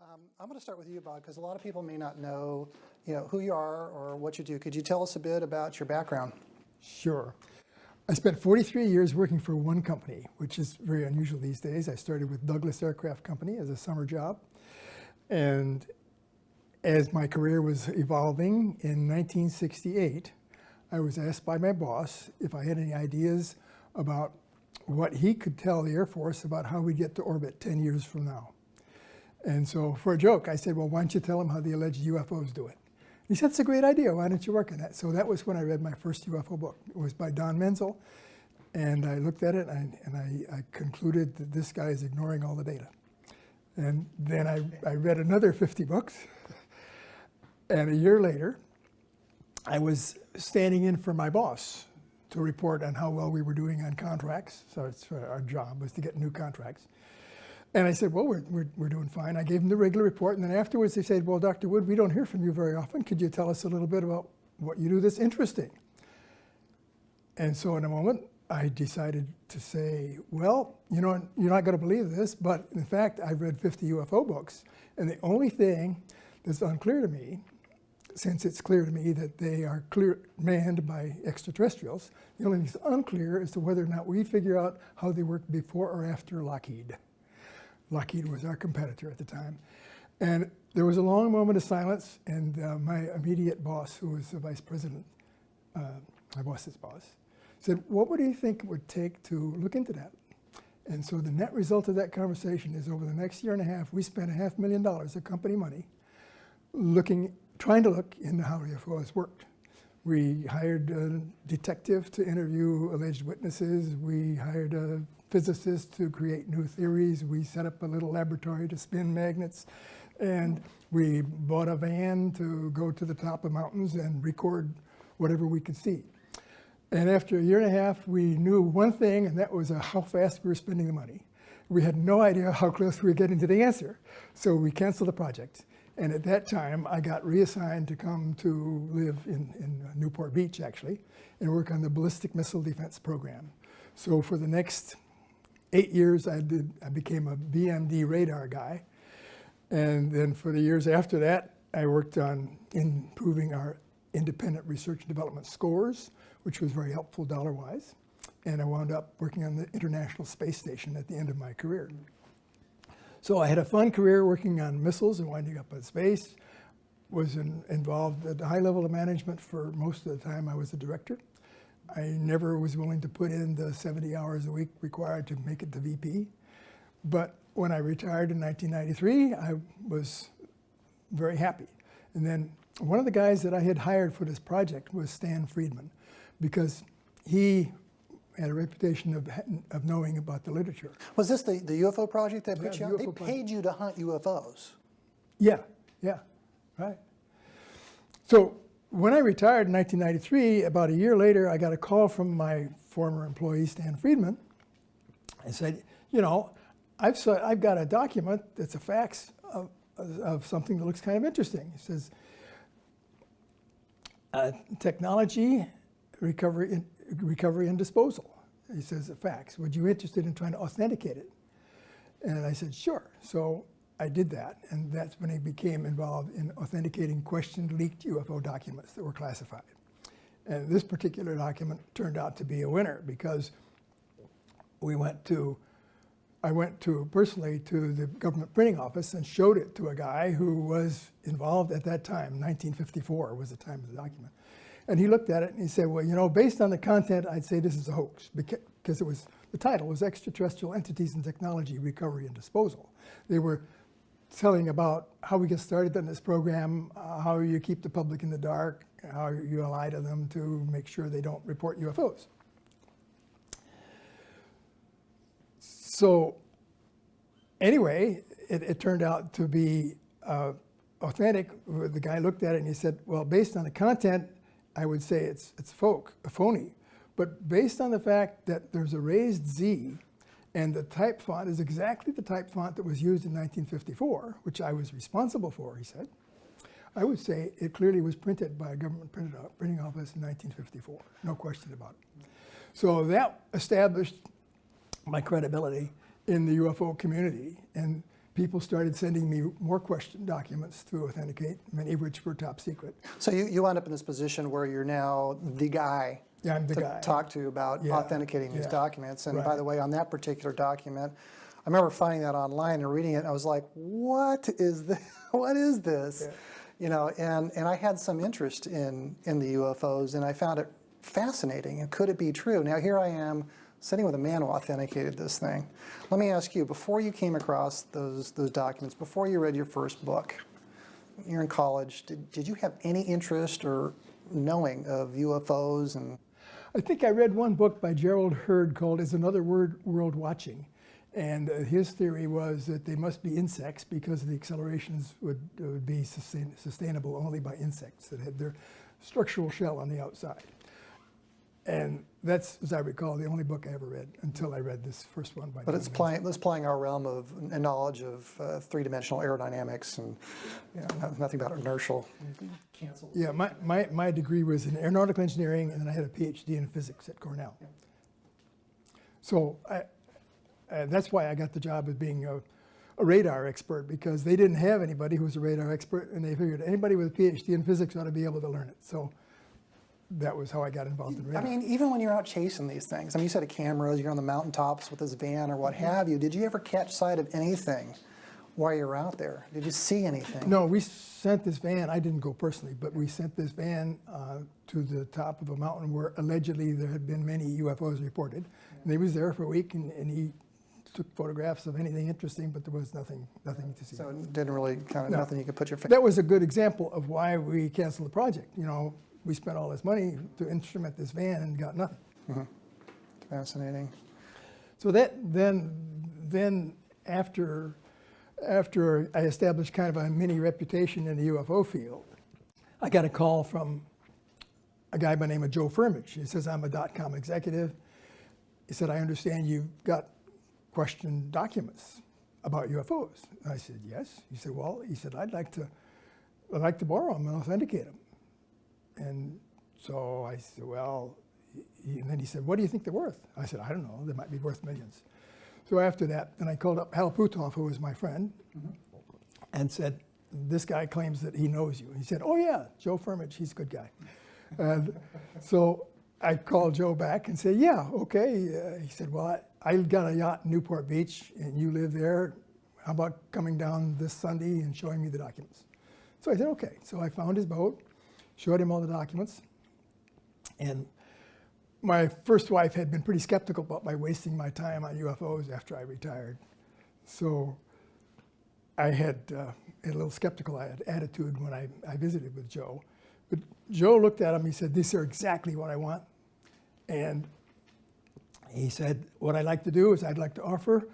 I'm going to start with you, Bob, because a lot of people may not know, who you are or what you do. Could you tell us a bit about your background? Sure. I spent 43 years working for one company, which is very unusual these days. I started with Douglas Aircraft Company as a summer job. And as my career was evolving in 1968, I was asked by my boss if I had any ideas about what he could tell the Air Force about how we get to orbit 10 years from now. And so for a joke, I said, well, why don't you tell them how the alleged UFOs do it? He said, that's a great idea. Why don't you work on that? So that was when I read my first UFO book. It was by Don Menzel. And I looked at it and I concluded that this guy is ignoring all the data. And then I read another 50 books. And a year later, I was standing in for my boss to report on how well we were doing on contracts. So it's our job was to get new contracts. And I said, well, we're doing fine. I gave him the regular report. And then afterwards, they said, well, Dr. Wood, we don't hear from you very often. Could you tell us a little bit about what you do that's interesting? And so in a moment, I decided to say, well, you're not going to believe this, but in fact, I've read 50 UFO books. And the only thing that's unclear to me, since it's clear to me that they are manned by extraterrestrials, the only thing that's unclear is to whether or not we figure out how they work before or after Lockheed. Lockheed was our competitor at the time. And there was a long moment of silence, and my immediate boss, who was the vice president, my boss's boss, said, what would you think it would take to look into that? And so the net result of that conversation is over the next year and a half, we spent $500,000 of company money trying to look into how UFOs worked. We hired a detective to interview alleged witnesses. We hired a physicist to create new theories. We set up a little laboratory to spin magnets. And we bought a van to go to the top of mountains and record whatever we could see. And after a year and a half, we knew one thing, and that was how fast we were spending the money. We had no idea how close we were getting to the answer. So we canceled the project. And at that time, I got reassigned to come to live in Newport Beach, actually, and work on the ballistic missile defense program. So for the next 8 years, I became a BMD radar guy. And then for the years after that, I worked on improving our independent research and development scores, which was very helpful dollar-wise. And I wound up working on the International Space Station at the end of my career. So I had a fun career working on missiles and winding up in space. Was involved at a high level of management for most of the time I was a director. I never was willing to put in the 70 hours a week required to make it to VP. But when I retired in 1993, I was very happy. And then one of the guys that I had hired for this project was Stan Friedman, because he had a reputation of knowing about the literature. Was this the UFO project that put you on? They UFO paid you to hunt UFOs. Yeah, right. So when I retired in 1993, about a year later, I got a call from my former employee, Stan Friedman, and said, I've got a document that's a fax of something that looks kind of interesting. It says, technology, recovery and disposal. He says, a fax. Would you be interested in trying to authenticate it? And I said, sure. So I did that, and that's when I became involved in authenticating questioned leaked UFO documents that were classified. And this particular document turned out to be a winner because I went personally to the government printing office and showed it to a guy who was involved at that time. 1954 was the time of the document. And he looked at it and he said, well, based on the content, I'd say this is a hoax, because the title was Extraterrestrial Entities and Technology Recovery and Disposal. They were telling about how we get started on this program, how you keep the public in the dark, how you lie to them to make sure they don't report UFOs. So anyway, it turned out to be authentic. The guy looked at it and he said, well, based on the content, I would say it's phony. But based on the fact that there's a raised Z and the type font is exactly the type font that was used in 1954, which I was responsible for, he said, I would say it clearly was printed by a government printing office in 1954, no question about it. So that established my credibility in the UFO community. And people started sending me more question documents to authenticate, many of which were top secret. So you wound up in this position where you're now the guy Yeah, I'm the to guy. talk to about Yeah, authenticating these yeah. documents. And Right. by the way, on that particular document, I remember finding that online and reading it, and I was like, what is this? What is this? Yeah. You know, and I had some interest in the UFOs, and I found it fascinating. And could it be true? Now here I am sitting with a man who authenticated this thing. Let me ask you, before you came across those documents, before you read your first book, you're in college, did you have any interest or knowing of UFOs? And I think I read one book by Gerald Hurd called Is Another World Watching? And his theory was that they must be insects because the accelerations would be sustainable only by insects that had their structural shell on the outside. And that's, as I recall, the only book I ever read until I read this first one by but it's playing our realm of knowledge of three-dimensional aerodynamics and nothing about inertial. Cancel. Yeah, my degree was in aeronautical engineering, and then I had a PhD in physics at Cornell. Yeah. So that's why I got the job of being a radar expert, because they didn't have anybody who was a radar expert, and they figured anybody with a PhD in physics ought to be able to learn it. So that was how I got involved in radar. I mean, even when you're out chasing these things, I mean, you said cameras, you're on the mountaintops with this van or what have you. Did you ever catch sight of anything while you were out there? Did you see anything? No, we sent this van, I didn't go personally, but we sent this van to the top of a mountain where allegedly there had been many UFOs reported. And he was there for a week, and he took photographs of anything interesting, but there was nothing to see. So it didn't really nothing you could put your finger. That was a good example of why we canceled the project. You know, we spent all this money to instrument this van and got nothing. Mm-hmm. Fascinating. So that then after I established kind of a mini reputation in the UFO field, I got a call from a guy by the name of Joe Firmage. He says, I'm a .com executive. He said, I understand you've got question documents about UFOs. And I said, yes. He said, well, I'd like to borrow them and authenticate them. And so I said, well, and then he said, what do you think they're worth? I said, I don't know, they might be worth millions. So after that, then I called up Hal Puthoff, who was my friend, and said, this guy claims that he knows you. He said, oh yeah, Joe Firmage, he's a good guy. And so I called Joe back and said, yeah, okay. He said, well, I got a yacht in Newport Beach, and you live there. How about coming down this Sunday and showing me the documents? So I said, okay. So I found his boat, showed him all the documents. And my first wife had been pretty skeptical about my wasting my time on UFOs after I retired. So I had a little skeptical attitude when I visited with Joe. But Joe looked at him, he said, these are exactly what I want. And he said, what I'd like to do is I'd like to offer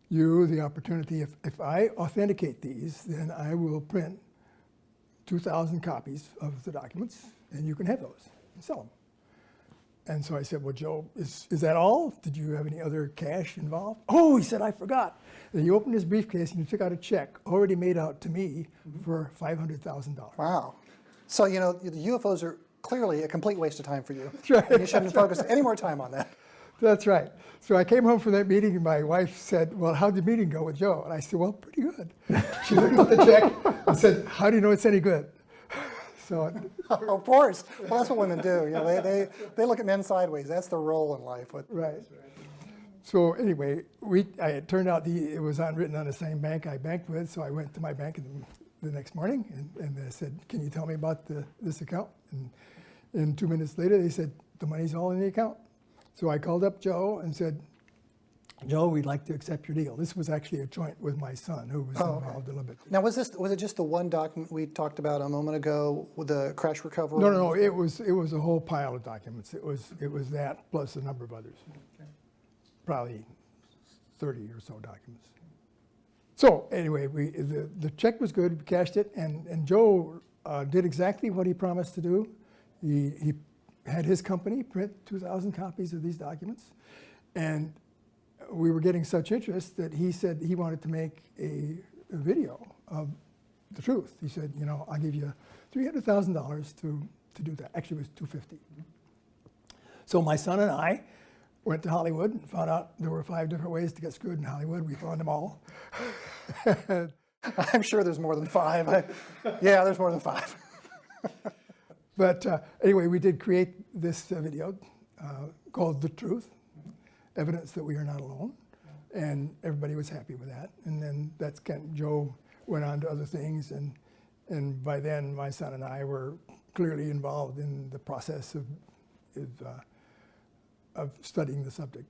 you the opportunity, if I authenticate these, then I will print 2,000 copies of the documents, and you can have those and sell them. And so I said, well, Joe, is that all? Did you have any other cash involved? Oh, he said, I forgot. And he opened his briefcase and he took out a check already made out to me for $500,000. Wow. So, you know, the UFOs are clearly a complete waste of time for you. That's right. And you shouldn't focus any more time on that. That's right. So I came home from that meeting and my wife said, well, how'd the meeting go with Joe? And I said, well, pretty good. She looked at the check and said, how do you know it's any good? So, of course. Well, that's what women do. You know, they look at men sideways. That's their role in life. Right. So anyway, it turned out it was written on the same bank I banked with, so I went to my bank the next morning and they said, can you tell me about this account? And 2 minutes later, they said, the money's all in the account. So I called up Joe and said, Joe, we'd like to accept your deal. This was actually a joint with my son, who was involved a little bit. Now, was it just the one document we talked about a moment ago with the crash recovery? No. It was a whole pile of documents. It was that plus a number of others, probably 30 or so documents. So anyway, the check was good. We cashed it, and Joe did exactly what he promised to do. He had his company print 2,000 copies of these documents, and we were getting such interest that he said he wanted to make a video of the truth. He said, you know, I'll give you $300,000 to do that. Actually, it was $250,000. So my son and I went to Hollywood and found out there were 5 different ways to get screwed in Hollywood. We found them all. I'm sure there's more than 5. Yeah, there's more than 5. But anyway, we did create this video called The Truth, Evidence That We Are Not Alone. And everybody was happy with that. And then that's Joe went on to other things. And by then, my son and I were clearly involved in the process of studying the subject.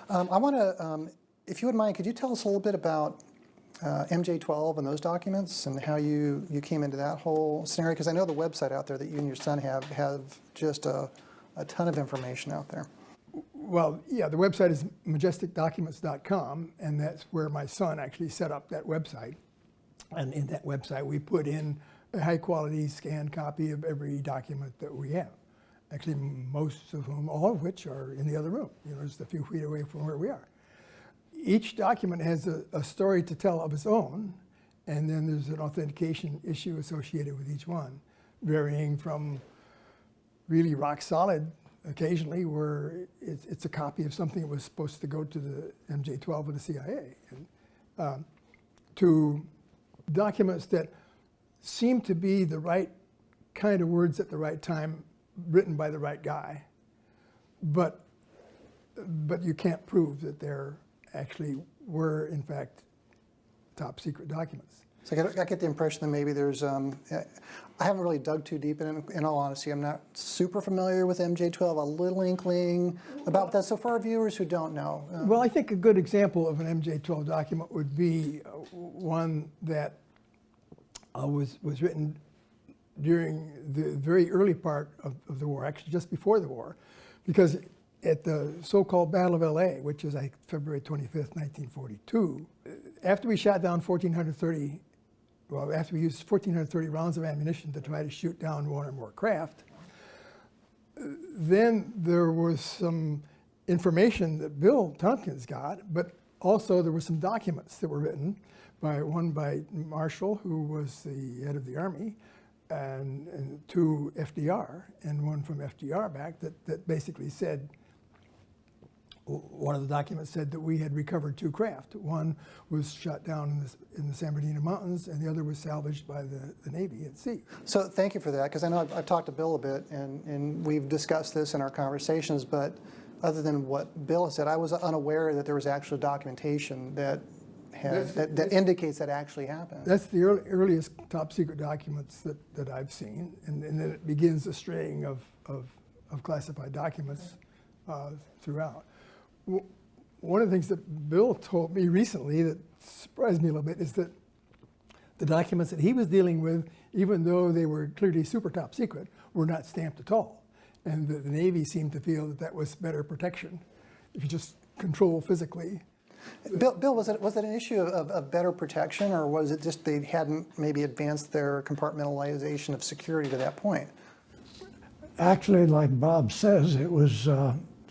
I want to, if you wouldn't mind, could you tell us a little bit about MJ12 and those documents and how you came into that whole scenario? Because I know the website out there that you and your son have just a ton of information out there. Well, yeah, the website is majesticdocuments.com, and that's where my son actually set up that website. And in that website, we put in a high-quality scanned copy of every document that we have. Actually, most of whom, all of which are in the other room, just a few feet away from where we are. Each document has a story to tell of its own, and then there's an authentication issue associated with each one, varying from really rock solid occasionally, where it's a copy of something that was supposed to go to the MJ12 of the CIA, and, to documents that seem to be the right kind of words at the right time, written by the right guy, but you can't prove that they're actually were, in fact, top secret documents. So I get the impression that maybe there's, I haven't really dug too deep in all honesty. I'm not super familiar with MJ12, a little inkling about that. So for our viewers who don't know. Well, I think a good example of an MJ12 document would be one that was written during the very early part of the war, actually just before the war, because at the so-called Battle of LA, which is like February 25th, 1942, after we shot down after we used 1,430 rounds of ammunition to try to shoot down one or more craft, then there was some information that Bill Tompkins got, but also there were some documents that were written, one by Marshall, who was the head of the Army, and to FDR, and one from FDR back that basically said, one of the documents said that we had recovered 2 craft. One was shot down in the San Bernardino Mountains, and the other was salvaged by the Navy at sea. So thank you for that, because I know I've talked to Bill a bit, and we've discussed this in our conversations, but other than what Bill has said, I was unaware that there was actual documentation that indicates that actually happened. That's the earliest top secret documents that I've seen, and then it begins a string of classified documents throughout. One of the things that Bill told me recently that surprised me a little bit is that the documents that he was dealing with, even though they were clearly super top secret, were not stamped at all. And the Navy seemed to feel that was better protection if you just control physically. Bill, was it an issue of better protection, or was it just they hadn't maybe advanced their compartmentalization of security to that point? Actually, like Bob says, it was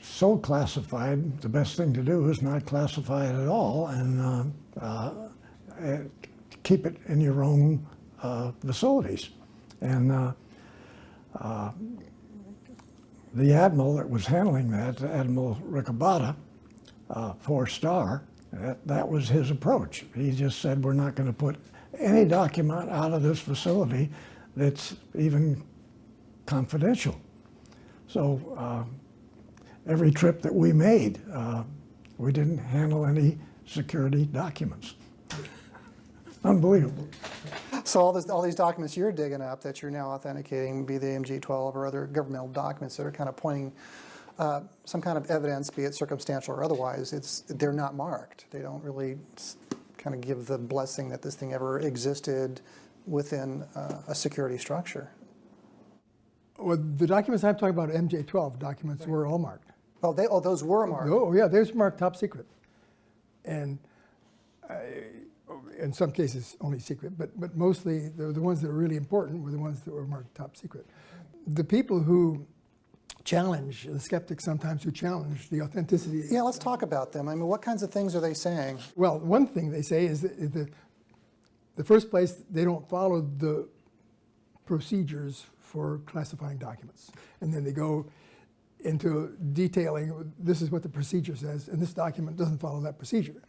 so classified, the best thing to do is not classify it at all and keep it in your own facilities. And the admiral that was handling that, Admiral Ricabata, 4-star, that was his approach. He just said, we're not going to put any document out of this facility that's even confidential. So every trip that we made, we didn't handle any security documents. Unbelievable. So all these documents you're digging up that you're now authenticating, be the MJ12 or other governmental documents that are kind of pointing some kind of evidence, be it circumstantial or otherwise, they're not marked. They don't really kind of give the blessing that this thing ever existed within a security structure. Well, the documents I'm talking about, MJ12 documents, were all marked. Oh, those were marked. Oh, yeah, those were marked top secret. And in some cases, only secret, but mostly the ones that are really important were the ones that were marked top secret. The people who challenge, the skeptics sometimes who challenge the authenticity. Yeah, let's talk about them. I mean, what kinds of things are they saying? Well, one thing they say is that the first place, they don't follow the procedures for classifying documents. And then they go into detailing, this is what the procedure says, and this document doesn't follow that procedure.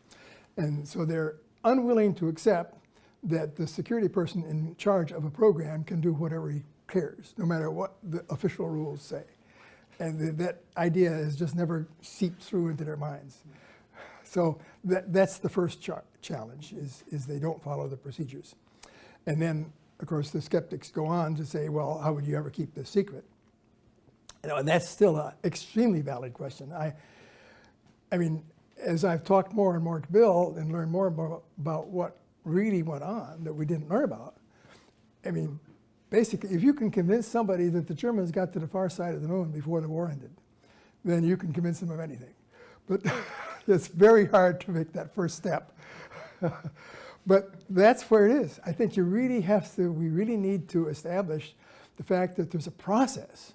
And so they're unwilling to accept that the security person in charge of a program can do whatever he cares, no matter what the official rules say. And that idea has just never seeped through into their minds. So that's the first challenge, is they don't follow the procedures. And then, of course, the skeptics go on to say, well, how would you ever keep this secret? You know, and that's still an extremely valid question. I mean, as I've talked more and more to Bill and learned more about what really went on that we didn't learn about, I mean, basically, if you can convince somebody that the Germans got to the far side of the moon before the war ended, then you can convince them of anything. But it's very hard to make that first step. But that's where it is. I think we really need to establish the fact that there's a process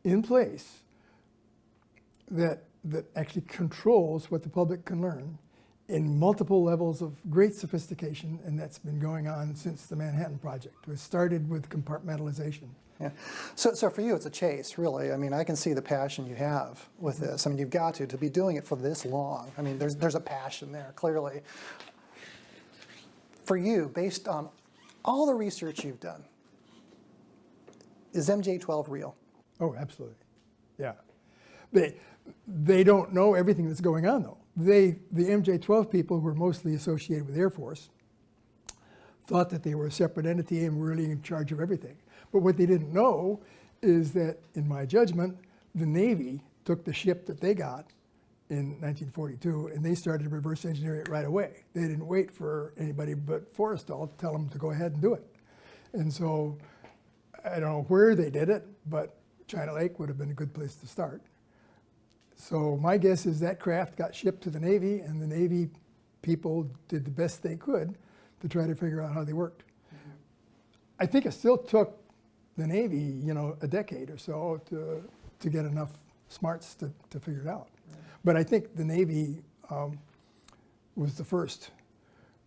in place that actually controls what the public can learn in multiple levels of great sophistication, and that's been going on since the Manhattan Project. It started with compartmentalization. Yeah. So for you, it's a chase, really. I mean, I can see the passion you have with this. I mean, you've got to be doing it for this long. I mean, there's a passion there, clearly. For you, based on all the research you've done, is MJ-12 real? Oh, absolutely. Yeah. They don't know everything that's going on, though. The MJ-12 people were mostly associated with Air Force, thought that they were a separate entity and were really in charge of everything. But what they didn't know is that, in my judgment, the Navy took the ship that they got in 1942 and they started to reverse engineer it right away. They didn't wait for anybody but Forrestal to tell them to go ahead and do it. And so I don't know where they did it, but China Lake would have been a good place to start. So my guess is that craft got shipped to the Navy, and the Navy people did the best they could to try to figure out how they worked. Mm-hmm. I think it still took the Navy, you know, a decade or so to get enough smarts to figure it out. Right. But I think the Navy was the first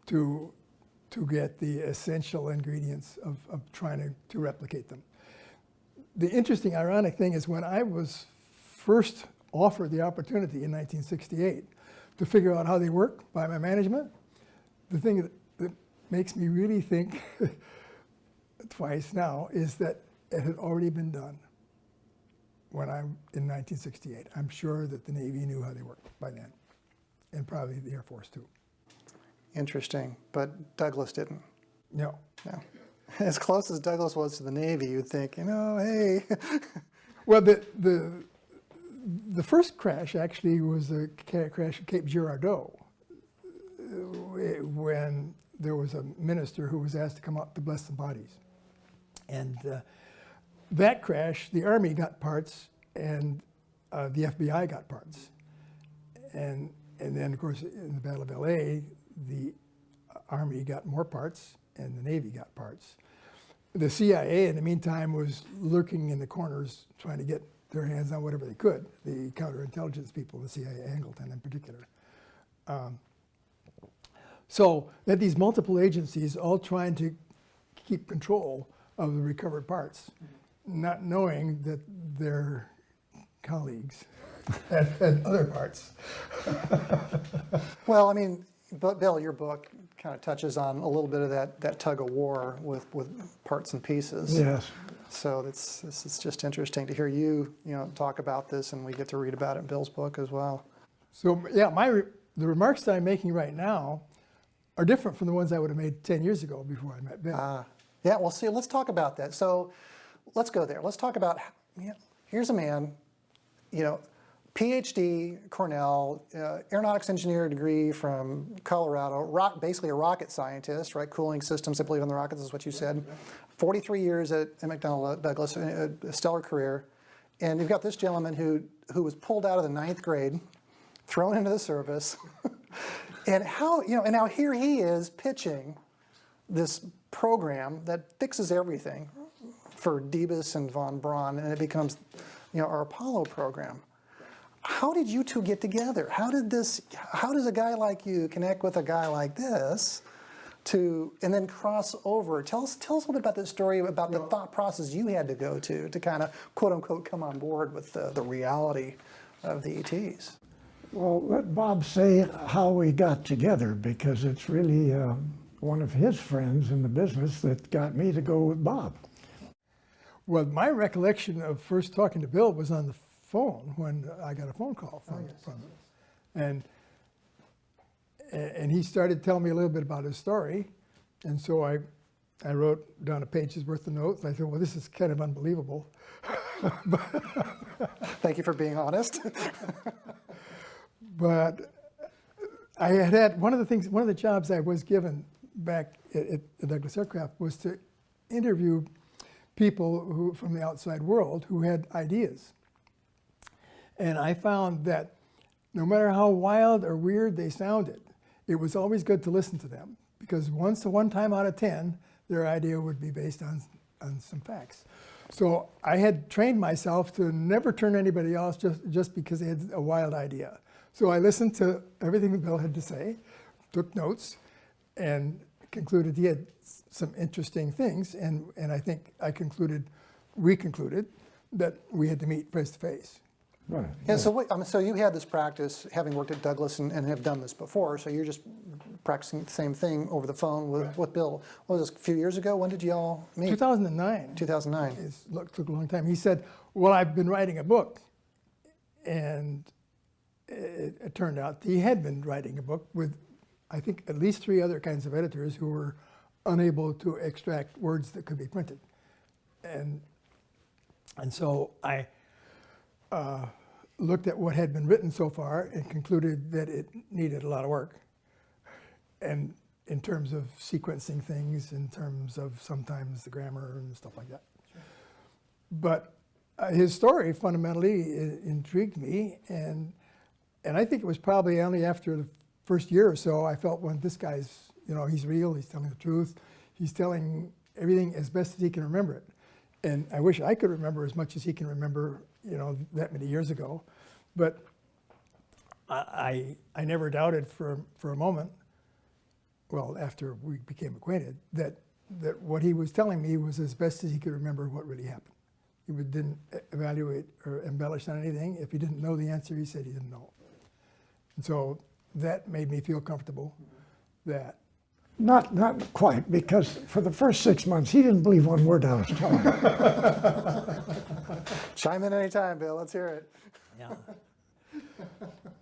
to get the essential ingredients of trying to replicate them. The interesting, ironic thing is when I was first offered the opportunity in 1968 to figure out how they work by my management, the thing that makes me really think twice now is that it had already been done when I'm in 1968. I'm sure that the Navy knew how they worked by then, and probably the Air Force too. Interesting, but Douglas didn't. No. No. As close as Douglas was to the Navy, you'd think, you know, hey. Well, the first crash actually was a crash at Cape Girardeau when there was a minister who was asked to come out to bless the bodies. And that crash, the Army got parts and the FBI got parts. And then, of course, in the Battle of LA, the Army got more parts and the Navy got parts. The CIA, in the meantime, was lurking in the corners trying to get their hands on whatever they could, the counterintelligence people, the CIA, Angleton in particular. So that these multiple agencies all trying to keep control of the recovered parts, not knowing that their colleagues had other parts. Well, I mean, but Bill, your book kind of touches on a little bit of that tug of war with parts and pieces. Yes. So it's just interesting to hear you talk about this, and we get to read about it in Bill's book as well. So yeah, the remarks that I'm making right now are different from the ones I would have made 10 years ago before I met Bill. Yeah, well, see, let's talk about that. So let's go there. Let's talk about, here's a man, PhD, Cornell, aeronautics engineer degree from Colorado, basically a rocket scientist, right? Cooling systems, I believe, on the rockets is what you said. 43 years at McDonnell Douglas, a stellar career. And you've got this gentleman who was pulled out of the 9th grade, thrown into the service. And and now here he is pitching this program that fixes everything for Debus and von Braun, and it becomes, our Apollo program. How did you two get together? How does a guy like you connect with a guy like this and then cross over? Tell us a little bit about this story, about the thought process you had to go to kind of, quote unquote, come on board with the reality of the ETs. Well, let Bob say how we got together, because it's really one of his friends in the business that got me to go with Bob. Well, my recollection of first talking to Bill was on the phone when I got a phone call from him. And he started telling me a little bit about his story. And so I wrote down a page's worth of notes. I thought, well, this is kind of unbelievable. Thank you for being honest. But I had one of the jobs I was given back at the Douglas Aircraft was to interview people who from the outside world who had ideas. And I found that no matter how wild or weird they sounded, it was always good to listen to them, because one time out of 10, their idea would be based on some facts. So I had trained myself to never turn anybody else just because they had a wild idea. So I listened to everything that Bill had to say, took notes, and concluded he had some interesting things. And I think we concluded that we had to meet face to face. Right. Yeah, so you had this practice, having worked at Douglas and have done this before, so you're just practicing the same thing over the phone with Bill. What was this, a few years ago? When did you all meet? 2009. 2009. It took a long time. He said, well, I've been writing a book. And it turned out he had been writing a book with, I think, at least 3 other kinds of editors who were unable to extract words that could be printed. And so I looked at what had been written so far and concluded that it needed a lot of work. And in terms of sequencing things, in terms of sometimes the grammar and stuff like that. Sure. But his story fundamentally intrigued me, and I think it was probably only after the first year or so I felt, well, this guy's, he's real, he's telling the truth, he's telling everything as best as he can remember it. And I wish I could remember as much as he can remember, that many years ago. But I never doubted for a moment, well, after we became acquainted, that what he was telling me was as best as he could remember what really happened. He didn't evaluate or embellish on anything. If he didn't know the answer, he said he didn't know. And so that made me feel comfortable that. Not quite, because for the first 6 months, he didn't believe one word I was telling him. Chime in anytime, Bill. Let's hear it. Yeah.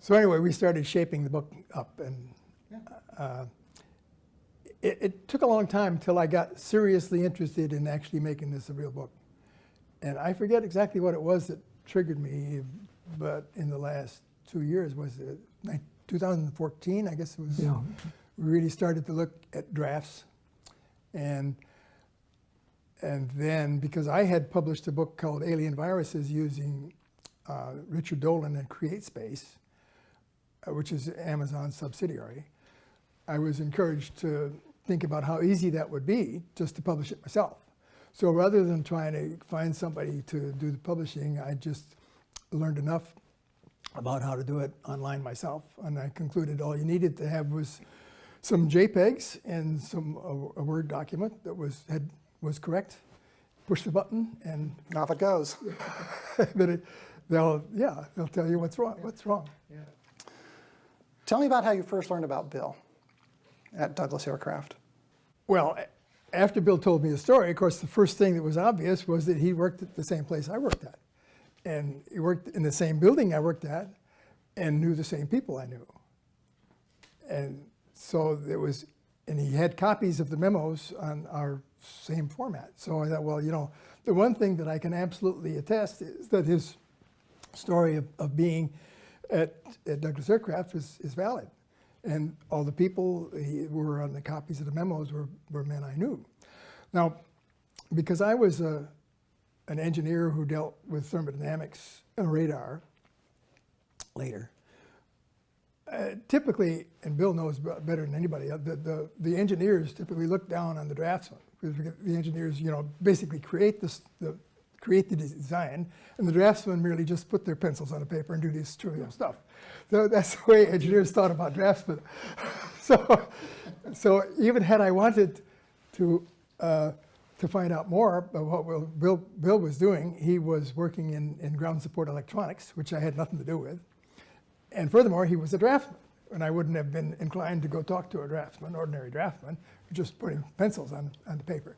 So anyway, we started shaping the book up, and it took a long time until I got seriously interested in actually making this a real book. And I forget exactly what it was that triggered me, but in the last 2 years, was it 2014, I guess it was. Yeah. We really started to look at drafts, and then because I had published a book called Alien Viruses using Richard Dolan and CreateSpace, which is Amazon's subsidiary, I was encouraged to think about how easy that would be just to publish it myself. So rather than trying to find somebody to do the publishing, I just learned enough about how to do it online myself, and I concluded all you needed to have was some JPEGs and a Word document that was correct. Push the button and Off it goes. they'll tell you what's wrong. Yeah. Tell me about how you first learned about Bill at Douglas Aircraft. Well, after Bill told me the story, of course, the first thing that was obvious was that he worked at the same place I worked at. And he worked in the same building I worked at and knew the same people I knew. And so and he had copies of the memos on our same format. So I thought, well, the one thing that I can absolutely attest is that his story of being at Douglas Aircraft is valid. And all the people who were on the copies of the memos were men I knew. Now, because I was an engineer who dealt with thermodynamics and radar later, typically, and Bill knows better than anybody, the engineers typically look down on the draftsman. Because the engineers, basically create the design, and the draftsmen merely just put their pencils on the paper and do this trivial stuff. So that's the way engineers thought about draftsmen. So even had I wanted to find out more about what Bill was doing, he was working in ground support electronics, which I had nothing to do with. And furthermore, he was a draftsman, and I wouldn't have been inclined to go talk to a draftsman, ordinary draftsman, just putting pencils on the paper.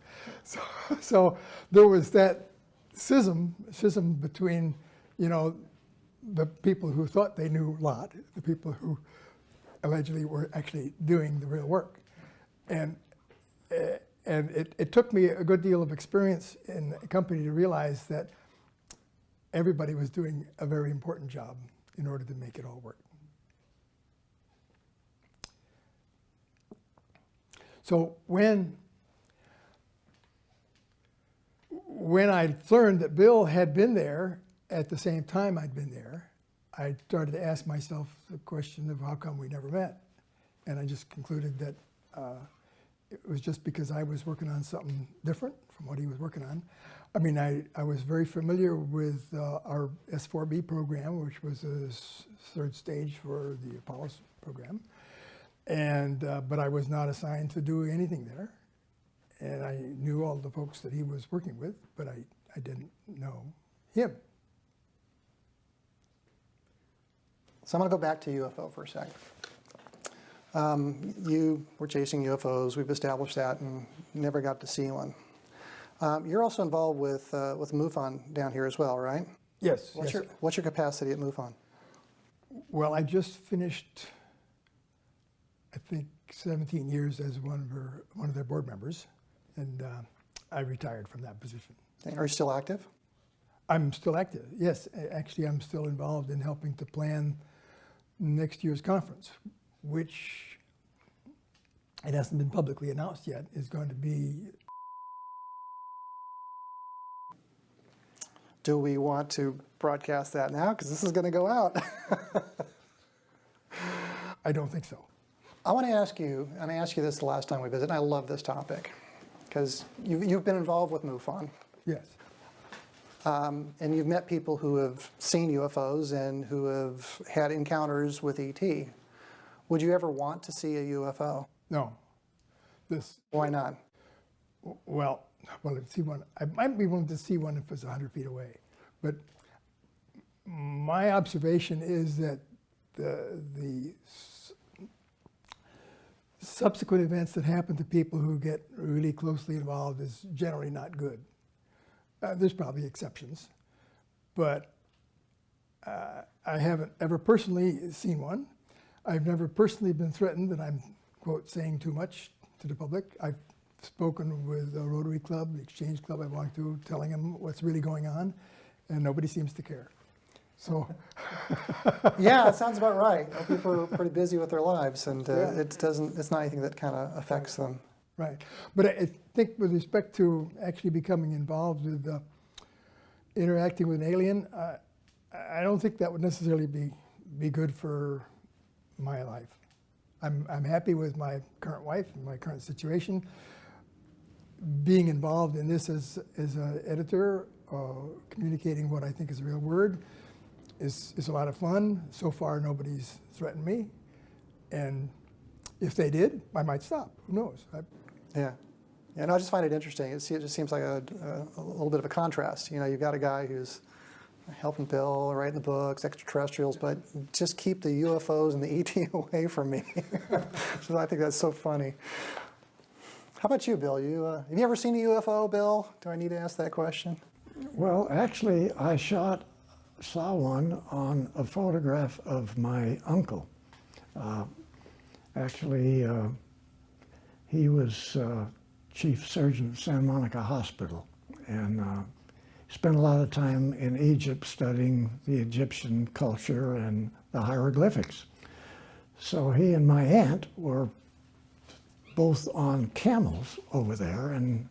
So there was that schism between, you know, the people who thought they knew a lot, the people who allegedly were actually doing the real work. And it took me a good deal of experience in the company to realize that everybody was doing a very important job in order to make it all work. So when I learned that Bill had been there at the same time I'd been there, I started to ask myself the question of how come we never met? And I just concluded that it was just because I was working on something different from what he was working on. I mean, I was very familiar with our S4B program, which was a third stage for the Apollo program. And, but I was not assigned to do anything there. And I knew all the folks that he was working with, but I didn't know him. So I'm going to go back to UFO for a second. You were chasing UFOs. We've established that and never got to see one. You're also involved with MUFON down here as well, right? Yes. What's your capacity at MUFON? Well, I just finished, I think, 17 years as one of their board members, and I retired from that position. Are you still active? I'm still active, yes. Actually, I'm still involved in helping to plan next year's conference, which it hasn't been publicly announced yet, is going to be. Do we want to broadcast that now? Because this is going to go out. I don't think so. I want to ask you, and I asked you this the last time we visited, and I love this topic, because you've been involved with MUFON. Yes. And you've met people who have seen UFOs and who have had encounters with ET. Would you ever want to see a UFO? No. Why not? Well, let's see one. I might be willing to see one if it's 100 feet away. But my observation is that the subsequent events that happen to people who get really closely involved is generally not good. There's probably exceptions, but I haven't ever personally seen one. I've never personally been threatened that I'm, quote, saying too much to the public. I've spoken with the Rotary Club, the Exchange Club I belong to, telling them what's really going on, and nobody seems to care. So, yeah, it sounds about right. People are pretty busy with their lives, and it's not anything that kind of affects them. Right. But I think with respect to actually becoming involved with interacting with an alien, I don't think that would necessarily be good for my life. I'm happy with my current wife and my current situation. Being involved in this as an editor, communicating what I think is a real word, is a lot of fun. So far, nobody's threatened me. And if they did, I might stop. Who knows? Yeah. And I just find it interesting. It just seems like a little bit of a contrast. You know, you've got a guy who's helping Bill, writing the books, extraterrestrials, but just keep the UFOs and the ET away from me. So I think that's so funny. How about you, Bill? Have you ever seen a UFO, Bill? Do I need to ask that question? Well, actually, I saw one on a photograph of my uncle. He was chief surgeon at Santa Monica Hospital, and spent a lot of time in Egypt studying the Egyptian culture and the hieroglyphics. So he and my aunt were both on camels over there, and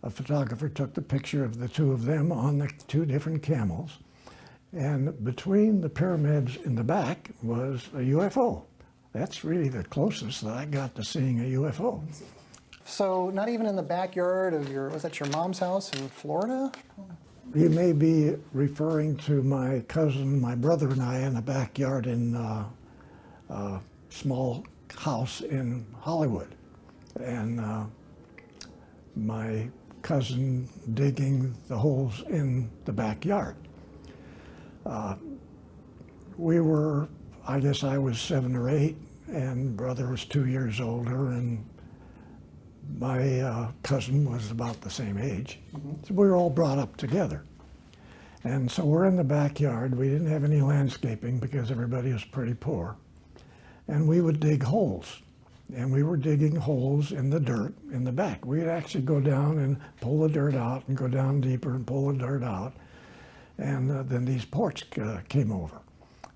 a photographer took the picture of the two of them on the two different camels. And between the pyramids in the back was a UFO. That's really the closest that I got to seeing a UFO. So not even in the backyard of was that your mom's house in Florida? You may be referring to my cousin, my brother and I in the backyard in a small house in Hollywood. And my cousin digging the holes in the backyard. I guess I was 7 or 8, and brother was 2 years older, and my cousin was about the same age. So we were all brought up together. And so we're in the backyard. We didn't have any landscaping because everybody was pretty poor. And we would dig holes. And we were digging holes in the dirt in the back. We'd actually go down and pull the dirt out and go down deeper and pull the dirt out. And then these ports came over.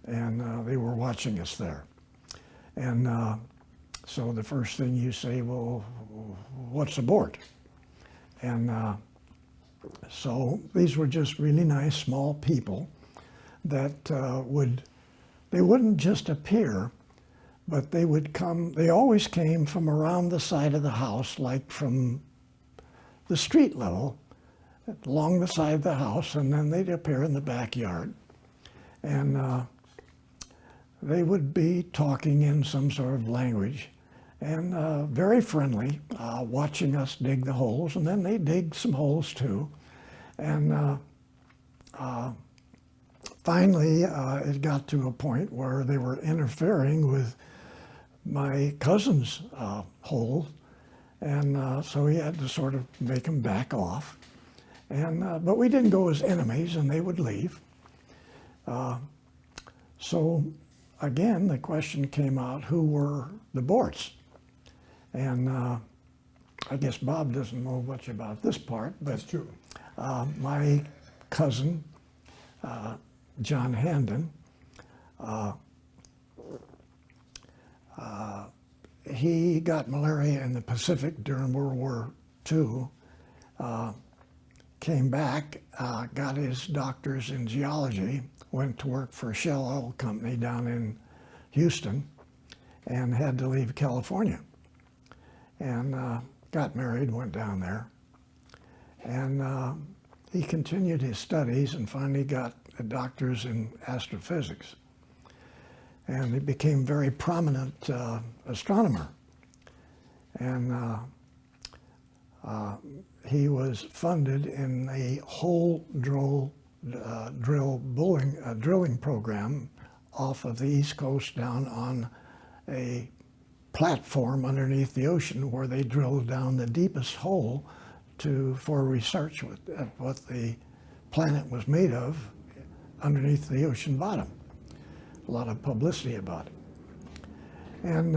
And they were watching us there. And so the first thing you say, well, what's aboard? And so these were just really nice, small people that they wouldn't just appear, but they would come, they always came from around the side of the house, like from the street level, along the side of the house, and then they'd appear in the backyard. And they would be talking in some sort of language, and very friendly, watching us dig the holes, and then they dig some holes too. And finally, it got to a point where they were interfering with my cousin's hole, and so he had to sort of make them back off. And but we didn't go as enemies, and they would leave. So again, the question came out, who were the Borts? And I guess Bob doesn't know much about this part, but That's true. my cousin, John Handon, he got malaria in the Pacific during World War II, came back, got his doctors in geology, went to work for a Shell Oil Company down in Houston, and had to leave California. And got married, went down there. And he continued his studies and finally got a doctor's in astrophysics. And he became a very prominent astronomer. And he was funded in a hole drilling program off of the East Coast down on a platform underneath the ocean where they drilled down the deepest hole for research at what the planet was made of underneath the ocean bottom. A lot of publicity about it. And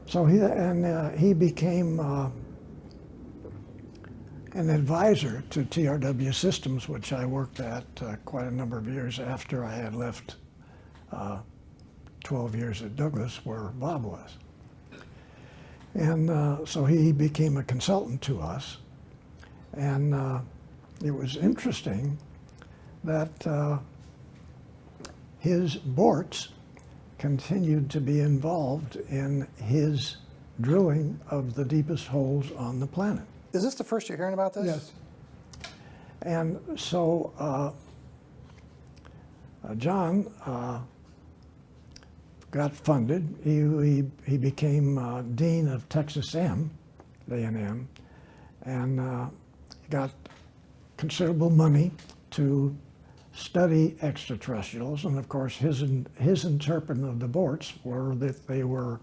so he became an advisor to TRW Systems, which I worked at quite a number of years after I had left 12 years at Douglas, where Bob was. And so he became a consultant to us. And it was interesting that his Borts continued to be involved in his drilling of the deepest holes on the planet. Is this the first you're hearing about this? Yes. And so John got funded. He became Dean of Texas A&M, and got considerable money to study extraterrestrials. And of course, his interpretation of the Borts were that they were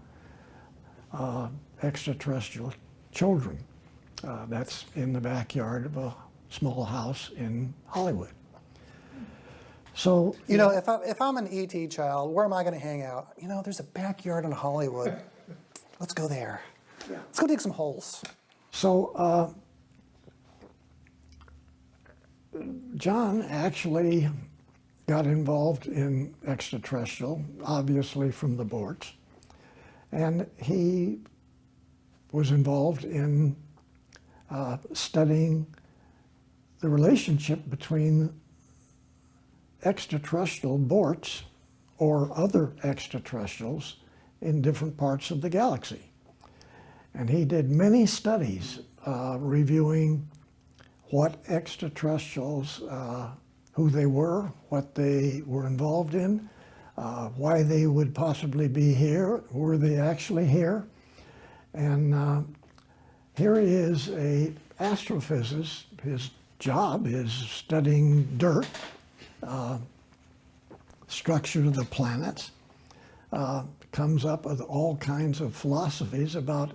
extraterrestrial children. That's in the backyard of a small house in Hollywood. So You know, if I'm an ET child, where am I going to hang out? You know, there's a backyard in Hollywood. Let's go there. Yeah. Let's go dig some holes. So John actually got involved in extraterrestrial, obviously from the Borts, and he was involved in studying the relationship between extraterrestrial Borts or other extraterrestrials in different parts of the galaxy. And he did many studies reviewing what extraterrestrials, who they were, what they were involved in, why they would possibly be here, were they actually here? And here he is, an astrophysicist. His job is studying dirt, structure of the planets, comes up with all kinds of philosophies about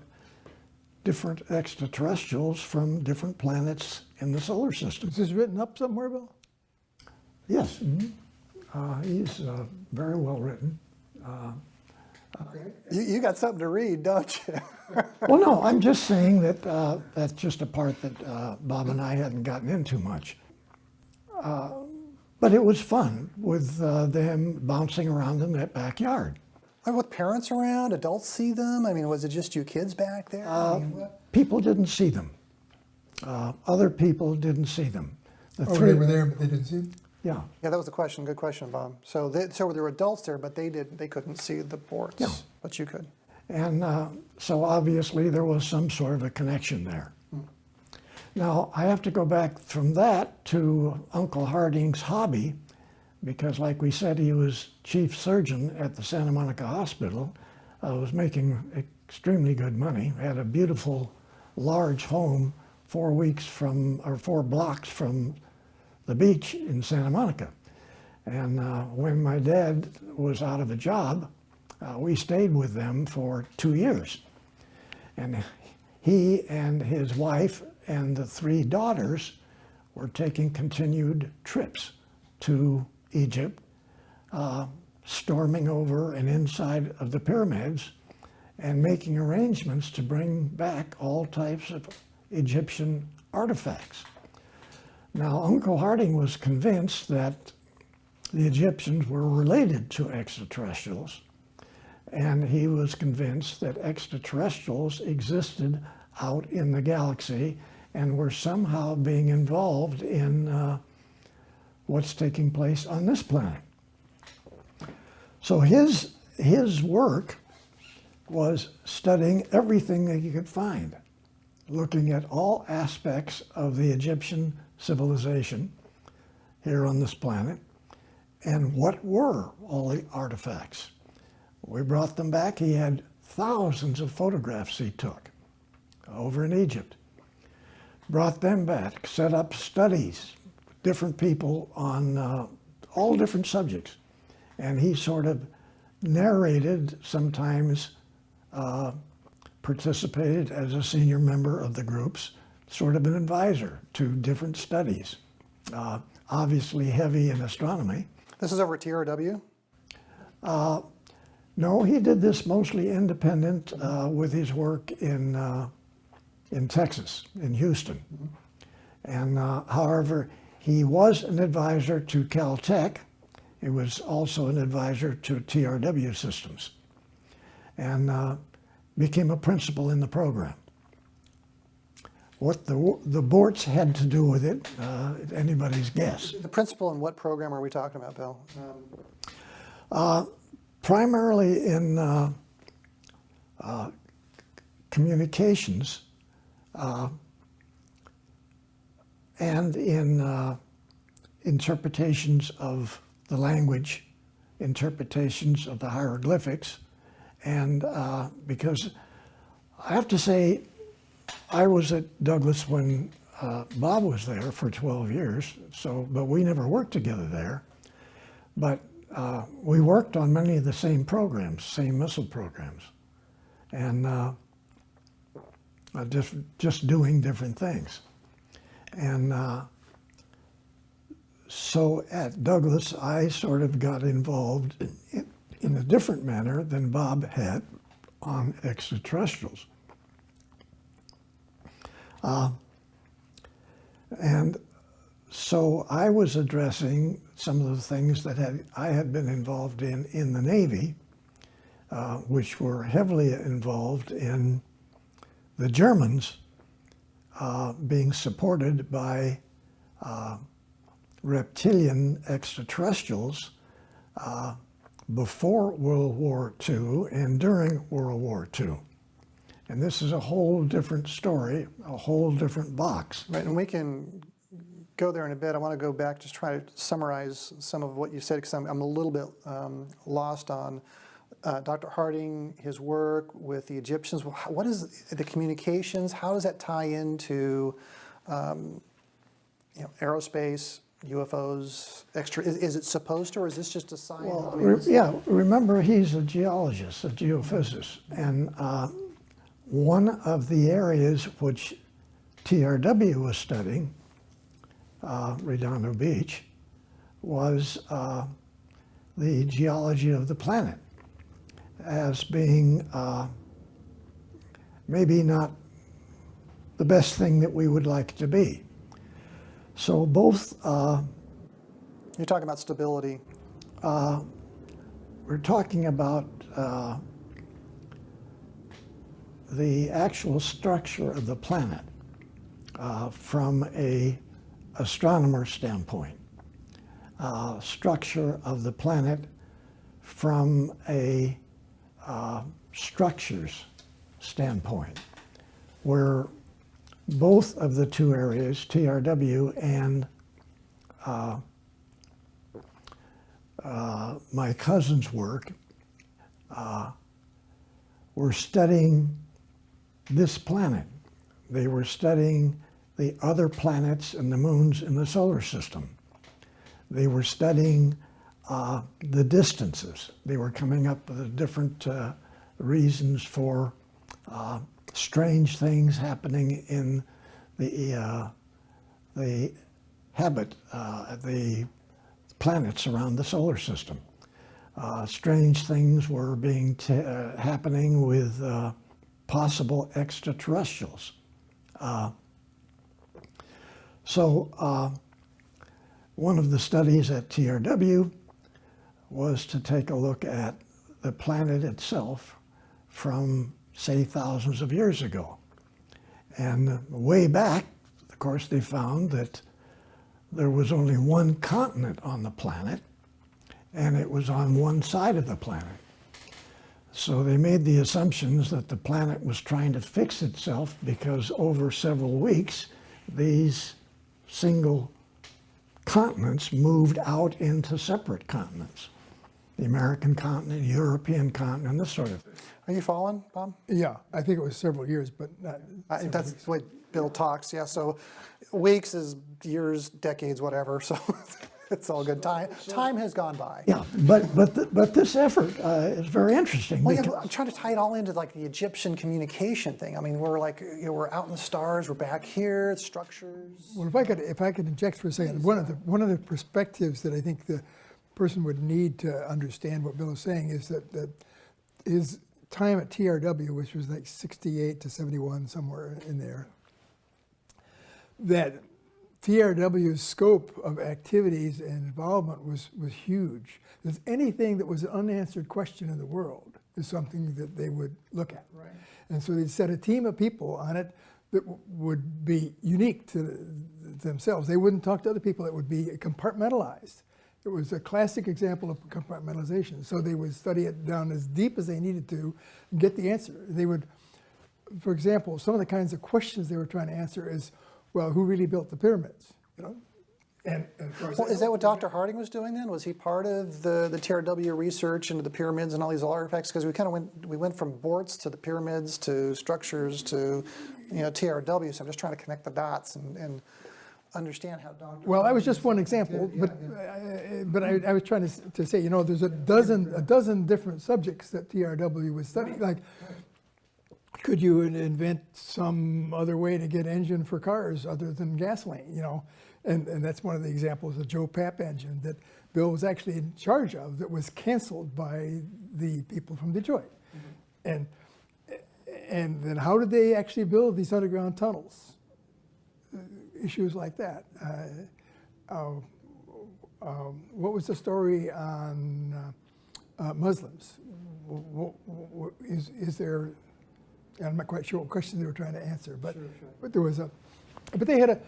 different extraterrestrials from different planets in the solar system. Is this written up somewhere, Bill? Yes, he's very well written. You got something to read, don't you? Well, no, I'm just saying that that's just a part that Bob and I hadn't gotten into much. But it was fun with them bouncing around in that backyard. With parents around, adults see them? I mean, was it just you kids back there? I mean, what? People didn't see them. Other people didn't see them. The Oh, they were there, but they didn't see them? Yeah. Yeah, that was the question. Good question, Bob. So there were adults there, but they couldn't see the ports, Yeah. but you could. And so obviously there was some sort of a connection there. Now, I have to go back from that to Uncle Harding's hobby, because like we said, he was chief surgeon at the Santa Monica Hospital, was making extremely good money, had a beautiful, large home 4 blocks from the beach in Santa Monica. And when my dad was out of a job, we stayed with them for 2 years. And he and his wife and the 3 daughters were taking continued trips to Egypt, storming over and inside of the pyramids and making arrangements to bring back all types of Egyptian artifacts. Now, Uncle Harding was convinced that the Egyptians were related to extraterrestrials, and he was convinced that extraterrestrials existed out in the galaxy and were somehow being involved in what's taking place on this planet. So his work was studying everything that he could find, looking at all aspects of the Egyptian civilization here on this planet, and what were all the artifacts. We brought them back. He had thousands of photographs he took over in Egypt. Brought them back, set up studies, different people on all different subjects. And he sort of narrated, sometimes participated as a senior member of the groups, sort of an advisor to different studies. Obviously heavy in astronomy. This is over at TRW? No, he did this mostly independent with his work in Texas, in Houston. And however, he was an advisor to Caltech. He was also an advisor to TRW systems, and became a principal in the program. What the Borts had to do with it, anybody's guess. The principal in what program are we talking about, Bill? Primarily in communications and in interpretations of the language, interpretations of the hieroglyphics, and because I have to say, I was at Douglas when Bob was there for 12 years, but we never worked together there. But we worked on many of the same programs, same missile programs, and just doing different things. And so at Douglas, I sort of got involved in a different manner than Bob had on extraterrestrials. And so I was addressing some of the things that I had been involved in the Navy, which were heavily involved in the Germans being supported by reptilian extraterrestrials before World War II and during World War II. And this is a whole different story, a whole different box. Right, and we can go there in a bit. I want to go back, just try to summarize some of what you said, because I'm a little bit lost on Dr. Harding, his work with the Egyptians. What is the communications? How does that tie into aerospace, UFOs, extra, is it supposed to, or is this just a sign? Well, I mean, yeah, remember he's a geologist, a geophysicist, and one of the areas which TRW was studying, Redondo Beach, was the geology of the planet as being maybe not the best thing that we would like it to be. So both, you're talking about stability. we're talking about the actual structure of the planet from a astronomer standpoint, structure of the planet from a structures standpoint, where both of the two areas, TRW and my cousin's work, were studying this planet. They were studying the other planets and the moons in the solar system. They were studying the distances. They were coming up with different reasons for strange things happening in the the planets around the solar system. Strange things were being happening with possible extraterrestrials. So one of the studies at TRW was to take a look at the planet itself from, say, thousands of years ago. And way back, of course, they found that there was only one continent on the planet, and it was on one side of the planet. So they made the assumptions that the planet was trying to fix itself because over several weeks, these single continents moved out into separate continents. The American continent, European continent, and this sort of thing. Are you following, Bob? Yeah, I think it was several years, but not. That's the way Bill talks, yeah. So weeks is years, decades, whatever. So it's all good. Time has gone by. Yeah, but this effort is very interesting. Well, yeah, because- I'm trying to tie it all into like the Egyptian communication thing. I mean, we're like, we're out in the stars, we're back here, it's structures. Well, if I could inject for a second, one of the perspectives that I think the person would need to understand what Bill is saying is that his time at TRW, which was like 68 to 71, somewhere in there, that TRW's scope of activities and involvement was huge. There's anything that was an unanswered question in the world is something that they would look at. Right. And so they'd set a team of people on it that would be unique to themselves. They wouldn't talk to other people. It would be compartmentalized. It was a classic example of compartmentalization. So they would study it down as deep as they needed to and get the answer. They would, for example, some of the kinds of questions they were trying to answer is, well, who really built the pyramids? You know, and well, is that what Dr. Harding was doing then? Was he part of the TRW research into the pyramids and all these artifacts? Because we went from Bortz to the pyramids to structures to TRW. So I'm just trying to connect the dots and understand how Dr. Well, that was just one example, but I was trying to say, there's a dozen different subjects that TRW was studying. Like, could you invent some other way to get engine for cars other than gasoline? And that's one of the examples of Joe Papp engine that Bill was actually in charge of that was canceled by the people from Detroit. Mm-hmm. And then how did they actually build these underground tunnels? Issues like that. What was the story on Muslims? Is there? I'm not quite sure what question they were trying to answer, but sure. But there was but they had a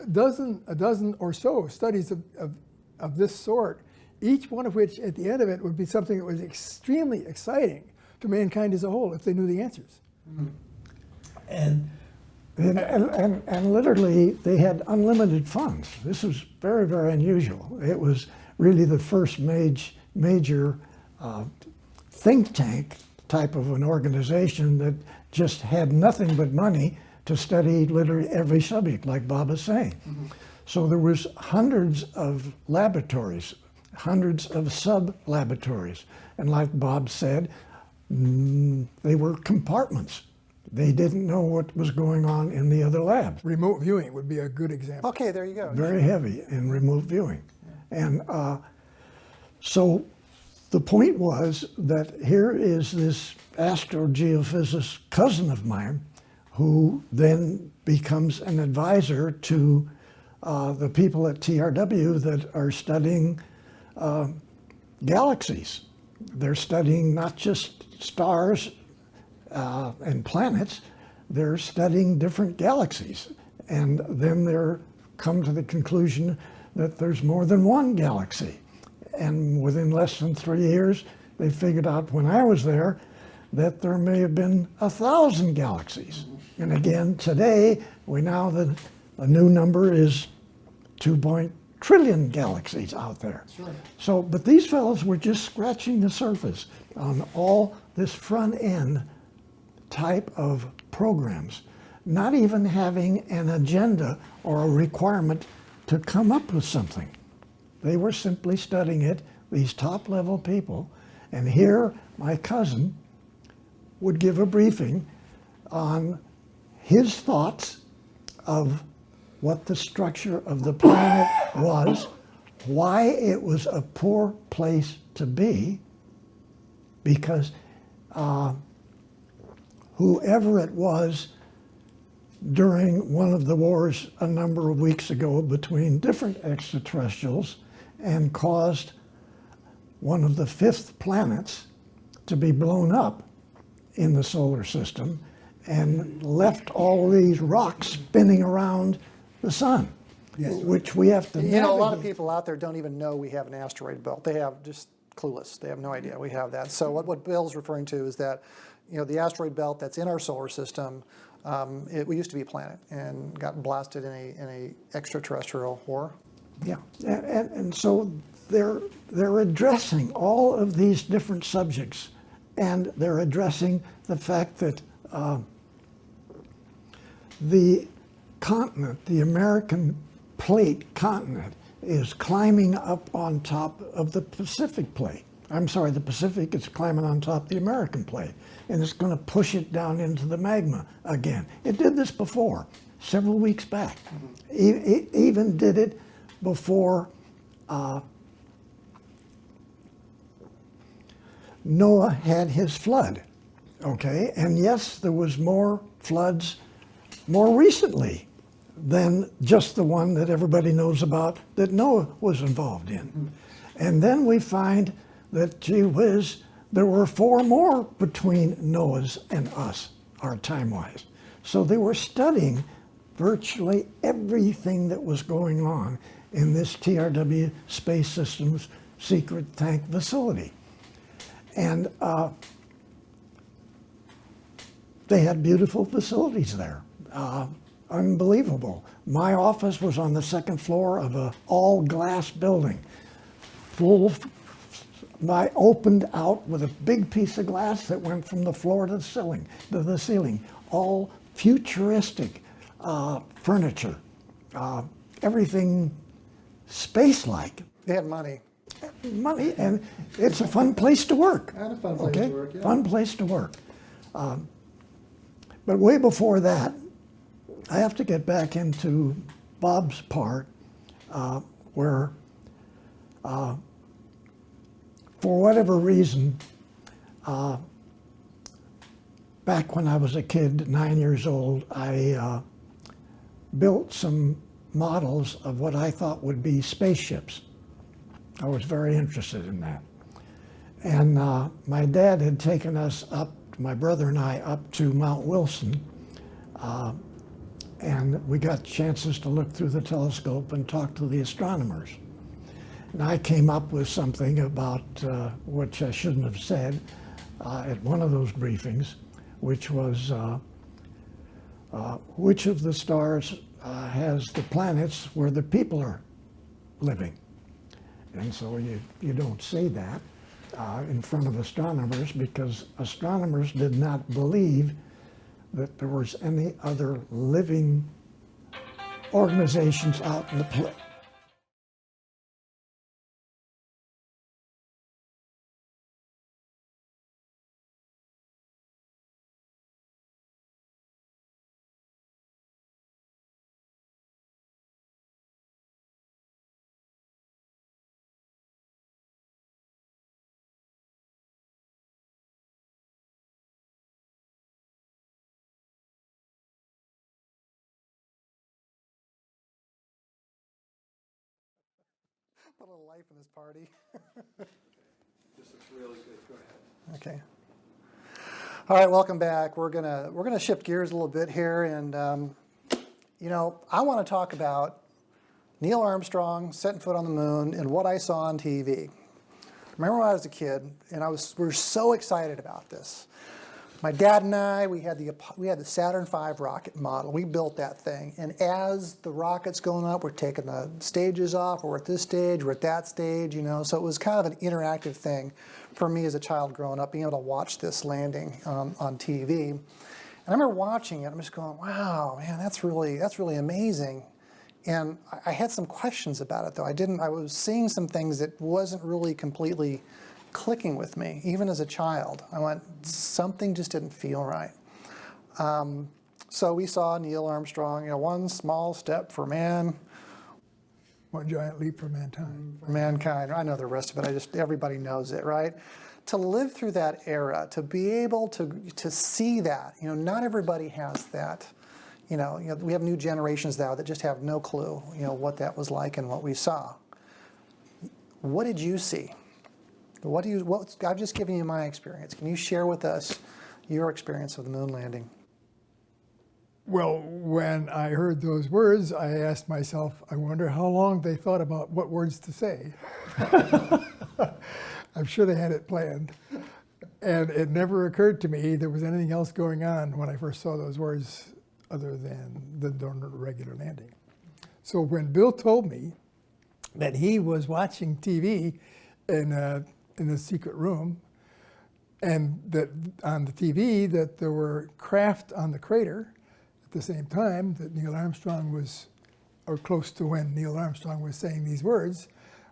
dozen or so studies of this sort, each one of which at the end of it would be something that was extremely exciting to mankind as a whole if they knew the answers. Mm-hmm. And literally, they had unlimited funds. This was very, very unusual. It was really the first major think tank type of an organization that just had nothing but money to study literally every subject, like Bob is saying. Mm-hmm. So there was hundreds of laboratories, hundreds of sub-laboratories. And like Bob said, they were compartments. They didn't know what was going on in the other labs. Remote viewing would be a good example. Okay, there you go. Very heavy in remote viewing. And so the point was that here is this astrogeophysicist cousin of mine who then becomes an advisor to the people at TRW that are studying galaxies. They're studying not just stars and planets, they're studying different galaxies. And then they're come to the conclusion that there's more than one galaxy. And within less than 3 years, they figured out when I was there that there may have been 1,000 galaxies. And again, today, we know that a new number is 2 trillion galaxies out there. Sure. So, but these fellows were just scratching the surface on all this front end type of programs, not even having an agenda or a requirement to come up with something. They were simply studying it, these top level people, and here my cousin would give a briefing on his thoughts of what the structure of the planet was, why it was a poor place to be, because whoever it was during one of the wars a number of weeks ago between different extraterrestrials and caused one of the fifth planets to be blown up in the solar system and left all these rocks spinning around the sun, which we have to You know, a lot of navigate. people out there don't even know we have an asteroid belt. They have just clueless. They have no idea we have that. So what Bill's referring to is that, you know, the asteroid belt that's in our solar system, we used to be a planet and got blasted in a extraterrestrial war. Yeah, and so they're addressing all of these different subjects, and they're addressing the fact that the continent, the American plate continent, is climbing up on top of the Pacific plate. I'm sorry, the Pacific is climbing on top of the American plate, and it's going to push it down into the magma again. It did this before, several weeks back. It even did it before Noah had his flood, okay? And yes, there was more floods more recently than just the one that everybody knows about that Noah was involved in. And then we find that, gee whiz, there were 4 more between Noah's and us, our time-wise. So they were studying virtually everything that was going on in this TRW Space Systems secret tank facility. And they had beautiful facilities there. Unbelievable. My office was on the 2nd floor of an all-glass building, I opened out with a big piece of glass that went from the floor to the ceiling, all futuristic furniture, everything space-like. They had money. Money, and it's a fun place to work. And a fun place to work, yeah. Fun place to work. But way before that, I have to get back into Bob's part where, for whatever reason, back when I was a kid, 9 years old, I built some models of what I thought would be spaceships. I was very interested in that. And my dad had taken us up, my brother and I, up to Mount Wilson, and we got chances to look through the telescope and talk to the astronomers. And I came up with something about, which I shouldn't have said, at one of those briefings, which was, which of the stars has the planets where the people are living? And so you don't say that in front of astronomers, because astronomers did not believe that there was any other living organizations out in the play. Put a little life in this party. This looks really good. Go ahead. Okay. All right, welcome back. We're gonna shift gears a little bit here, and you know, I want to talk about Neil Armstrong setting foot on the moon and what I saw on TV. Remember when I was a kid, and we were so excited about this. My dad and I, we had the Saturn V rocket model. We built that thing, and as the rocket's going up, we're taking the stages off. We're at this stage, we're at that stage, you know. So it was kind of an interactive thing for me as a child growing up, being able to watch this landing on TV. And I remember watching it. I'm just going, "Wow, man, that's really amazing." And I had some questions about it, though. I was seeing some things that wasn't really completely clicking with me, even as a child. I went, something just didn't feel right. So we saw Neil Armstrong, you know, one small step for man. One giant leap for mankind. Mankind. I know the rest of it. Everybody knows it, right? To live through that era, to be able to see that, you know, not everybody has that. You know, we have new generations now that just have no clue, you know, what that was like and what we saw. What did you see? I've just given you my experience. Can you share with us your experience of the moon landing? Well, when I heard those words, I asked myself, I wonder how long they thought about what words to say. I'm sure they had it planned. And it never occurred to me there was anything else going on when I first saw those words other than the regular landing. So when Bill told me that he was watching TV in a secret room, and that on the TV that there were craft on the crater at the same time that Neil Armstrong was, or close to when Neil Armstrong was saying these words,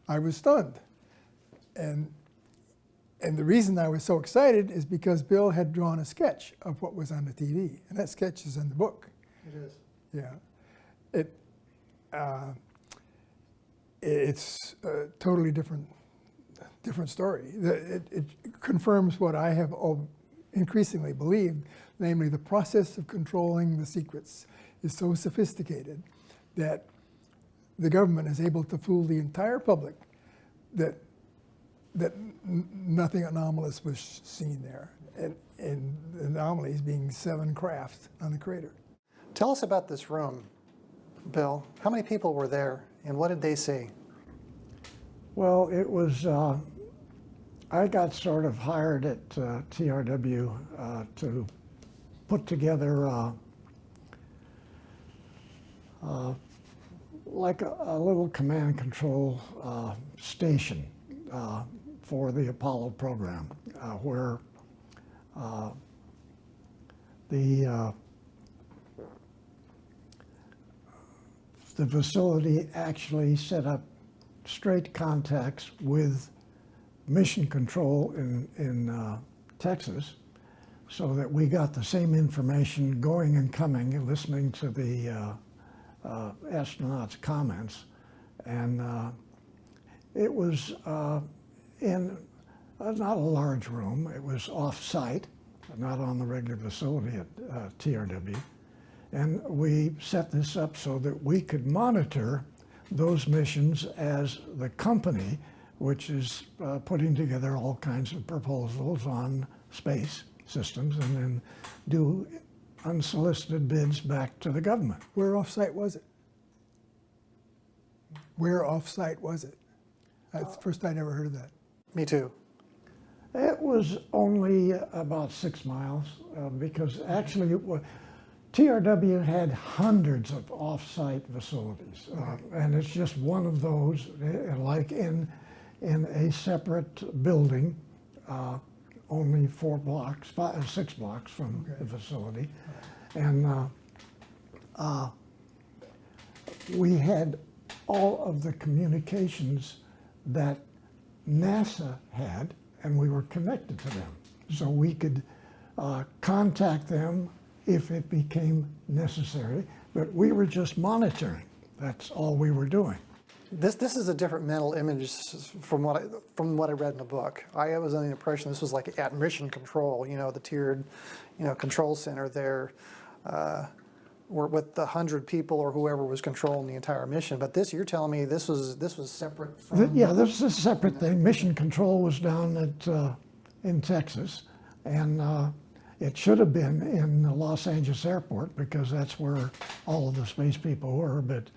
I was stunned. And the reason I was so excited is because Bill had drawn a sketch of what was on the TV, and that sketch is in the book. It is. Yeah. It's a totally different story. It confirms what I have increasingly believed, namely the process of controlling the secrets is so sophisticated that the government is able to fool the entire public that nothing anomalous was seen there, and the anomalies being 7 craft on the crater. Tell us about this room, Bill. How many people were there, and what did they see? Well, it was, I got sort of hired at TRW to put together like a little command and control station for the Apollo program, where the facility actually set up straight contacts with mission control in Texas, so that we got the same information going and coming and listening to the astronauts' comments. And it was in not a large room. It was off-site, not on the regular facility at TRW. And we set this up so that we could monitor those missions as the company, which is putting together all kinds of proposals on space systems and then do unsolicited bids back to the government. Where off-site was it? Where off-site was it? That's the first time I ever heard of that. Me too. It was only about 6 miles because actually TRW had hundreds of off-site facilities, and it's just one of those, like in a separate building, only 6 blocks from the facility, and we had all of the communications that NASA had, and we were connected to them. So we could contact them if it became necessary, but we were just monitoring. That's all we were doing. This is a different mental image from what I read in the book. I was under the impression this was like at mission control, you know, the tiered, you know, control center there, or with the 100 people or whoever was controlling the entire mission. But this, you're telling me this was separate from... Yeah, this is a separate thing. Mission control was down at in Texas, and it should have been in the Los Angeles airport because that's where all of the space people were. But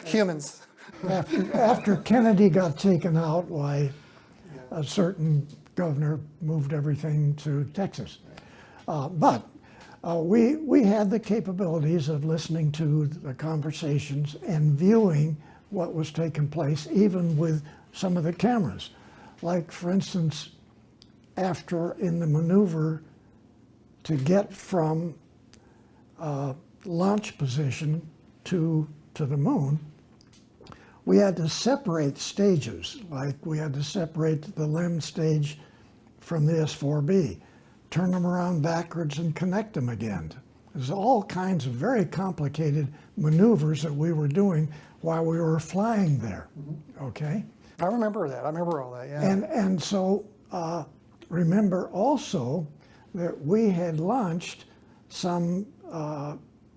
Humans. after Kennedy got taken out, why a certain governor moved everything to Texas. But we had the capabilities of listening to the conversations and viewing what was taking place, even with some of the cameras. Like, for instance, after in the maneuver to get from launch position to the moon, we had to separate stages. Like, we had to separate the LEM stage from the S-4B, turn them around backwards and connect them again. There's all kinds of very complicated maneuvers that we were doing while we were flying there, okay? I remember that. I remember all that, yeah. And so remember also that we had launched some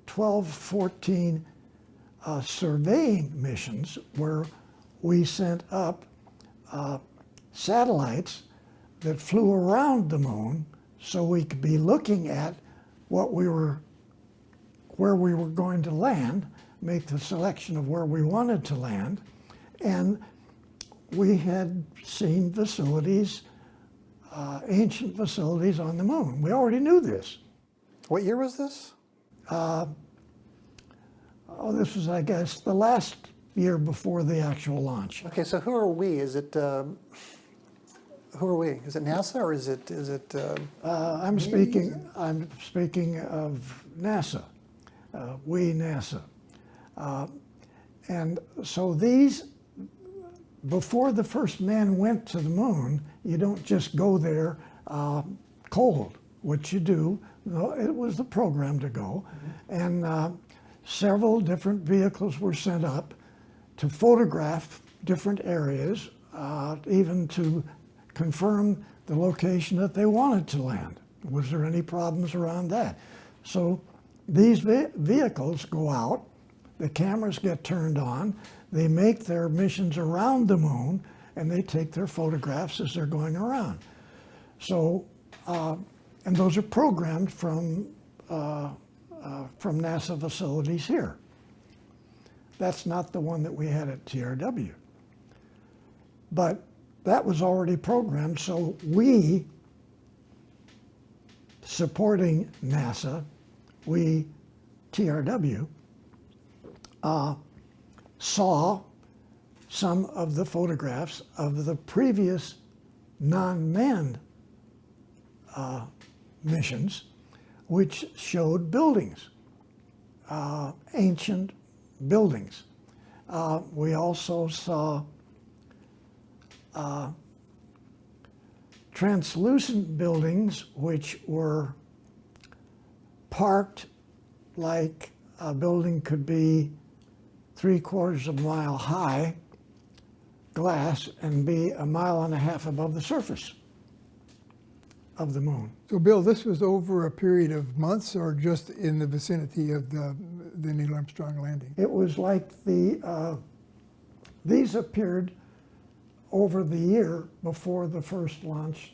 12, 14 surveying missions where we sent up satellites that flew around the moon so we could be looking at where we were going to land, make the selection of where we wanted to land, and we had seen facilities, ancient facilities on the moon. We already knew this. What year was this? This was, I guess, the last year before the actual launch. Okay, so who are we? Is it who are we? Is it NASA or is it? I'm speaking of NASA. We NASA, and so these. Before the first man went to the moon, you don't just go there cold. What you do, it was the program to go, and several different vehicles were sent up to photograph different areas, even to confirm the location that they wanted to land. Was there any problems around that? So these vehicles go out, the cameras get turned on, they make their missions around the moon, and they take their photographs as they're going around. So, and those are programmed from NASA facilities here. That's not the one that we had at TRW. But that was already programmed, so we, supporting NASA, we, TRW, saw some of the photographs of the previous non-manned missions, which showed buildings, ancient buildings. We also saw translucent buildings which were parked like a building could be 3/4 of a mile high, glass, and be 1.5 miles above the surface of the moon. So Bill, this was over a period of months or just in the vicinity of the Neil Armstrong landing? It was like these appeared over the year before the first launch,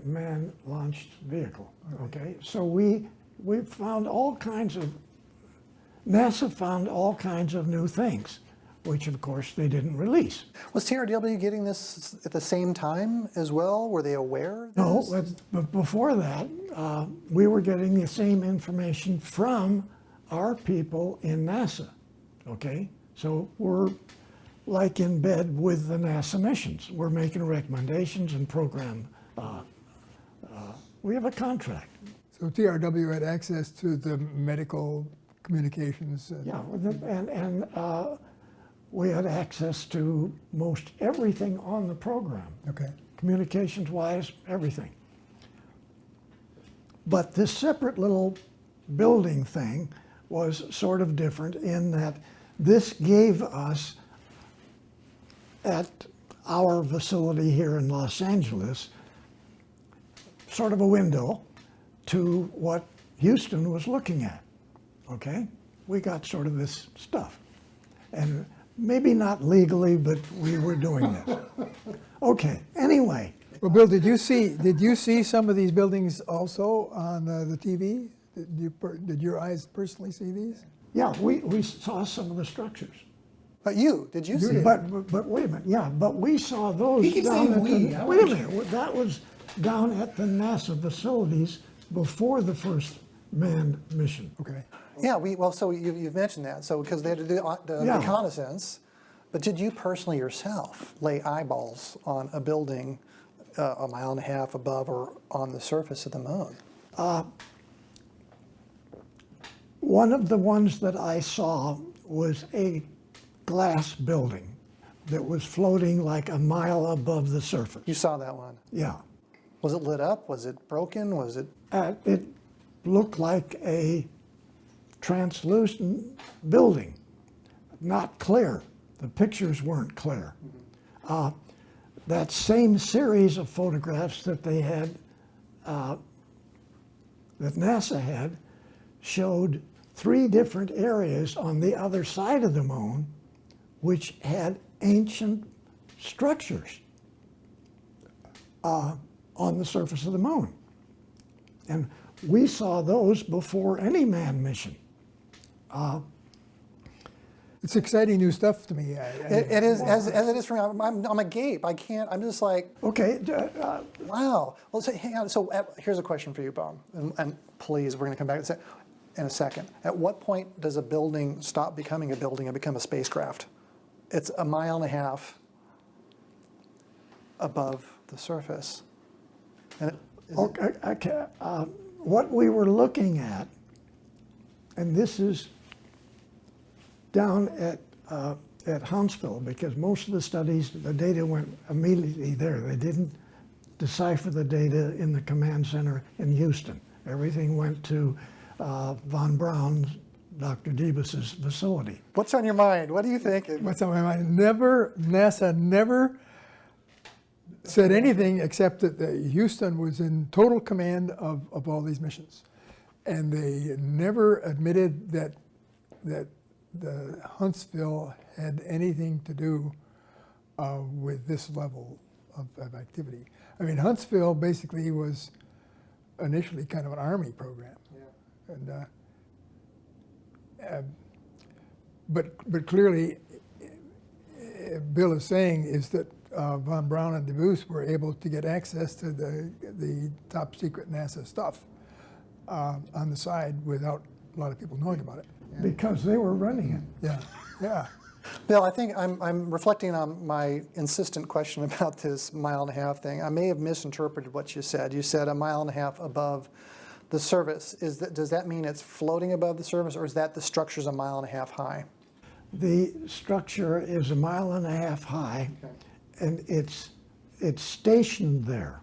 man-launched vehicle. Okay, so we found all kinds of, NASA found all kinds of new things, which of course they didn't release. Was TRW getting this at the same time as well? Were they aware of No, this? but before that, we were getting the same information from our people in NASA, okay? So we're like in bed with the NASA missions. We're making recommendations and program. We have a contract. So TRW had access to the medical communications. Yeah, and we had access to most everything on the program, Okay. communications-wise, everything. But this separate little building thing was sort of different in that this gave us, at our facility here in Los Angeles, sort of a window to what Houston was looking at, okay? We got sort of this stuff. And maybe not legally, but we were doing this. Okay, anyway. Well, Bill, did you see some of these buildings also on the TV? Did your eyes personally see these? Yeah, we saw some of the structures. But did you see it? But wait a minute, yeah, but we saw those He keeps down saying at we. the, wait a minute, that was down at the NASA facilities before the first manned mission. Okay. Yeah, so you've mentioned that. So because they had to do the Yeah. reconnaissance, but did you personally yourself lay eyeballs on a building a mile and a half above or on the surface of the moon? One of the ones that I saw was a glass building that was floating like a mile above the surface. You saw that one. Yeah. Was it lit up? Was it broken? Was it? It looked like a translucent building, not clear. The pictures weren't clear. That same series of photographs that they had, that NASA had, showed 3 different areas on the other side of the moon which had ancient structures on the surface of the moon. And we saw those before any manned mission. It's exciting new stuff to me. It is, as it is for me. I'm agape. I can't, I'm just like, Okay, wow. Well, so, hang on. So here's a question for you, Bob. And please, we're going to come back to that in a second. At what point does a building stop becoming a building and become a spacecraft? It's a mile and a half above the surface. And okay, what we were looking at, and this is down at Huntsville, because most of the studies, the data went immediately there. They didn't decipher the data in the command center in Houston. Everything went to von Braun's, Dr. Debus's facility. what's on your mind? What are you thinking? What's on my mind? NASA never said anything except that Houston was in total command of all these missions. And they never admitted that the Huntsville had anything to do with this level of activity. I mean, Huntsville basically was initially kind of an Army program. Yeah. And, but clearly, Bill is saying is that von Braun and Debus were able to get access to the top secret NASA stuff on the side without a lot of people knowing about it. Because they were running it. Yeah, yeah. Bill, I think I'm reflecting on my insistent question about this mile and a half thing. I may have misinterpreted what you said. You said a mile and a half above the surface. Does that mean it's floating above the surface, or is that the structure's a mile and a half high? The structure is a mile and a half high, and it's stationed there.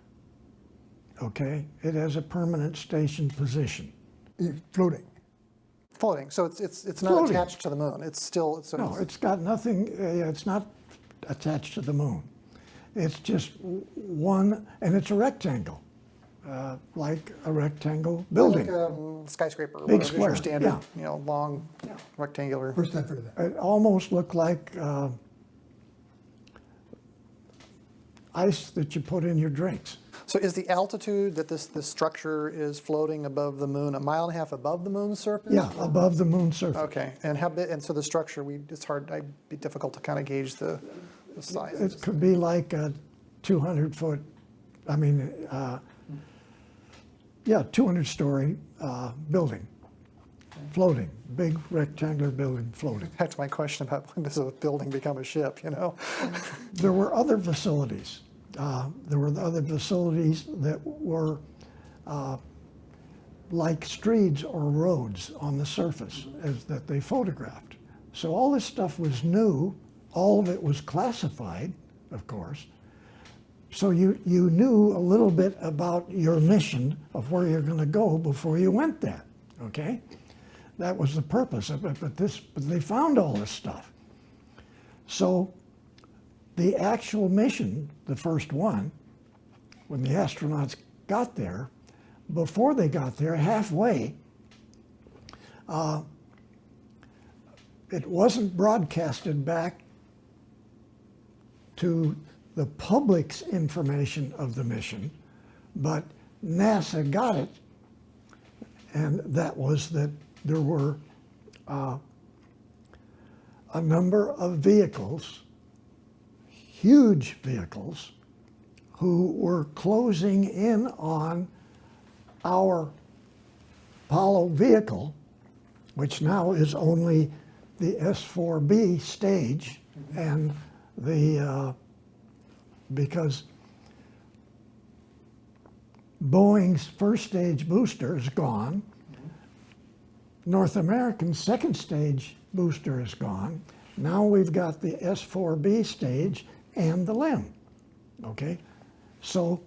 Okay, it has a permanent station position. Floating. Floating. So it's not Floating. attached to the moon. It's still. So No, it's got nothing. It's not attached to the moon. It's just one, and it's a rectangle, like a rectangle building. like a skyscraper. Or Big whatever, square, your standard, yeah. Long, rectangular. First time for that. It almost looked like ice that you put in your drinks. So is the altitude that this structure is floating above the moon a mile and a half above the moon's surface? Yeah, above the moon's surface. Okay, and how big? And so the structure, it's hard. It'd be difficult to kind of gauge the size. It could be like a 200-foot, 200-story building, floating, big rectangular building floating. Back to my question about when does a building become a ship? There were other facilities. There were other facilities that were like streets or roads on the surface as that they photographed. So all this stuff was new. All of it was classified, of course. So you knew a little bit about your mission of where you're going to go before you went there, okay? That was the purpose of it, but they found all this stuff. So the actual mission, the first one, when the astronauts got there, before they got there, halfway, it wasn't broadcasted back to the public's information of the mission, but NASA got it, and that was that there were a number of vehicles, huge vehicles, who were closing in on our Apollo vehicle, which now is only the S-4B stage, and the because Boeing's first stage booster is gone, North American's second stage booster is gone. Now we've got the S-4B stage and the LEM, okay? So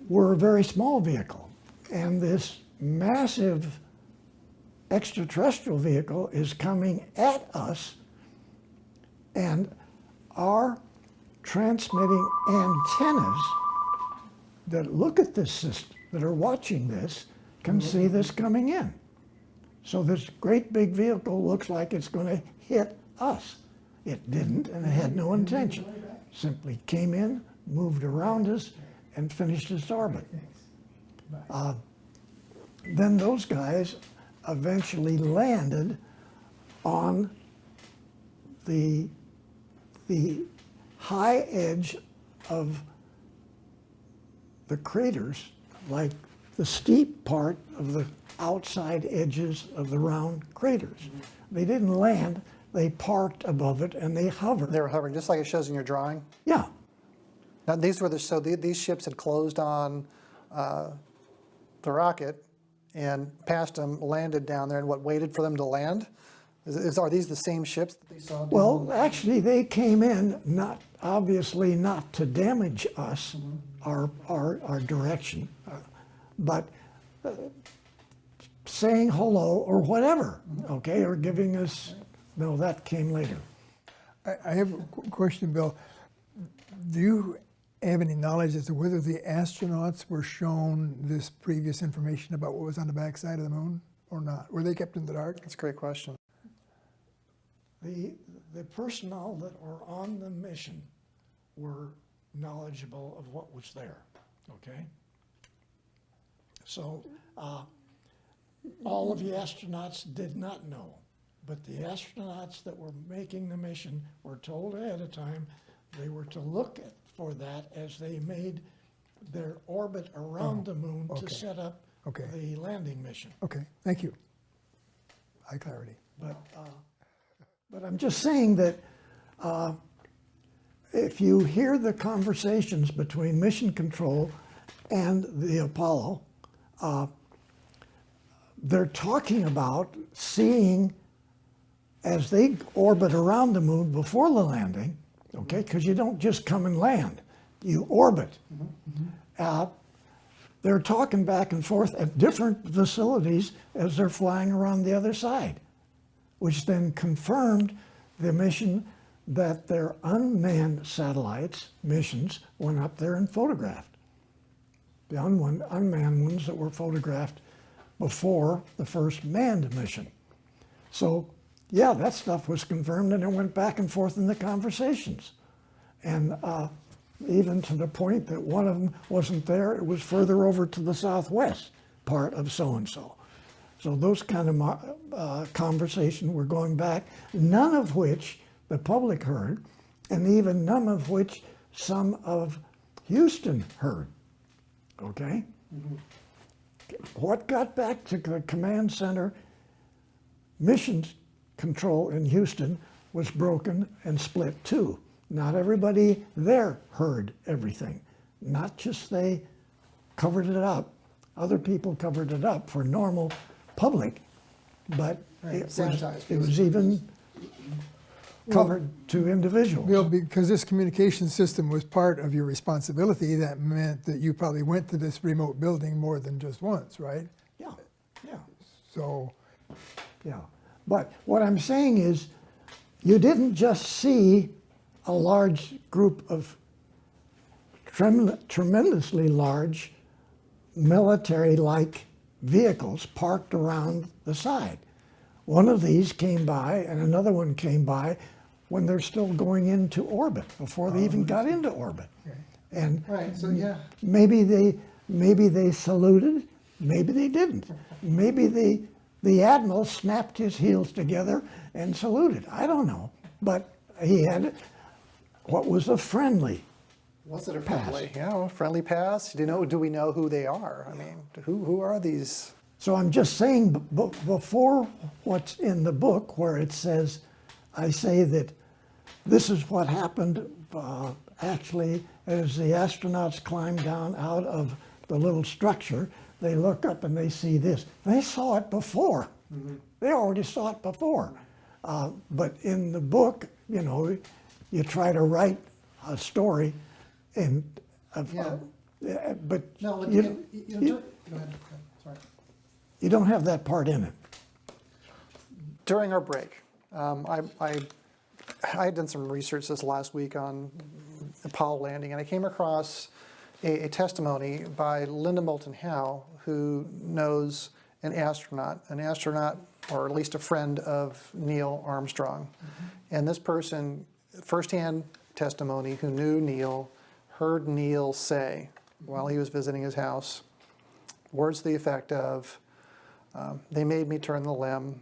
we're a very small vehicle, and this massive extraterrestrial vehicle is coming at us, and our transmitting antennas that look at this system, that are watching this, can see this coming in. So this great big vehicle looks like it's going to hit us. It didn't, and it had no intention. Simply came in, moved around us, and finished its orbit. Then those guys eventually landed on the high edge of the craters, like the steep part of the outside edges of the round craters. They didn't land, they parked above it and they hovered. They were hovering, just like it shows in your drawing? Yeah. Now, these ships had closed on the rocket and passed them, landed down there, and waited for them to land? Are these the same ships that they saw? Well, actually, they came in, obviously not to damage us, our direction, but saying hello or whatever, okay, or giving us, no, that came later. I have a question, Bill. Do you have any knowledge as to whether the astronauts were shown this previous information about what was on the backside of the moon or not? Were they kept in the dark? That's a great question. The personnel that were on the mission were knowledgeable of what was there, okay? So all of the astronauts did not know, but the astronauts that were making the mission were told ahead of time they were to look for that as they made their orbit around the moon to set up the landing mission. Okay, thank you. High clarity. But I'm just saying that if you hear the conversations between Mission Control and the Apollo, they're talking about seeing as they orbit around the moon before the landing, okay, because you don't just come and land, you orbit. They're talking back and forth at different facilities as they're flying around the other side, which then confirmed the mission that their unmanned satellites missions went up there and photographed. The unmanned ones that were photographed before the first manned mission. So yeah, that stuff was confirmed, and it went back and forth in the conversations. And even to the point that one of them wasn't there, it was further over to the southwest part of so-and-so. So those kind of conversations were going back, none of which the public heard, and even none of which some of Houston heard, okay? What got back to the command center, mission control in Houston was broken and split too. Not everybody there heard everything. Not just they covered it up, Other people covered it up for normal public, but Right, it was, sanitized, it was even covered to individuals. Bill, because this communication system was part of your responsibility, that meant that you probably went to this remote building more than just once, right? Yeah, yeah, So, yeah. But what I'm saying is, you didn't just see a large group of tremendously large military-like vehicles parked around the side. One of these came by and another one came by when they're still going into orbit, before they even got into orbit. And Right, so yeah. maybe they saluted, maybe they didn't. Maybe the admiral snapped his heels together and saluted. I don't know, but he had what was a friendly. Was it a Pass. friendly? Yeah, friendly pass. Do we know who they are? I mean, who are these? So I'm just saying, before what's in the book, where it says, I say that this is what happened actually as the astronauts climb down out of the little structure. They look up and they see this. They saw it before. Mm-hmm. They already saw it before. But in the book, you try to write a story, and but No, go you ahead. Sorry. don't have that part in it. During our break, I had done some research this last week on Apollo landing, and I came across a testimony by Linda Moulton Howe, who knows an astronaut, or at least a friend of Neil Armstrong. Mm-hmm. And this person, firsthand testimony, who knew Neil, heard Neil say while he was visiting his house, words to the effect of, they made me turn the limb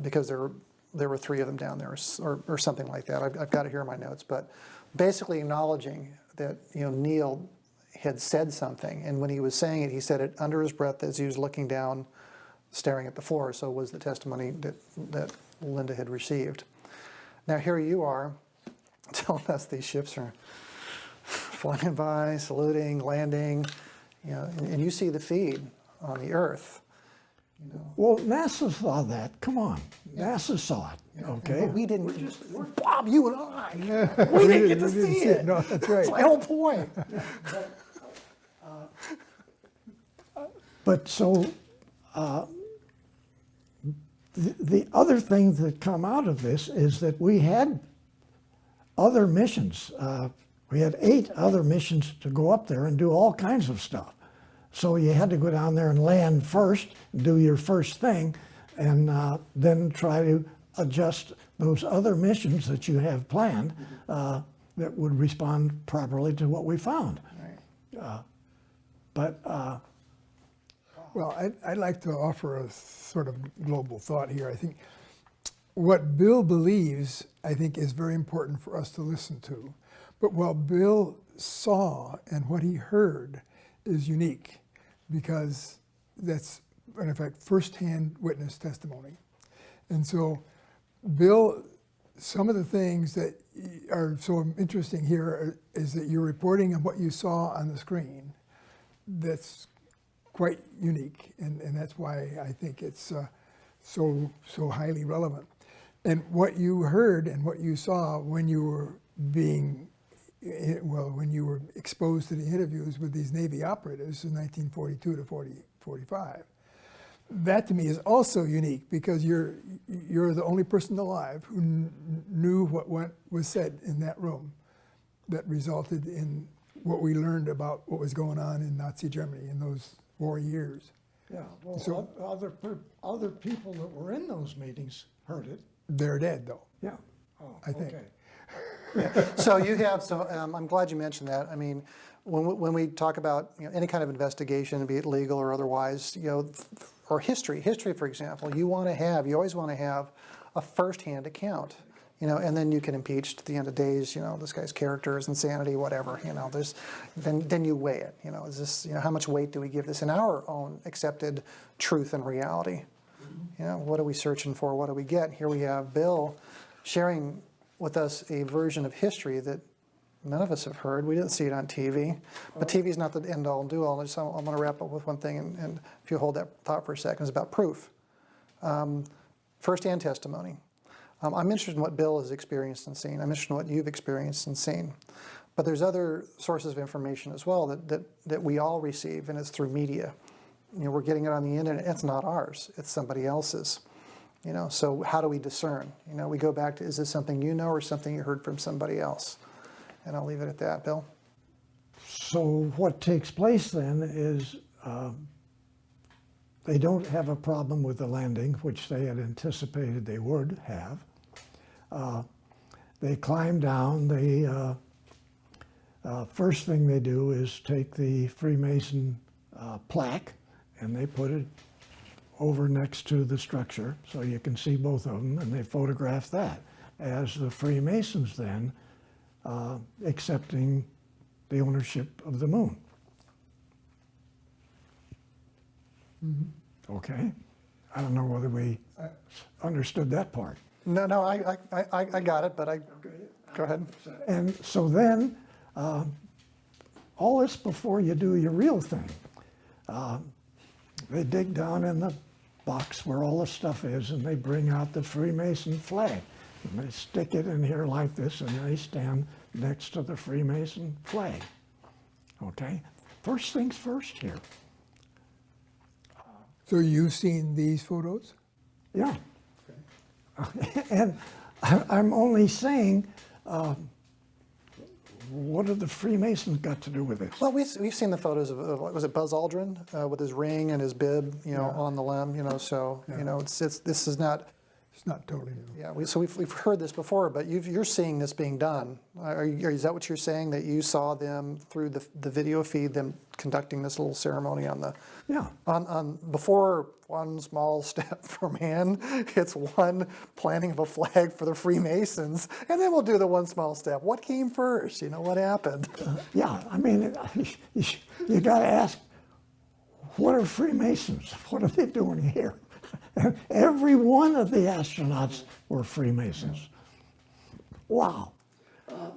because there were three of them down there, or something like that. I've got it here in my notes, but basically acknowledging that Neil had said something, and when he was saying it, he said it under his breath as he was looking down, staring at the floor. So was the testimony that Linda had received. Now here you are, telling us these ships are flying by, saluting, landing, and you see the feed on the Earth. Well, NASA saw that. Come on, NASA saw it. Okay. But we didn't. Bob, you and I. We didn't get to see it. No, that's right. That's my whole point. But so the other thing that come out of this is that we had other missions. We had 8 other missions to go up there and do all kinds of stuff. So you had to go down there and land first, do your first thing, and then try to adjust those other missions that you have planned that would respond properly to what we found. Right. Well, I'd like to offer a sort of global thought here. I think what Bill believes, I think, is very important for us to listen to. But what Bill saw and what he heard is unique, because that's, in effect, firsthand witness testimony. And so, Bill, some of the things that are so interesting here is that you're reporting on what you saw on the screen. That's quite unique, and that's why I think it's so highly relevant. And what you heard and what you saw when you were when you were exposed to the interviews with these Navy operatives in 1942 to 45, that to me is also unique, because you're the only person alive who knew what was said in that room that resulted in what we learned about what was going on in Nazi Germany in those war years. Yeah, well, So- other people that were in those meetings heard it. They're dead, though. Yeah. Oh, I think. okay. So you have, I'm glad you mentioned that. I mean, when we talk about any kind of investigation, be it legal or otherwise, or history, for example, you always want to have a firsthand account, and then you can impeach at the end of days, this guy's character, his insanity, whatever, then you weigh it, is this, how much weight do we give this in our own accepted truth and reality? What are we searching for? What do we get? Here we have Bill sharing with us a version of history that none of us have heard. We didn't see it on TV. But TV is not the end-all and do-all. I'm going to wrap up with one thing, and if you hold that thought for a second, it's about proof. First-hand testimony. I'm interested in what Bill has experienced and seen. I'm interested in what you've experienced and seen. But there's other sources of information as well that we all receive, and it's through media. You know, we're getting it on the internet. It's not ours. It's somebody else's. You know, so how do we discern? You know, we go back to, is this something you know or something you heard from somebody else? And I'll leave it at that. Bill? So what takes place then is they don't have a problem with the landing, which they had anticipated they would have. They climb down. They first thing they do is take the Freemason plaque and they put it over next to the structure so you can see both of them, and they photograph that as the Freemasons then accepting the ownership of the moon. Mm-hmm. Okay, I don't know whether we understood that part. No, I got it, but go ahead. And so then, all this before you do your real thing. They dig down in the box where all the stuff is, and they bring out the Freemason flag. And they stick it in here like this, and they stand next to the Freemason flag. Okay? First things first here. So you've seen these photos? Yeah. Okay. And I'm only saying, what have the Freemasons got to do with this? Well, we've seen the photos of was it Buzz Aldrin with his ring and his bib, you know, on the limb, you know. So you know, this is not. It's not totally new. Yeah, so we've heard this before, but you're seeing this being done. Is that what you're saying, that you saw them through the video feed, them conducting this little ceremony on the on before one small step for man, it's one planting of a flag for the Freemasons, and then we'll do the one small step. What came first? You know, what happened? Yeah, I mean, you got to ask, what are Freemasons? What are they doing here? Every one of the astronauts were Freemasons. Wow.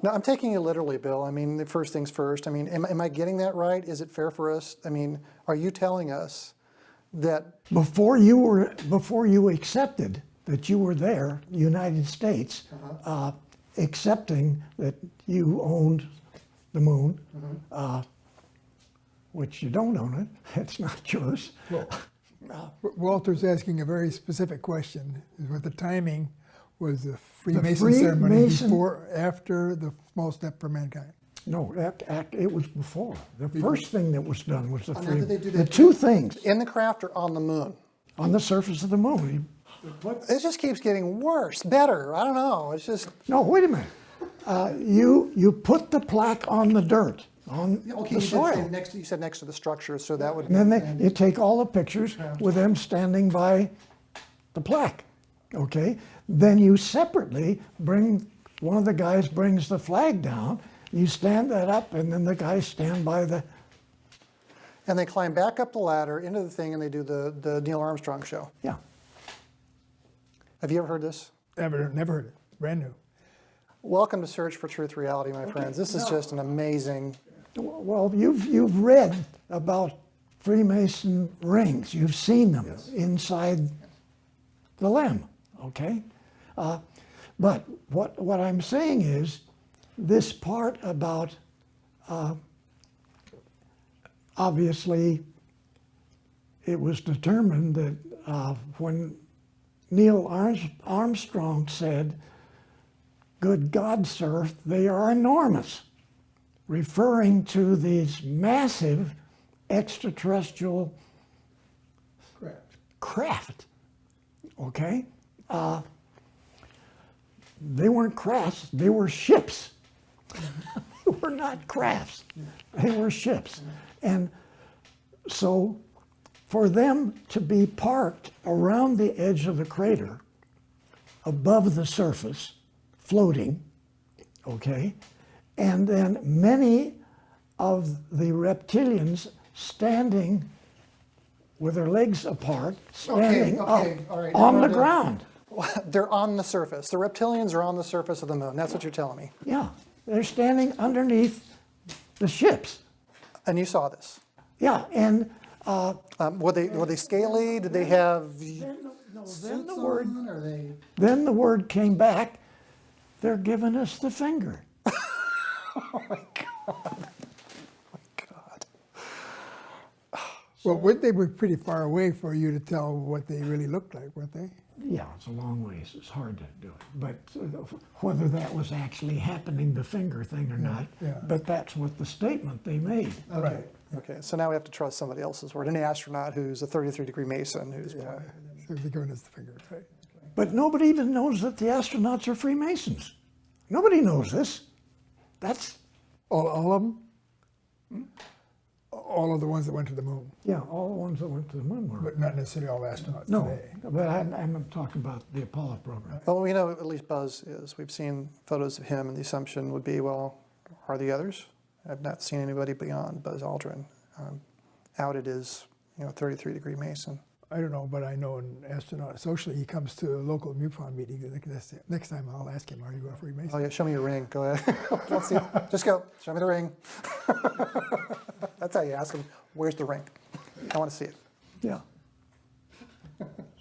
No, I'm taking you literally, Bill. I mean, the first things first. I mean, am I getting that right? Is it fair for us? I mean, are you telling us that before you accepted that you were there, United States, accepting that you owned the moon, which you don't own it, it's not yours. Well, Walter's asking a very specific question. What the timing was the Freemason ceremony before, after the small step for mankind? No, it was before. The first thing that was done was the Freemason. The two things. In the craft or on the moon? On the surface of the moon. It just keeps getting worse, better. I don't know. It's just. No, wait a minute. You put the plaque on the dirt, on the soil. You said next to the structure, so that would. And then you take all the pictures with them standing by the plaque. Okay. Then you separately one of the guys brings the flag down. You stand that up, and then the guys stand by the. And they climb back up the ladder into the thing, and they do the Neil Armstrong show. Yeah. Have you ever heard this? Never heard it. Brand new. Welcome to Search for Truth Reality, my friends. This is just an amazing. Well, you've read about Freemason rings. You've seen them inside the limb. Okay. But what I'm saying is, this part about, obviously, it was determined that when Neil Armstrong said, "Good God, sir, they are enormous," referring to these massive extraterrestrial craft. Okay? They weren't crafts, they were ships. They were not crafts, they were ships. And so for them to be parked around the edge of the crater, above the surface, floating, okay, and then many of the reptilians standing with their legs apart, standing up on the ground. They're on the surface. The reptilians are on the surface of the moon. That's what you're telling me. Yeah. They're standing underneath the ships. And you saw this. Yeah, and Were they scaly? Did they have then the word on? Or they... then the word came back. They're giving us the finger. Oh my God. Well, they were pretty far away for you to tell what they really looked like, weren't they? Yeah, it's a long ways. It's hard to do it. But whether that was actually happening, the finger thing or not, yeah. but that's what the statement they made. Okay. Okay, so now we have to trust somebody else's word. An astronaut who's a 33-degree Mason who's... Yeah, so they're giving us the finger, right? But nobody even knows that the astronauts are Freemasons. Nobody knows this. That's, All of them? All of the ones that went to the moon, yeah, all the ones that went to the moon were. but not necessarily all astronauts No, today. but I'm talking about the Apollo program. Well, we know at least Buzz is. We've seen photos of him, and the assumption would be, well, are the others? I've not seen anybody beyond Buzz Aldrin outed as, 33-degree Mason. I don't know, but I know an astronaut socially, he comes to a local MUFON meeting. Next time I'll ask him, are you a Freemason? Oh yeah, show me your ring. Go ahead. Let's see. Just go. Show me the ring. That's how you ask them. Where's the ring? I want to see it. Yeah.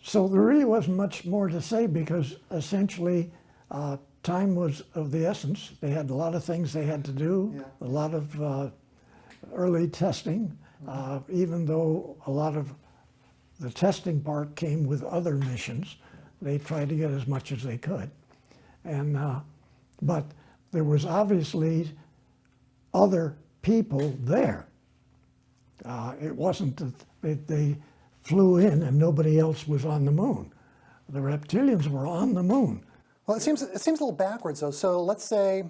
So there really wasn't much more to say because essentially time was of the essence. They had a lot of things they had to do, Yeah. a lot of early testing, even though a lot of the testing part came with other missions. They tried to get as much as they could. And, but there was obviously other people there. It wasn't that they flew in and nobody else was on the moon. The reptilians were on the moon. Well, it seems a little backwards though. So let's say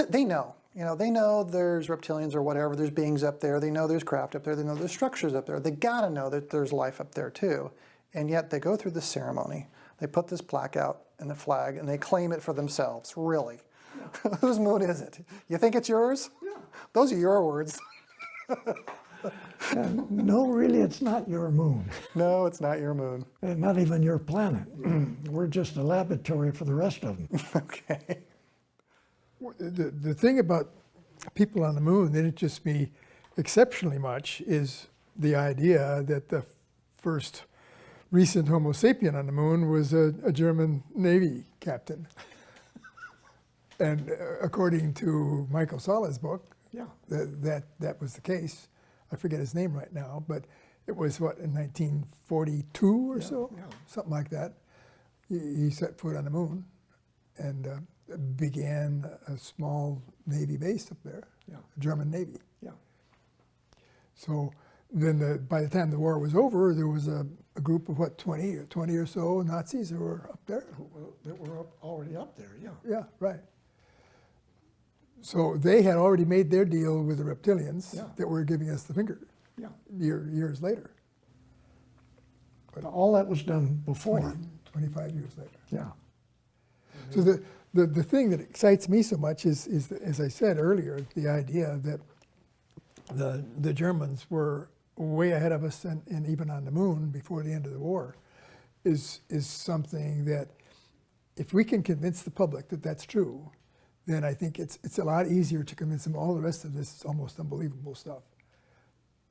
they know. They know there's reptilians or whatever. There's beings up there. They know there's craft up there. They know there's structures up there. They gotta know that there's life up there too. And yet they go through this ceremony. They put this plaque out and the flag, and they claim it for themselves. Really? Yeah. Whose moon is it? You think it's yours? Yeah. Those are your words. No, really, it's not your moon. No, it's not your moon. And not even your planet. We're just a laboratory for the rest of them. Okay. The thing about people on the moon that interests me exceptionally much is the idea that the first recent Homo sapien on the moon was a German Navy captain. And according to Michael Sala's book, Yeah. that was the case. I forget his name right now, but it was what, in 1942 or so? yeah. Something like that. He set foot on the moon and began a small Navy base up there, Yeah. German Navy. Yeah. So then by the time the war was over, there was a group of, 20 or so Nazis who were up there. That were already up there, yeah. Yeah, right. So they had already made their deal with the reptilians Yeah. that were giving us the finger Yeah. years later, But all that was done before. 25 years later. Yeah. So the thing that excites me so much is, as I said earlier, the idea that the Germans were way ahead of us and even on the moon before the end of the war is something that if we can convince the public that that's true, then I think it's a lot easier to convince them all the rest of this is almost unbelievable stuff.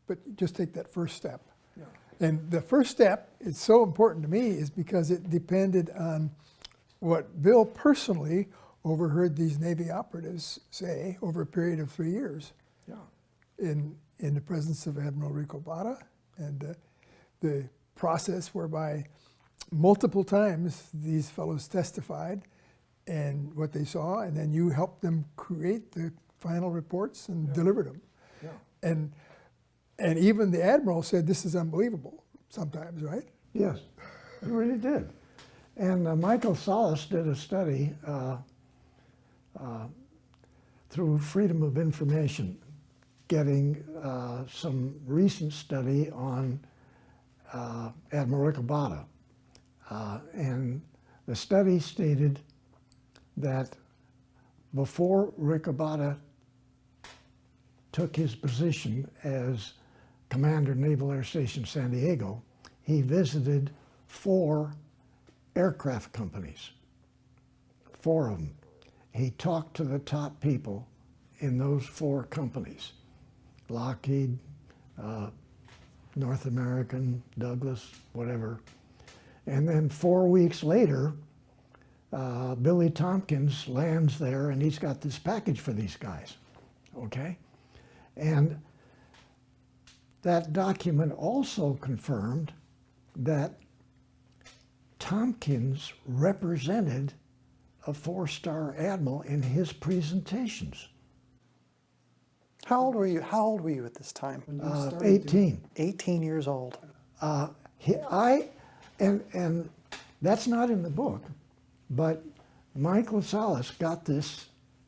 But just take that first step. Yeah. And the first step is so important to me is because it depended on what Bill personally overheard these Navy operatives say over a period of 3 years Yeah. in the presence of Admiral Rico Botta, and the process whereby multiple times these fellows testified and what they saw, and then you helped them create the final reports and delivered them. Yeah. And even the Admiral said, this is unbelievable sometimes, right? Yes, it really did. And Michael Salas did a study through Freedom of Information, getting some recent study on Admiral Rico Botta. And the study stated that before Rico Botta took his position as Commander, Naval Air Station San Diego, he visited 4 aircraft companies, 4 of them. he talked to the top people in those 4 companies, Lockheed, North American, Douglas, whatever. And then 4 weeks later, Billy Tompkins lands there and he's got this package for these guys, okay? And that document also confirmed that Tompkins represented a 4-star admiral in his presentations. How old were you? How old were you at this time? 18. 18 years old. And that's not in the book, but Mike LaSalle got this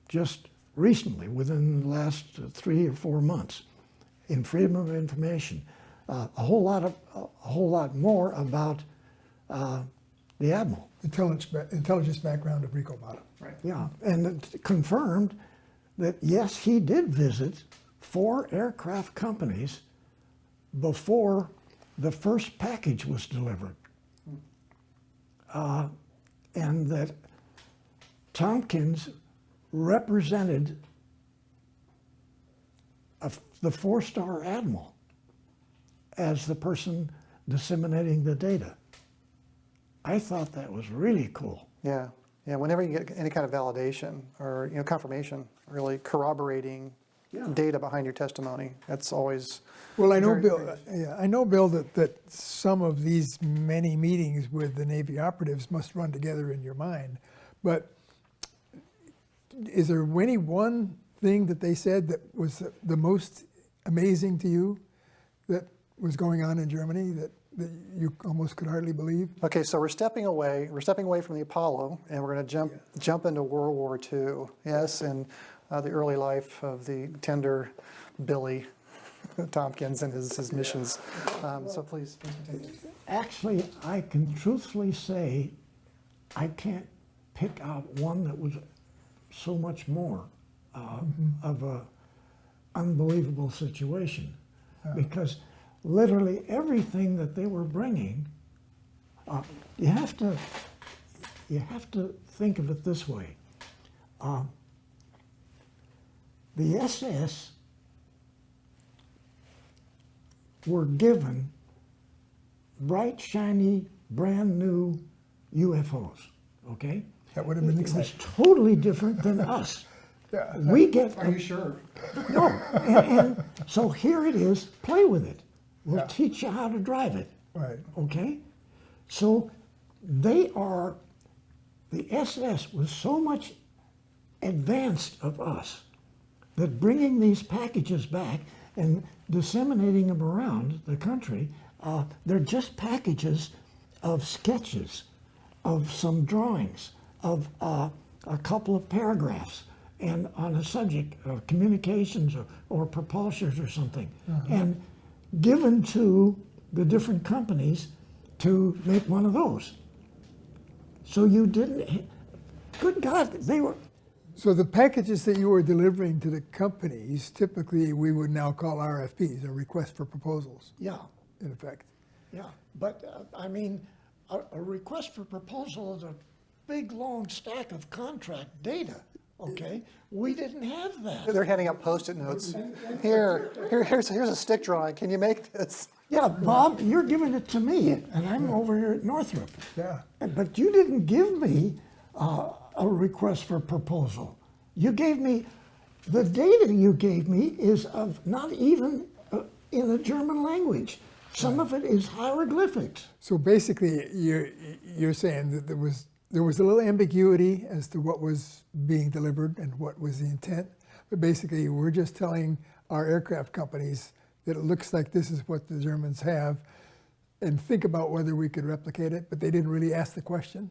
just recently, within the last 3 or 4 months, in Freedom of Information. A whole lot more about the admiral. Intelligence background of Rico Bottom. Right. Yeah, and it confirmed that yes, he did visit 4 aircraft companies before the first package was delivered. And that Tompkins represented the 4-star admiral as the person disseminating the data. I thought that was really cool. Yeah. Yeah. Whenever you get any kind of validation or confirmation, really corroborating data behind your testimony, that's always. Well, I know, very Bill. great. Yeah, I know, Bill, that some of these many meetings with the Navy operatives must run together in your mind. But is there any one thing that they said that was the most amazing to you that was going on in Germany that you almost could hardly believe? Okay, so we're stepping away. We're stepping away from the Apollo, and we're going to jump into World War II. Yes, and the early life of the tender Billy Tompkins and his missions. So please continue. Actually, I can truthfully say I can't pick out one that was so much more of a unbelievable situation, because literally everything that they were bringing, you have to think of it this way. The SS were given bright, shiny, brand new UFOs, okay? That would have been It was exciting. totally different than us. Yeah. We get Are you sure? no, and so here it is. Play with it. We'll Yeah. teach you how to drive it. Right. Okay, so the SS was so much advanced of us that bringing these packages back and disseminating them around the country, they're just packages of sketches, of some drawings, of a couple of paragraphs, and on a subject of communications or propulsions or something, and given to the different companies to make one of those. So you didn't, good God, they were. So the packages that you were delivering to the companies, typically we would now call RFPs, or request for proposals, Yeah, in effect. yeah, but I mean, a request for proposal is a big, long stack of contract data, okay? We didn't have that. They're handing out Post-it notes. Here's a stick drawing. Can you make this? Yeah, Bob, you're giving it to me, and I'm over here at Northrop. Yeah. But you didn't give me a request for proposal. You gave me, the data you gave me is of not even in the German language. Some of it is hieroglyphics. So basically, you're saying that there was a little ambiguity as to what was being delivered and what was the intent, but basically we're just telling our aircraft companies that it looks like this is what the Germans have, and think about whether we could replicate it, but they didn't really ask the question.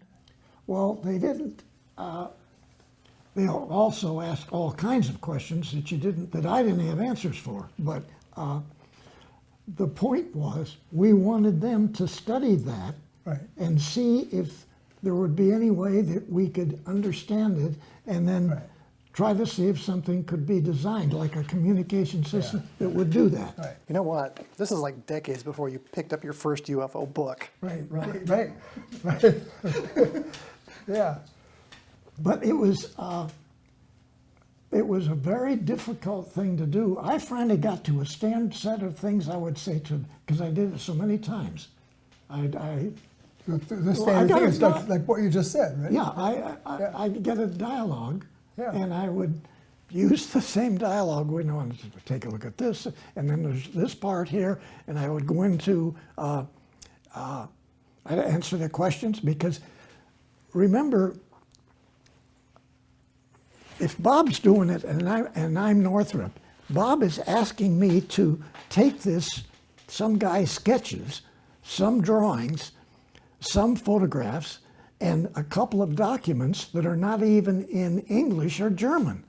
Well, they didn't. They also asked all kinds of questions that I didn't have answers for. But the point was, we wanted them to study that Right. and see if there would be any way that we could understand it, and then Right. try to see if something could be designed, like a communication system that would do that. Right. You know what? This is like decades before you picked up your first UFO book. Right. Yeah. But it was it was a very difficult thing to do. I finally got to a standard set of things I would say to, because I did it so many times. The I standard got thing it is done. like what you just said, right? Yeah, I'd get a dialogue, Yeah. and I would use the same dialogue. We know, take a look at this, and then there's this part here, and I would go into, I'd answer the questions, because remember, if Bob's doing it and I'm Northrop, Bob is asking me to take this, some guy's sketches, some drawings, some photographs, and a couple of documents that are not even in English or German.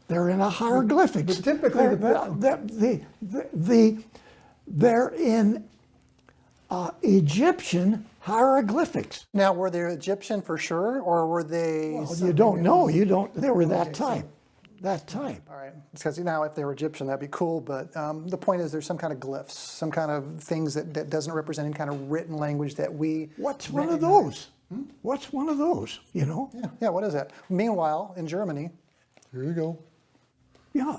They're in a hieroglyphics. But typically they're in Egyptian hieroglyphics. Now, were they Egyptian for sure, or were they? Well, you don't know. You don't. They were that type. That type. All right, because now if they were Egyptian, that'd be cool. But the point is, there's some kind of glyphs, some kind of things that doesn't represent any kind of written language that we. What's one of those? What's one of those? You know? Yeah. What is that? Meanwhile, in Germany, here you go. Yeah.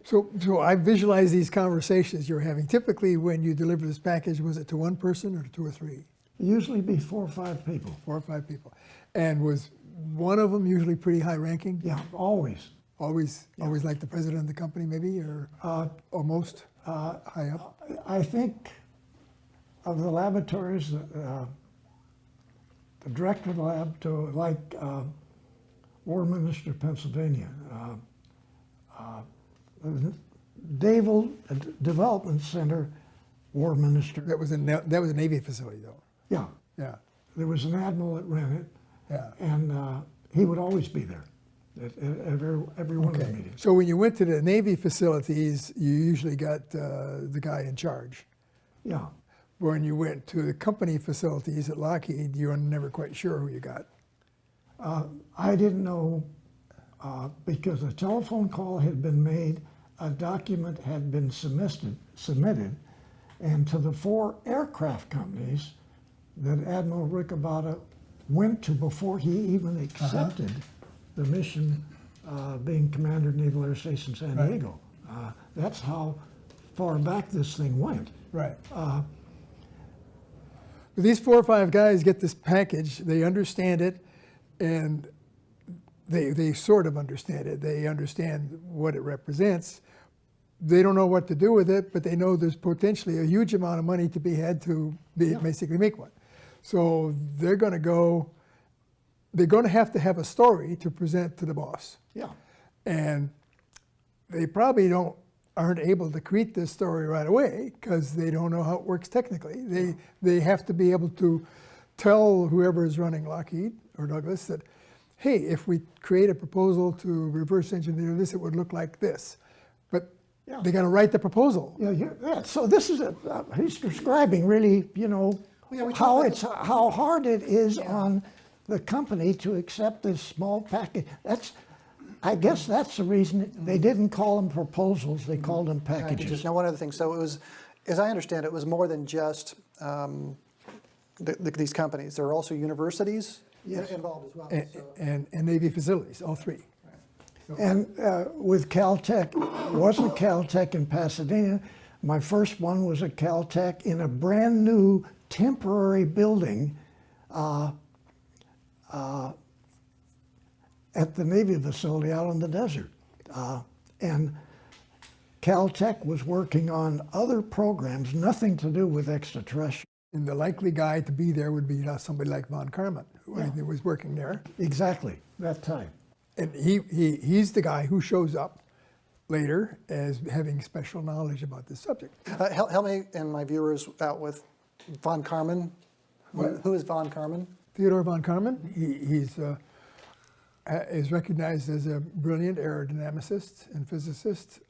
So I visualize these conversations you're having. Typically, when you deliver this package, was it to one person or to 2 or 3? Usually be 4 or 5 people. 4 or 5 people. And was one of them usually pretty high ranking? Yeah, always. Always like the president of the company, maybe, or most high up? I think of the laboratories, the director of the lab, to like Warminster, Pennsylvania, Naval Development Center, Warminster. That was a Navy facility, though. Yeah, Yeah. there was an admiral that ran it, Yeah. and he would always be there at every one of the meetings. So when you went to the Navy facilities, you usually got the guy in charge. Yeah. When you went to the company facilities at Lockheed, you were never quite sure who you got. I didn't know because a telephone call had been made, a document had been submitted, and to the 4 aircraft companies that Admiral Riccobotta went to before he even accepted the mission, being Commander of Naval Air Station San Diego. That's how far back this thing went. Right. But these 4 or 5 guys get this package, they understand it, and they sort of understand it. They understand what it represents. They don't know what to do with it, but they know there's potentially a huge amount of money to be had to basically make one. So they're going to have a story to present to the boss. Yeah. And they probably aren't able to create this story right away because they don't know how it works technically. They have to be able to tell whoever is running Lockheed or Douglas that, hey, if we create a proposal to reverse engineer this, it would look like this. But they got to write the proposal. Yeah. So this is he's describing really, how hard it is on the company to accept this small package. I guess that's the reason they didn't call them proposals; they called them packages. Now, one other thing. So it was, as I understand it, was more than just these companies. There are also universities involved as well. And Navy facilities, all 3. And with Caltech, wasn't Caltech in Pasadena. My first one was at Caltech in a brand new temporary building at the Navy facility out in the desert. And Caltech was working on other programs, nothing to do with extraterrestrial. And the likely guy to be there would be somebody like von Karman, who was working there. Exactly, that time. And he's the guy who shows up later as having special knowledge about this subject. Help me and my viewers out with von Karman. Who is von Karman? Theodore von Karman. He is recognized as a brilliant aerodynamicist and physicist,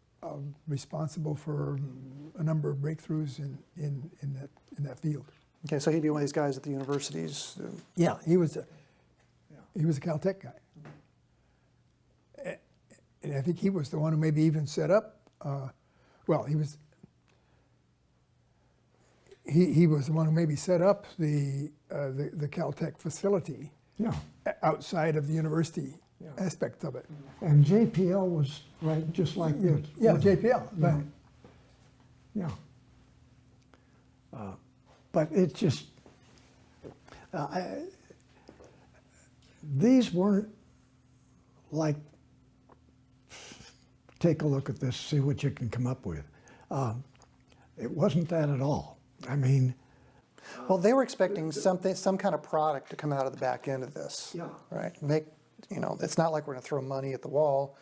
responsible for a number of breakthroughs in that field. Okay, so he'd be one of these guys at the universities. Yeah, he was a Caltech guy. And I think he was the one who maybe even set up, he was the one who maybe set up the Caltech facility outside of the university aspect of it. And JPL was right just like this. Yeah, JPL, right. Yeah. But it just, these weren't like, take a look at this, see what you can come up with. It wasn't that at all. I mean, Well, they were expecting something, some kind of product to come out of the back end of this. Yeah. Right? It's not like we're going to throw money at the wall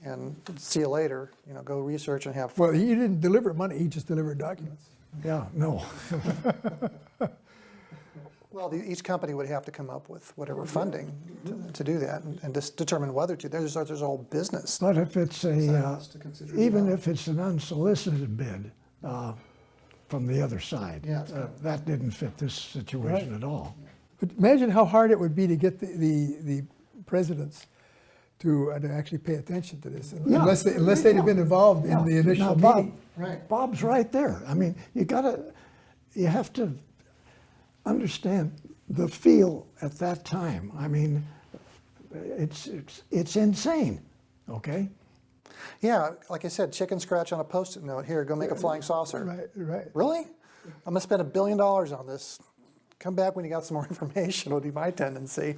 and see you later. Go research and have fun. Well, he didn't deliver money, he just delivered documents. yeah, no. Well, each company would have to come up with whatever funding to do that and just determine whether to. There's a whole business. But if it's Sides to consider as even well. if it's an unsolicited bid from the other side, Yeah. that didn't fit this situation at all. But imagine how hard it would be to get the presidents to actually pay attention to this, Yeah. unless they'd have been involved in the initial Now, meeting. Bob's right there. I mean, you have to understand the feel at that time. I mean, it's insane, okay? Yeah, like I said, chicken scratch on a Post-it note. Here, go make a flying saucer. Right. Really? I'm going to spend $1 billion on this. Come back when you got some more information would be my tendency.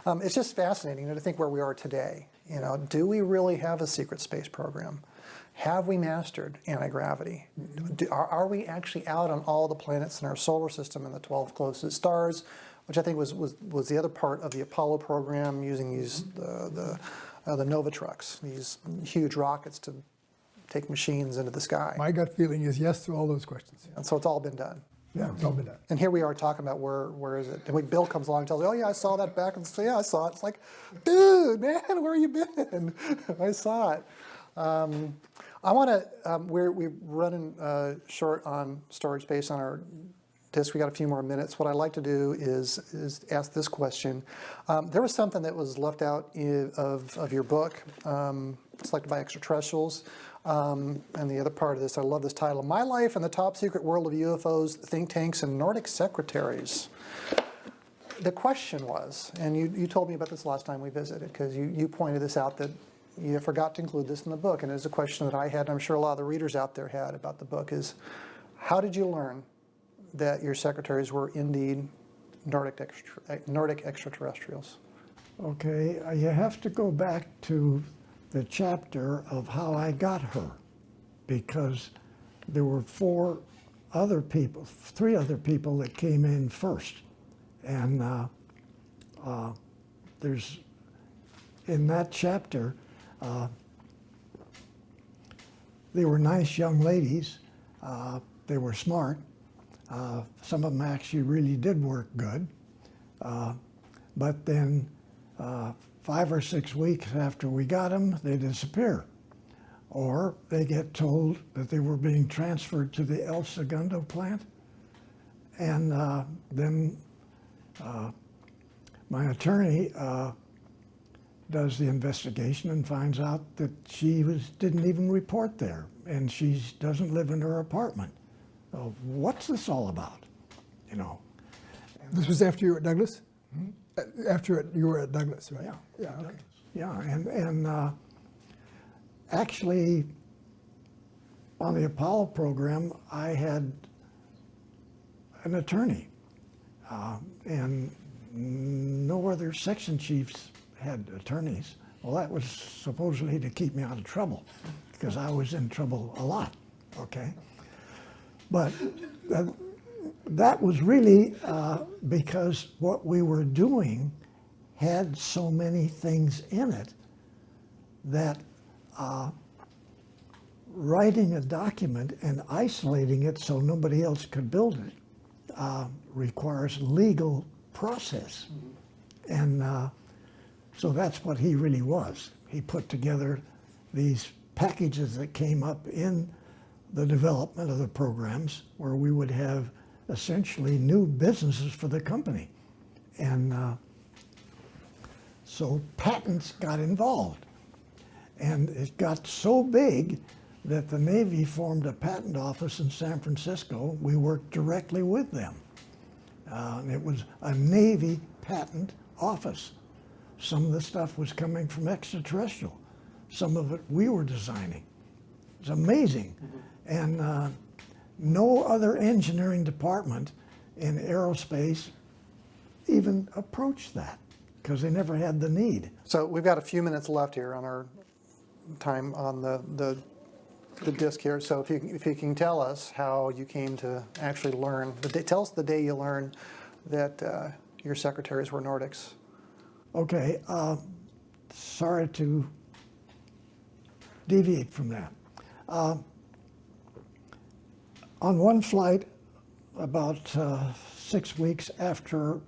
It's just fascinating to think where we are today. Do we really have a secret space program? Have we mastered anti-gravity? Are we actually out on all the planets in our solar system and the 12 closest stars, which I think was the other part of the Apollo program, using these the Nova trucks, these huge rockets to take machines into the sky. My gut feeling is yes to all those questions. And so it's all been done. Yeah, it's all been done. And here we are talking about where is it? And when Bill comes along and tells me, oh yeah, I saw that back, and so yeah, I saw it. It's like, dude, man, where you been? I saw it. I want to. We're running short on storage space on our disk. We got a few more minutes. What I'd like to do is ask this question. There was something that was left out of your book, Selected by Extraterrestrials. And the other part of this, I love this title, My Life in the Top Secret World of UFOs, Think Tanks, and Nordic Secretaries. The question was, and you told me about this last time we visited, because you pointed this out, that you forgot to include this in the book, and it's a question that I had, and I'm sure a lot of the readers out there had about the book, is how did you learn that your secretaries were indeed Nordic extraterrestrials? Okay, you have to go back to the chapter of how I got her, because there were three other people that came in first. And there's, in that chapter, they were nice young ladies. They were smart. Some of them actually really did work good. But then 5 or 6 weeks after we got them, they disappear. Or they get told that they were being transferred to the El Segundo plant. And then my attorney does the investigation and finds out that she didn't even report there, and she doesn't live in her apartment. What's this all about? This was after you were at Douglas? After you were at Douglas, right? Yeah. Okay. Yeah, and actually, on the Apollo program, I had an attorney, and no other section chiefs had attorneys. Well, that was supposedly to keep me out of trouble, because I was in trouble a lot, okay? But that was really because what we were doing had so many things in it that writing a document and isolating it so nobody else could build it requires legal process. And so that's what he really was. He put together these packages that came up in the development of the programs, where we would have essentially new businesses for the company. And so patents got involved. And it got so big that the Navy formed a patent office in San Francisco. We worked directly with them. It was a Navy patent office. Some of the stuff was coming from extraterrestrial. Some of it we were designing. It's amazing. And no other engineering department in aerospace even approached that because they never had the need. So we've got a few minutes left here on our time on the disc here. So if you can tell us how you came to actually learn, tell us the day you learned that your secretaries were Nordics. Okay, sorry to deviate from that. On one flight, about 6 weeks after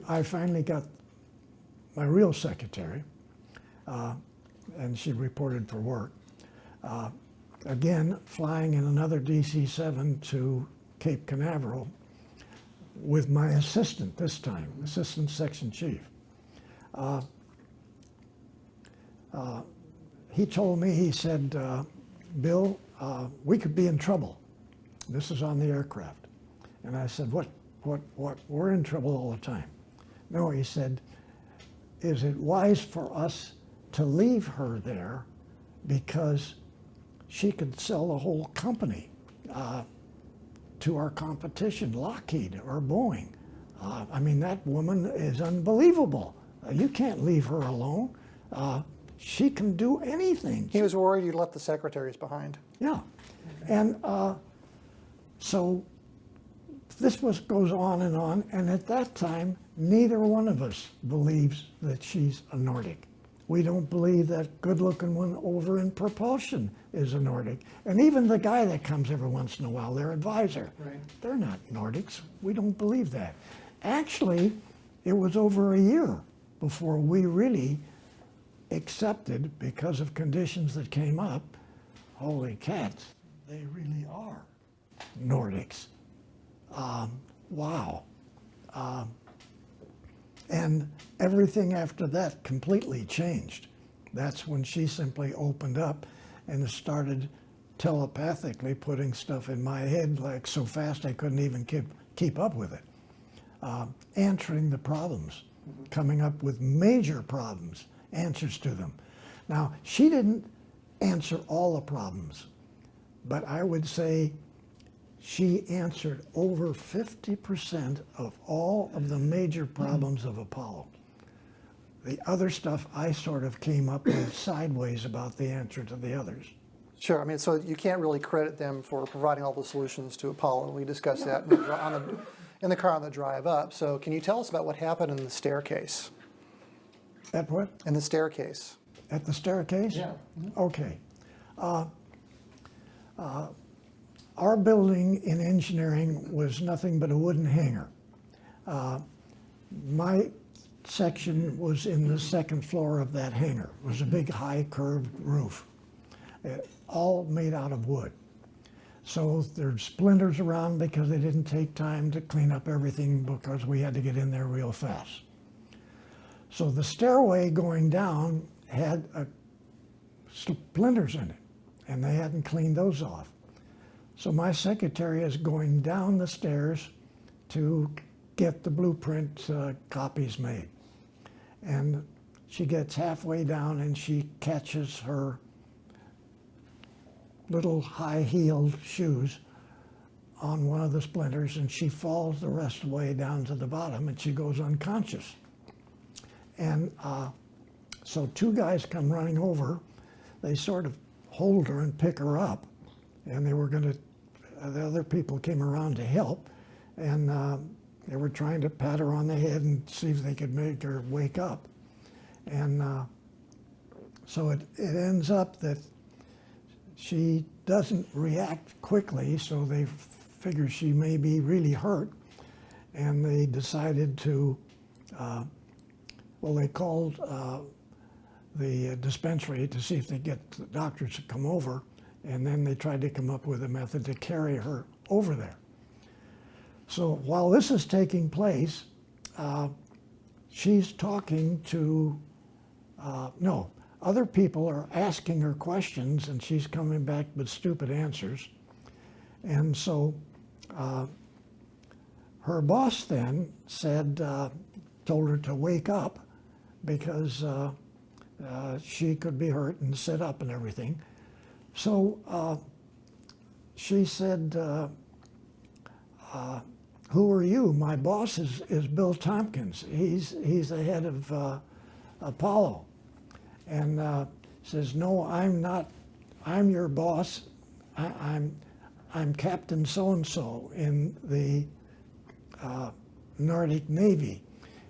I finally got my real secretary, and she reported for work, again, flying in another DC-7 to Cape Canaveral with my assistant this time, assistant section chief. He told me, he said, Bill, we could be in trouble. This is on the aircraft. And I said, what? We're in trouble all the time. No, he said, is it wise for us to leave her there because she could sell the whole company to our competition, Lockheed or Boeing? I mean, that woman is unbelievable. You can't leave her alone. She can do anything. He was worried you left the secretaries behind. Yeah. And so this goes on, and at that time, neither one of us believes that she's a Nordic. We don't believe that good-looking one over in propulsion is a Nordic. And even the guy that comes every once in a while, their advisor, Right. They're not Nordics. We don't believe that. Actually, it was over a year before we really accepted, because of conditions that came up, holy cats, they really are Nordics. Wow. And everything after that completely changed. That's when she simply opened up and started telepathically putting stuff in my head like so fast I couldn't even keep up with it. Answering the problems, coming up with major problems, answers to them. Now, she didn't answer all the problems, but I would say she answered over 50% of all of the major problems of Apollo. The other stuff I sort of came up with sideways about the answer to the others. Sure. I mean, so you can't really credit them for providing all the solutions to Apollo. We discussed that in the car on the drive up. So can you tell us about what happened in the staircase? At what? In the staircase. At the staircase? Yeah. Okay. Our building in engineering was nothing but a wooden hangar. My section was in the second floor of that hangar. It was a big high curved roof, all made out of wood. So there's splinters around because they didn't take time to clean up everything because we had to get in there real fast. So the stairway going down had splinters in it, and they hadn't cleaned those off. So my secretary is going down the stairs to get the blueprint copies made. And she gets halfway down and she catches her little high-heeled shoes on one of the splinters, and she falls the rest of the way down to the bottom, and she goes unconscious. And so two guys come running over. They sort of hold her and pick her up, and they were going to, the other people came around to help, and they were trying to pat her on the head and see if they could make her wake up. And so it ends up that she doesn't react quickly, so they figure she may be really hurt, and they decided to, well, they called the dispensary to see if they get the doctors to come over, and then they tried to come up with a method to carry her over there. So while this is taking place, she's talking to, no, other people are asking her questions, and she's coming back with stupid answers. And so her boss then said, told her to wake up because she could be hurt and sit up and everything. So she said, who are you? My boss is Bill Tompkins. He's the head of Apollo. And says, no, I'm not. I'm your boss. I'm Captain so-and-so in the Nordic Navy.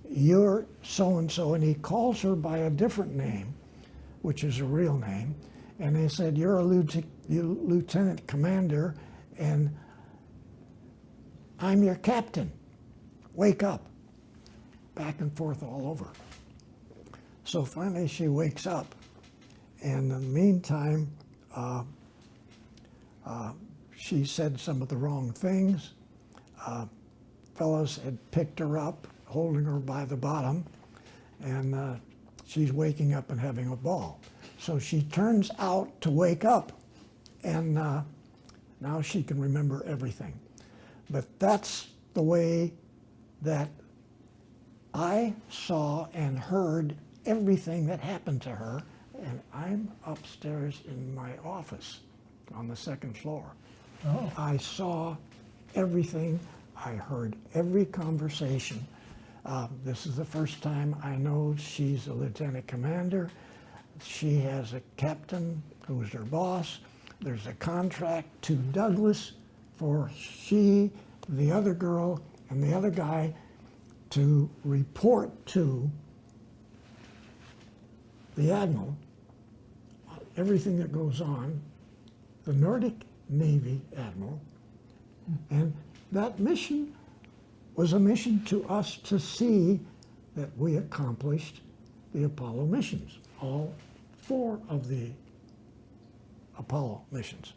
You're so-and-so, and he calls her by a different name, which is a real name. And they said, you're a lieutenant commander, and I'm your captain. Wake up. Back and forth all over. So finally she wakes up. And in the meantime, she said some of the wrong things. Fellows had picked her up, holding her by the bottom, and she's waking up and having a ball. So she turns out to wake up, and now she can remember everything. But that's the way that I saw and heard everything that happened to her, and I'm upstairs in my office on the second floor. Oh. I saw everything. I heard every conversation. This is the first time I know she's a lieutenant commander. She has a captain who's her boss. There's a contract to Douglas for she, the other girl, and the other guy to report to the admiral everything that goes on, the Nordic Navy admiral, and that mission was a mission to us to see that we accomplished the Apollo missions, all 4 of the Apollo missions.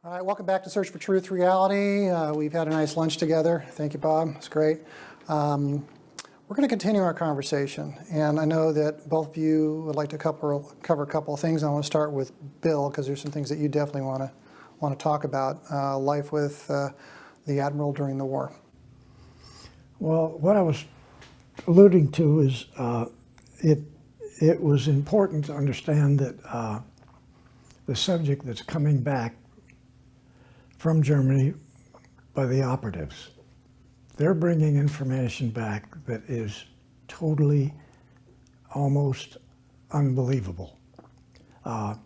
All right, welcome back to Search for Truth Reality. We've had a nice lunch together. Thank you, Bob. It's great. We're going to continue our conversation, and I know that both of you would like to cover a couple of things. I want to start with Bill because there's some things that you definitely want to talk about. Life with the admiral during the war. Well, what I was alluding to is it was important to understand that the subject that's coming back from Germany by the operatives, they're bringing information back that is totally, almost unbelievable. Admiral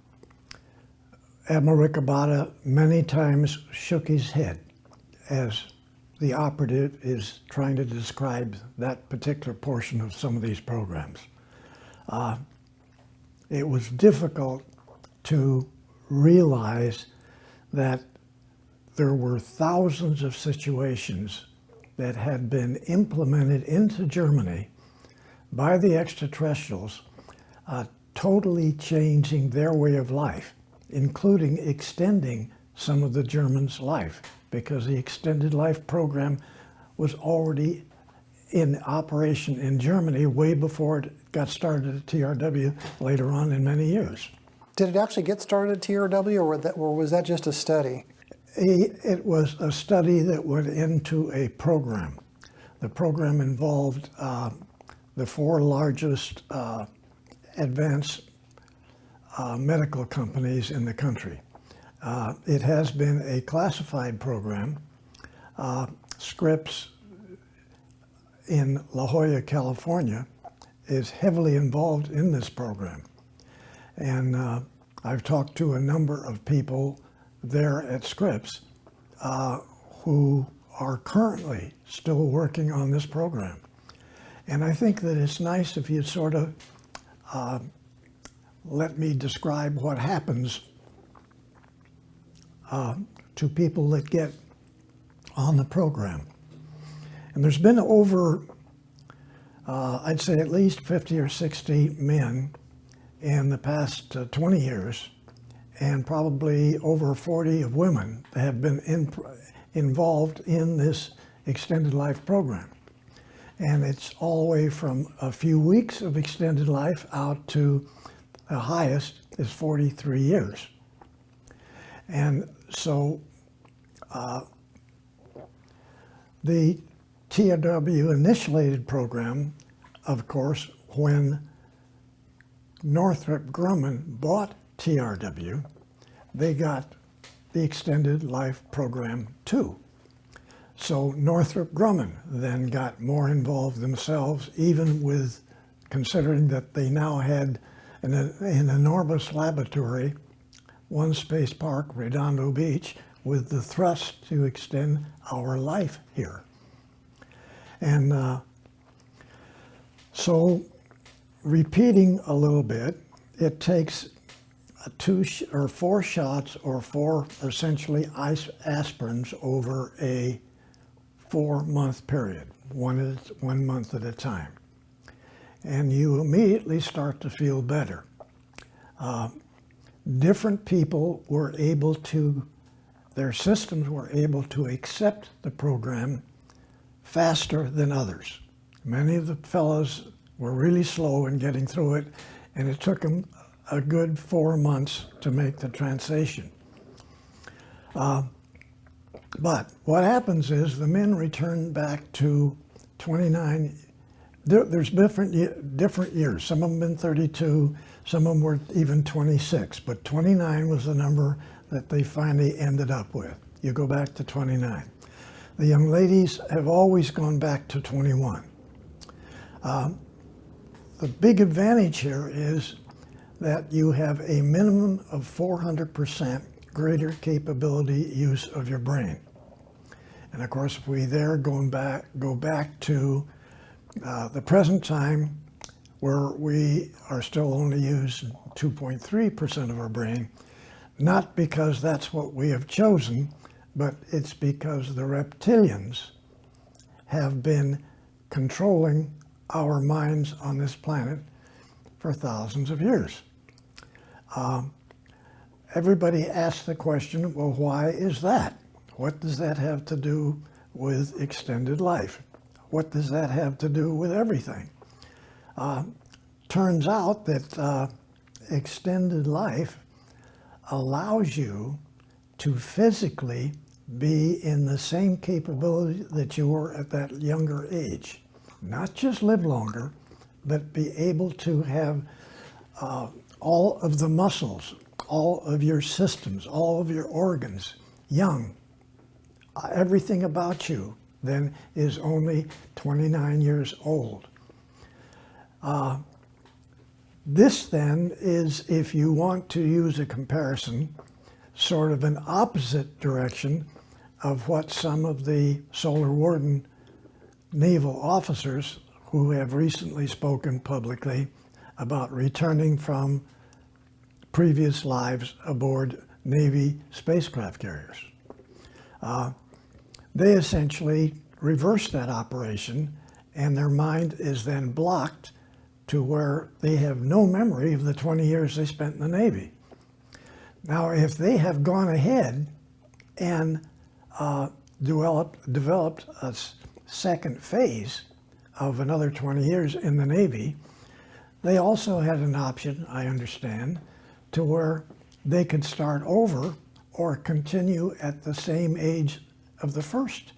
Ricabada many times shook his head as the operative is trying to describe that particular portion of some of these programs. It was difficult to realize that there were thousands of situations that had been implemented into Germany by the extraterrestrials, totally changing their way of life, including extending some of the Germans' life, because the extended life program was already in operation in Germany way before it got started at TRW later on in many years. Did it actually get started at TRW, or was that just a study? It was a study that went into a program. The program involved the 4 largest advanced medical companies in the country. It has been a classified program. Scripps in La Jolla, California, is heavily involved in this program. And I've talked to a number of people there at Scripps who are currently still working on this program. And I think that it's nice if you sort of let me describe what happens to people that get on the program. And there's been over, I'd say at least 50 or 60 men in the past 20 years, and probably over 40 of women that have been involved in this extended life program. And it's all the way from a few weeks of extended life out to the highest is 43 years. And so the TRW initiated program, of course, when Northrop Grumman bought TRW, they got the extended life program too. So Northrop Grumman then got more involved themselves, even with considering that they now had an enormous laboratory, one space park, Redondo Beach, with the thrust to extend our life here. And so repeating a little bit, it takes 2 or 4 shots or 4 essentially aspirins over a 4-month period, one month at a time. And you immediately start to feel better. Different people were able to, their systems were able to accept the program faster than others. Many of the fellows were really slow in getting through it, and it took them a good 4 months to make the transition. But what happens is the men return back to 29. There's different years. Some of them been 32, some of them were even 26, but 29 was the number that they finally ended up with. You go back to 29. The young ladies have always gone back to 21. The big advantage here is that you have a minimum of 400% greater capability use of your brain. And of course, if we there go back to the present time, where we are still only using 2.3% of our brain, not because that's what we have chosen, but it's because the reptilians have been controlling our minds on this planet for thousands of years. Everybody asks the question, well, why is that? What does that have to do with extended life? What does that have to do with everything? Turns out that extended life allows you to physically be in the same capability that you were at that younger age. Not just live longer, but be able to have all of the muscles, all of your systems, all of your organs young. Everything about you then is only 29 years old. This then is, if you want to use a comparison, sort of an opposite direction of what some of the Solar Warden naval officers who have recently spoken publicly about returning from previous lives aboard Navy spacecraft carriers. They essentially reverse that operation, and their mind is then blocked to where they have no memory of the 20 years they spent in the Navy. Now, if they have gone ahead and developed a second phase of another 20 years in the Navy, they also had an option, I understand, to where they could start over or continue at the same age of the first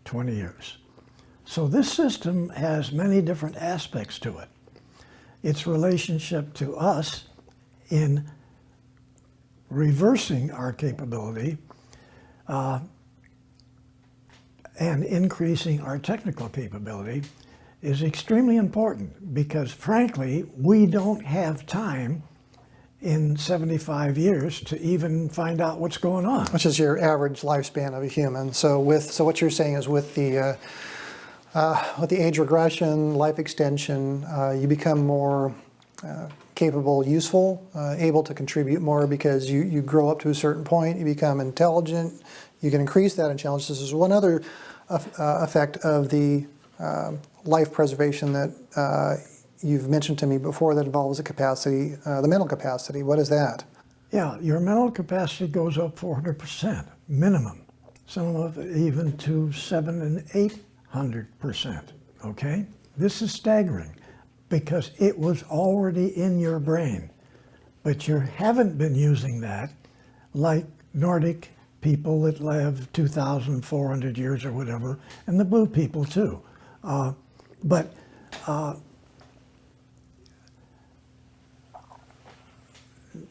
20 years. So this system has many different aspects to it. Its relationship to us in reversing our capability and increasing our technical capability is extremely important, because frankly, we don't have time in 75 years to even find out what's going on. Which is your average lifespan of a human. So what you're saying is with the age regression, life extension, you become more capable, useful, able to contribute more because you grow up to a certain point, you become intelligent, you can increase that intelligence. There's one other effect of the life preservation that you've mentioned to me before that involves the capacity, the mental capacity. What is that? Yeah, your mental capacity goes up 400% minimum. Some of it even to 700 and 800%. Okay, this is staggering because it was already in your brain, but you haven't been using that like Nordic people that live 2,400 years or whatever, and the blue people too. But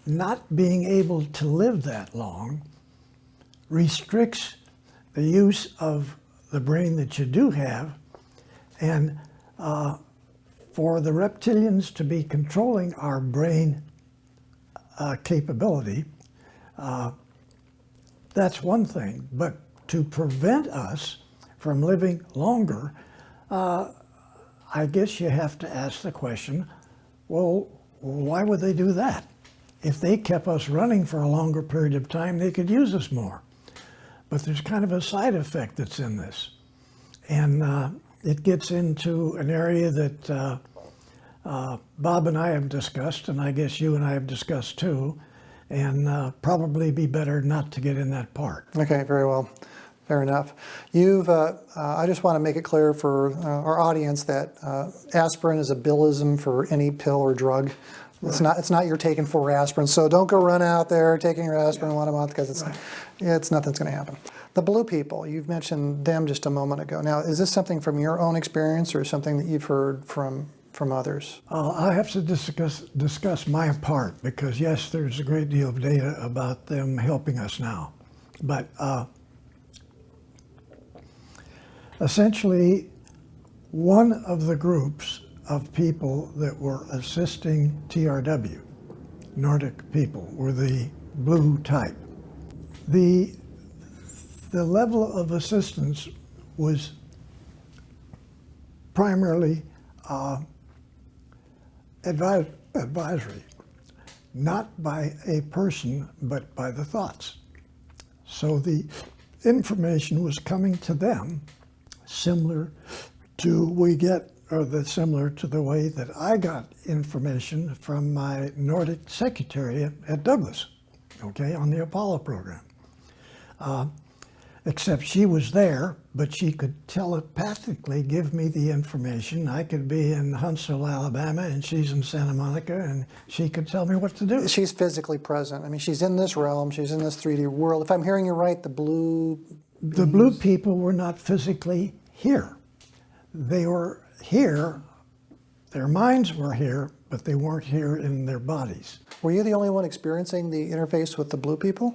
not being able to live that long restricts the use of the brain that you do have, and for the reptilians to be controlling our brain capability, that's one thing, but to prevent us from living longer, I guess you have to ask the question, well, why would they do that? If they kept us running for a longer period of time, they could use us more. But there's kind of a side effect that's in this. And it gets into an area that Bob and I have discussed, and I guess you and I have discussed too, and probably be better not to get in that part. Okay, very well. Fair enough. You've, I just want to make it clear for our audience that aspirin is a billism for any pill or drug. It's not you're taking 4 aspirin, so don't go run out there taking your aspirin one a month because it's nothing's going to happen. The blue people, you've mentioned them just a moment ago. Now, is this something from your own experience or something that you've heard from others? I have to discuss my part because yes, there's a great deal of data about them helping us now, but essentially, one of the groups of people that were assisting TRW, Nordic people, were the blue type. The level of assistance was primarily advisory, not by a person, but by the thoughts. So the information was coming to them similar to similar to the way that I got information from my Nordic secretary at Douglas, okay, on the Apollo program. Except she was there, but she could telepathically give me the information. I could be in Huntsville, Alabama, and she's in Santa Monica, and she could tell me what to do. She's physically present. I mean, she's in this realm. She's in this 3D world. If I'm hearing you right, the blue people were not physically here. They were here, their minds were here, but they weren't here in their bodies. Were you the only one experiencing the interface with the blue people?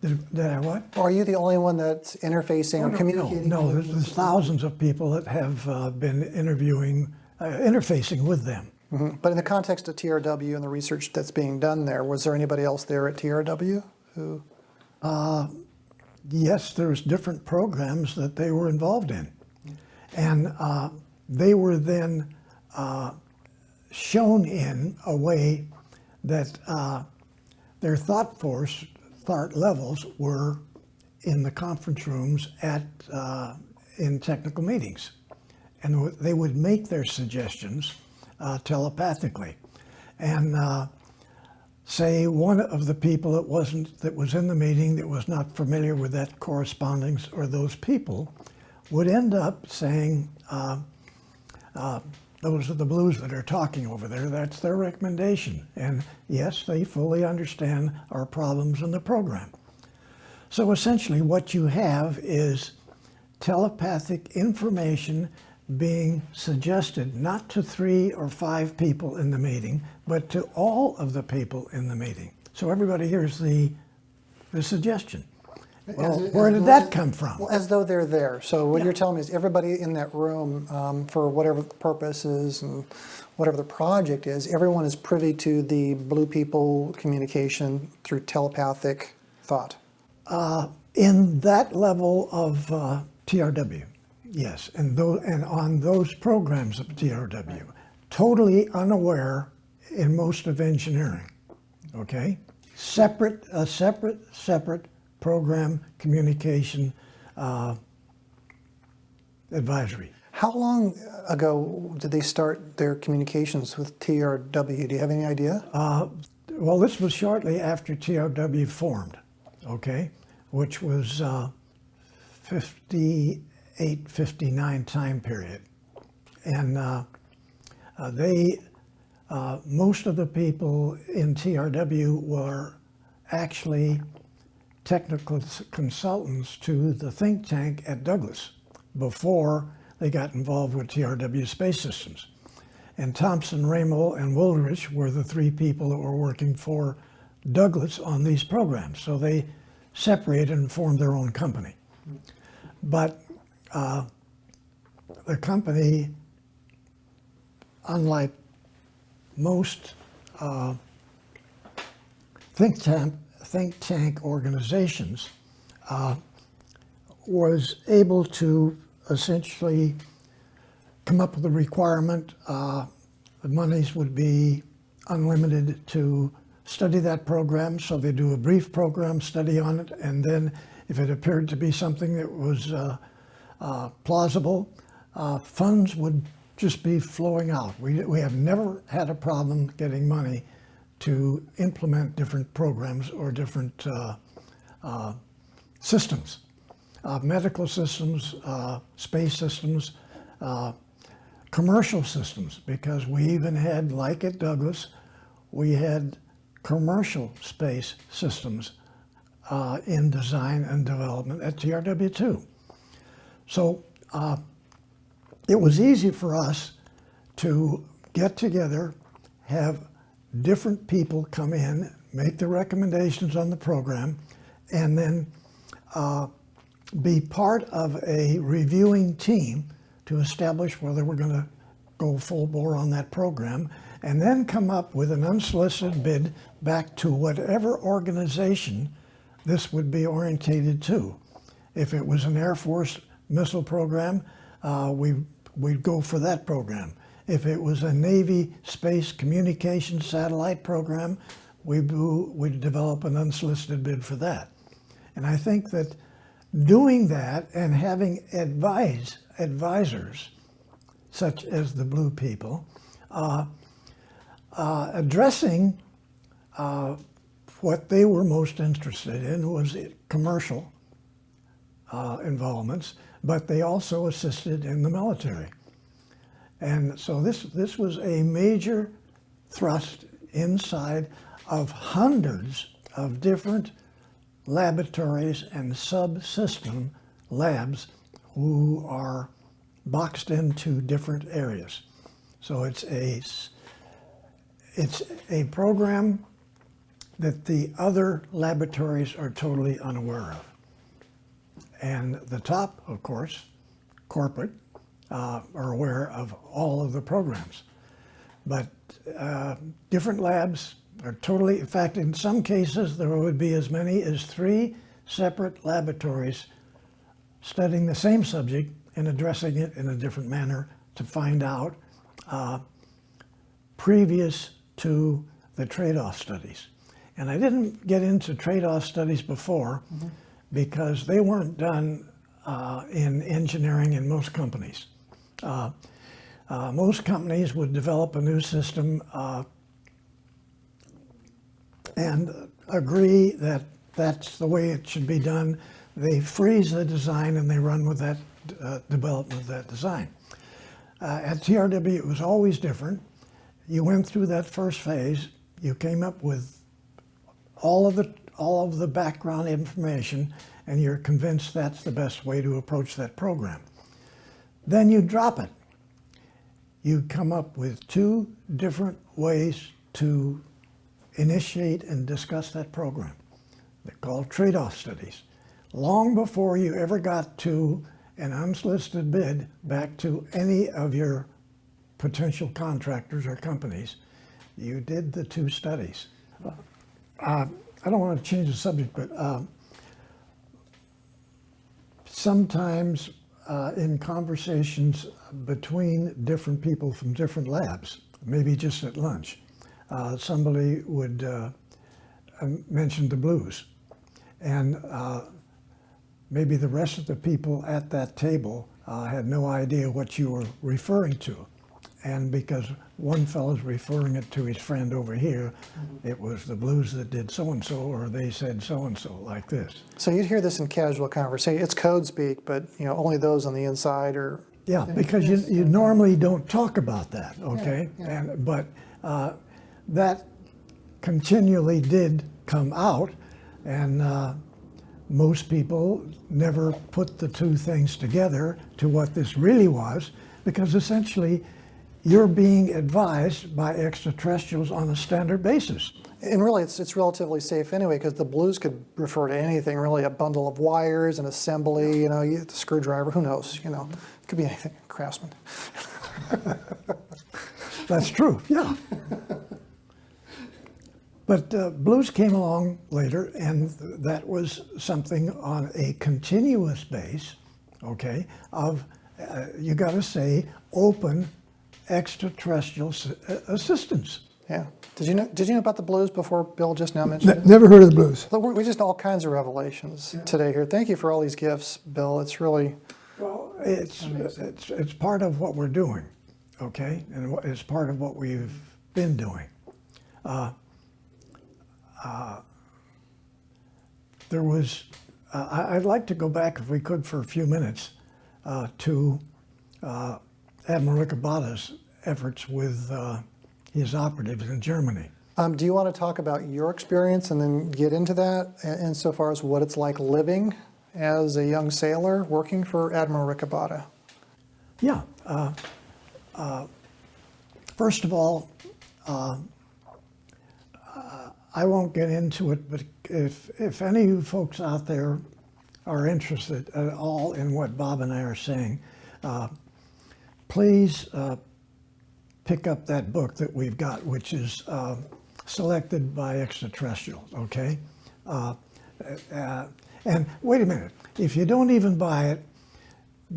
Did I what? Or are you the only one that's interfacing or communicating? No, there's thousands of people that have been interfacing with them. Mm-hmm. But in the context of TRW and the research that's being done there, was there anybody else there at TRW who? Yes, there's different programs that they were involved in. And they were then shown in a way that their thought levels were in the conference rooms in technical meetings. And they would make their suggestions telepathically. And say one of the people that was in the meeting that was not familiar with that correspondence or those people would end up saying, those are the blues that are talking over there, that's their recommendation. And yes, they fully understand our problems in the program. So essentially what you have is telepathic information being suggested not to 3 or 5 people in the meeting, but to all of the people in the meeting. So everybody hears the suggestion. Well, where did that come from? Well, as though they're there. So what you're telling me is everybody in that room, for whatever the purpose is and whatever the project is, everyone is privy to the blue people communication through telepathic thought. In that level of TRW, yes, and on those programs of TRW, totally unaware in most of engineering, okay? Separate program communication advisory. How long ago did they start their communications with TRW? Do you have any idea? Well, this was shortly after TRW formed, okay, which was 58, 59 time period. And most of the people in TRW were actually technical consultants to the think tank at Douglas before they got involved with TRW Space Systems. And Thompson, Ramo, and Woolrich were the three people that were working for Douglas on these programs. So they separated and formed their own company. But the company, unlike most think tank organizations, was able to essentially come up with a requirement. The monies would be unlimited to study that program, so they do a brief program study on it, and then if it appeared to be something that was plausible, funds would just be flowing out. We have never had a problem getting money to implement different programs or different systems, medical systems, space systems, commercial systems, because we even had, like at Douglas, we had commercial space systems in design and development at TRW-2. So it was easy for us to get together, have different people come in, make the recommendations on the program, and then be part of a reviewing team to establish whether we're going to go full bore on that program, and then come up with an unsolicited bid back to whatever organization this would be orientated to. If it was an Air Force missile program, we'd go for that program. If it was a Navy space communication satellite program, we'd develop an unsolicited bid for that. And I think that doing that and having advisors, such as the Blue people, addressing what they were most interested in was commercial involvements, but they also assisted in the military. And so this was a major thrust inside of hundreds of different laboratories and subsystem labs who are boxed into different areas. So it's a program that the other laboratories are totally unaware of. And the top, of course, corporate, are aware of all of the programs. But different labs are totally, in fact, in some cases, there would be as many as 3 separate laboratories studying the same subject and addressing it in a different manner to find out previous to the trade-off studies. And I didn't get into trade-off studies before because they weren't done in engineering in most companies. Most companies would develop a new system and agree that that's the way it should be done. They freeze the design and they run with that development of that design. At TRW, it was always different. You went through that first phase. You came up with all of the background information, and you're convinced that's the best way to approach that program. Then you drop it. You come up with 2 different ways to initiate and discuss that program. They're called trade-off studies. Long before you ever got to an unsolicited bid back to any of your potential contractors or companies, you did the 2 studies. I don't want to change the subject, but sometimes in conversations between different people from different labs, maybe just at lunch, somebody would mention the blues. And maybe the rest of the people at that table had no idea what you were referring to. And because one fellow's referring it to his friend over here, it was the blues that did so-and-so, or they said so-and-so, like this. So you'd hear this in casual conversation. It's code speak, but only those on the inside are. Yeah, because you normally don't talk about that, okay? Yeah. But that continually did come out, and most people never put the two things together to what this really was, because essentially you're being advised by extraterrestrials on a standard basis. And really, it's relatively safe anyway, because the blues could refer to anything, really, a bundle of wires, an assembly, the screwdriver, who knows, it could be anything, craftsman. That's true, yeah. But blues came along later, and that was something on a continuous base, okay, of, you got to say, open extraterrestrial assistance. Yeah. Did you know about the blues before Bill just now mentioned it? Never heard of the blues. Look, we just all kinds of revelations today here. Thank you for all these gifts, Bill. It's really. Well, it's part of what we're doing, okay, and it's part of what we've been doing. There was, I'd like to go back, if we could, for a few minutes to Admiral Ricabata's efforts with his operatives in Germany. Do you want to talk about your experience and then get into that insofar as what it's like living as a young sailor working for Admiral Ricabata? Yeah. First of all, I won't get into it, but if any of you folks out there are interested at all in what Bob and I are saying, please pick up that book that we've got, which is Selected by Extraterrestrials, okay? And wait a minute, if you don't even buy it,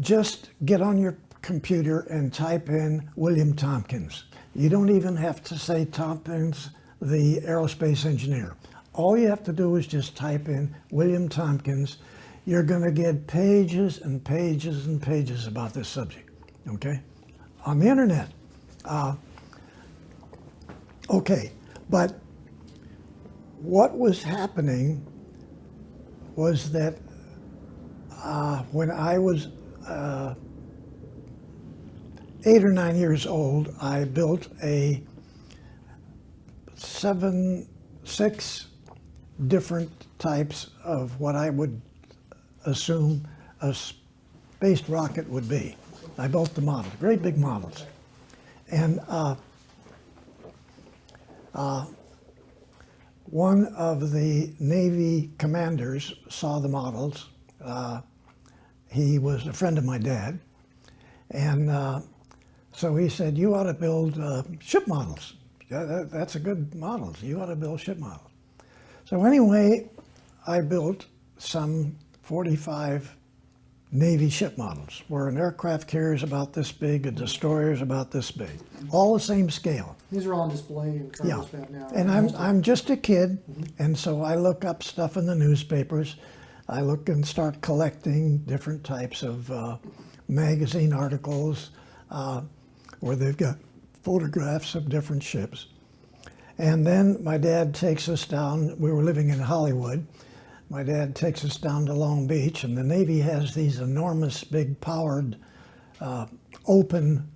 just get on your computer and type in William Tompkins. You don't even have to say Tompkins, the aerospace engineer. All you have to do is just type in William Tompkins. You're going to get pages and pages and pages about this subject, okay? On the internet. Okay, but what was happening was that when I was 8 or 9 years old, I built a 6 different types of what I would assume a space rocket would be. I built the models, great big models. And one of the Navy commanders saw the models. He was a friend of my dad. And so he said, you ought to build ship models. That's a good model. You ought to build ship models. So anyway, I built some 45 Navy ship models, where an aircraft carrier is about this big, a destroyer is about this big, all the same scale. These are all on display in Carlsbad now. And I'm just a kid, and so I look up stuff in the newspapers. I look and start collecting different types of magazine articles where they've got photographs of different ships. And then my dad takes us down, we were living in Hollywood. My dad takes us down to Long Beach, and the Navy has these enormous, big, powered, open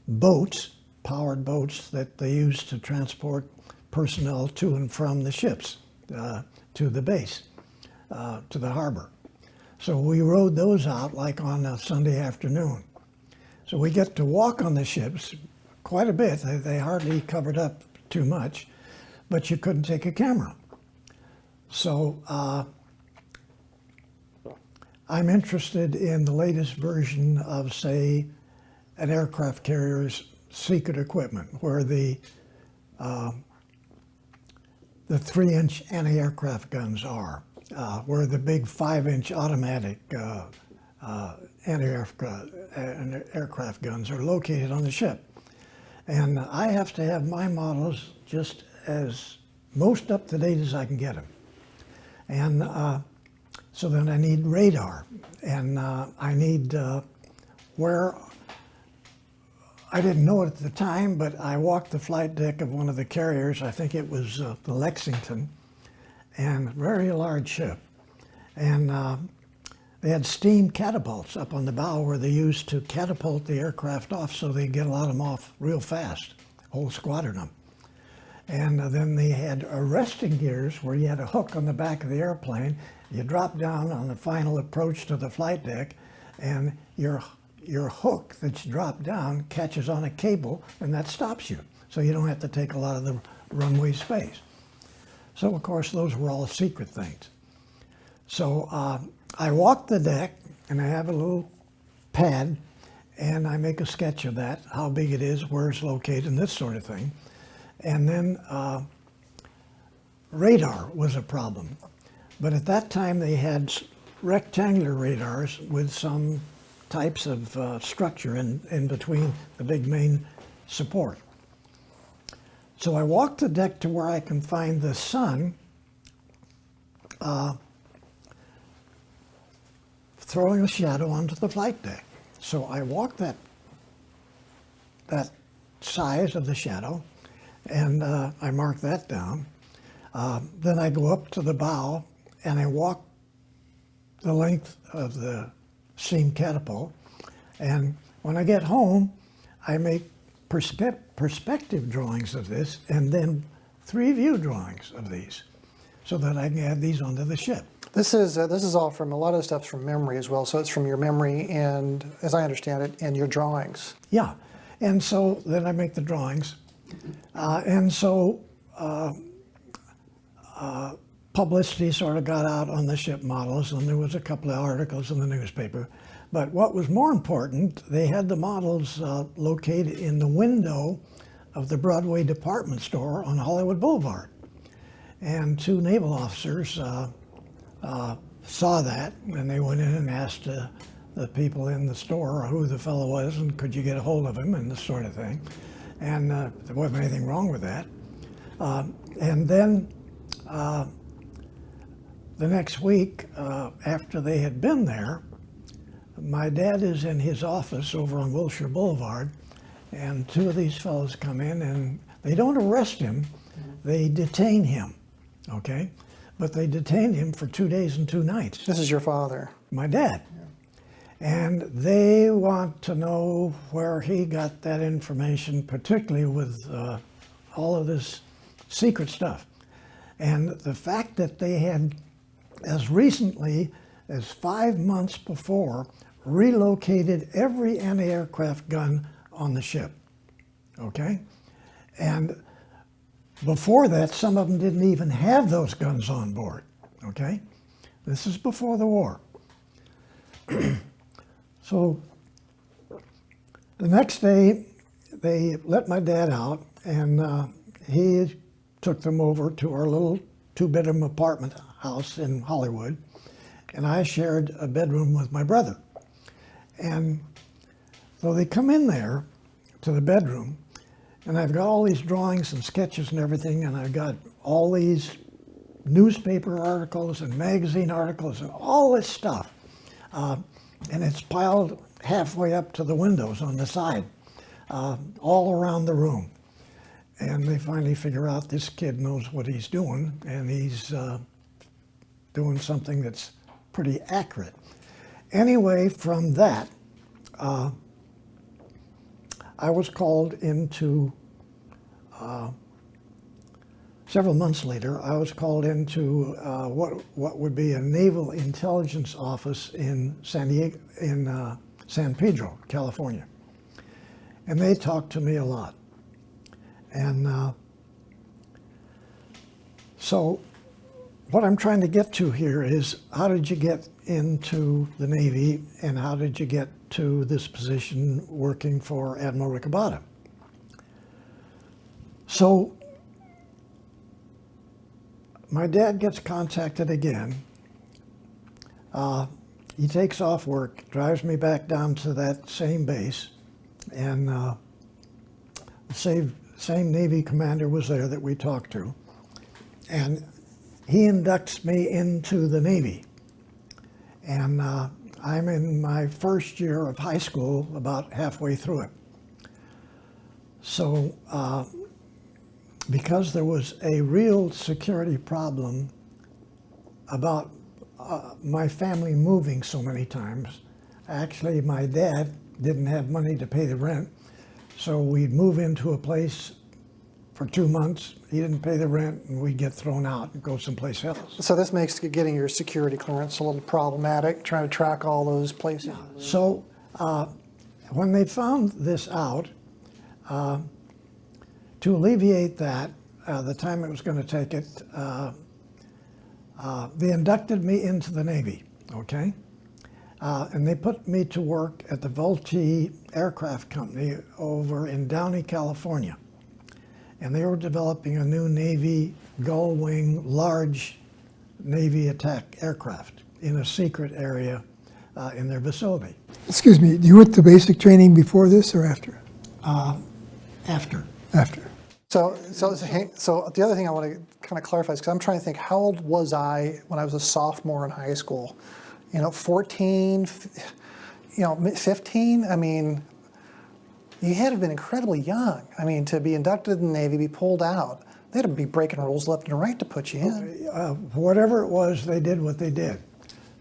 boats, powered boats that they use to transport personnel to and from the ships, to the base, to the harbor. So we rode those out like on a Sunday afternoon. So we get to walk on the ships quite a bit. They hardly covered up too much, but you couldn't take a camera. So I'm interested in the latest version of, say, an aircraft carrier's secret equipment, where the 3-inch anti-aircraft guns are, where the big 5-inch automatic anti-aircraft guns are located on the ship. And I have to have my models just as most up-to-date as I can get them. And so then I need radar, and I need where I didn't know it at the time, but I walked the flight deck of one of the carriers. I think it was the Lexington, and very large ship. And they had steam catapults up on the bow where they used to catapult the aircraft off so they get a lot of them off real fast, whole squadron of them. And then they had arresting gears where you had a hook on the back of the airplane. You drop down on the final approach to the flight deck, and your hook that's dropped down catches on a cable, and that stops you. So you don't have to take a lot of the runway space. So, of course, those were all secret things. So I walk the deck, and I have a little pad, and I make a sketch of that, how big it is, where it's located, and this sort of thing. And then radar was a problem. But at that time, they had rectangular radars with some types of structure in between the big main support. So I walked the deck to where I can find the sun throwing a shadow onto the flight deck. So I walked that size of the shadow, and I mark that down. Then I go up to the bow, and I walk the length of the steam catapult. And when I get home, I make perspective drawings of this, and then 3 view drawings of these, so that I can add these onto the ship. This is all from, a lot of stuff's from memory as well, so it's from your memory and, as I understand it, and your drawings. Yeah, and so then I make the drawings. And so publicity sort of got out on the ship models, and there was a couple of articles in the newspaper. But what was more important, they had the models located in the window of the Broadway department store on Hollywood Boulevard. And 2 naval officers saw that, and they went in and asked the people in the store who the fellow was and could you get a hold of him and this sort of thing. And there wasn't anything wrong with that. And then the next week, after they had been there, my dad is in his office over on Wilshire Boulevard, and 2 of these fellows come in, and they don't arrest him, they detain him, okay? But they detained him for 2 days and 2 nights. This is your father. My dad. And they want to know where he got that information, particularly with all of this secret stuff. And the fact that they had, as recently as 5 months before, relocated every anti-aircraft gun on the ship, okay? And before that, some of them didn't even have those guns on board, okay? This is before the war. So the next day, they let my dad out, and he took them over to our little 2-bedroom apartment house in Hollywood, and I shared a bedroom with my brother. And so they come in there to the bedroom, and I've got all these drawings and sketches and everything, and I've got all these newspaper articles and magazine articles and all this stuff. And it's piled halfway up to the windows on the side, all around the room. And they finally figure out this kid knows what he's doing, and he's doing something that's pretty accurate. Anyway, from that, I was called into, several months later, I was called into what would be a naval intelligence office in San Pedro, California. And they talked to me a lot. And so what I'm trying to get to here is, how did you get into the Navy, and how did you get to this position working for Admiral Ricobata? So my dad gets contacted again. He takes off work, drives me back down to that same base, and the same Navy commander was there that we talked to. And he inducts me into the Navy. And I'm in my first year of high school, about halfway through it. So because there was a real security problem about my family moving so many times, actually my dad didn't have money to pay the rent, so we'd move into a place for 2 months, he didn't pay the rent, and we'd get thrown out and go someplace else. So this makes getting your security clearance a little problematic, trying to track all those places. So when they found this out, to alleviate that, the time it was going to take it, they inducted me into the Navy, okay? And they put me to work at the Vultee Aircraft Company over in Downey, California. And they were developing a new Navy gull-wing, large Navy attack aircraft in a secret area in their facility. Excuse me, you went to basic training before this or after? After. After. So the other thing I want to kind of clarify is because I'm trying to think, how old was I when I was a sophomore in high school? 14, 15? I mean, you had to have been incredibly young. I mean, to be inducted in the Navy, be pulled out, they had to be breaking rules left and right to put you in. Whatever it was, they did what they did.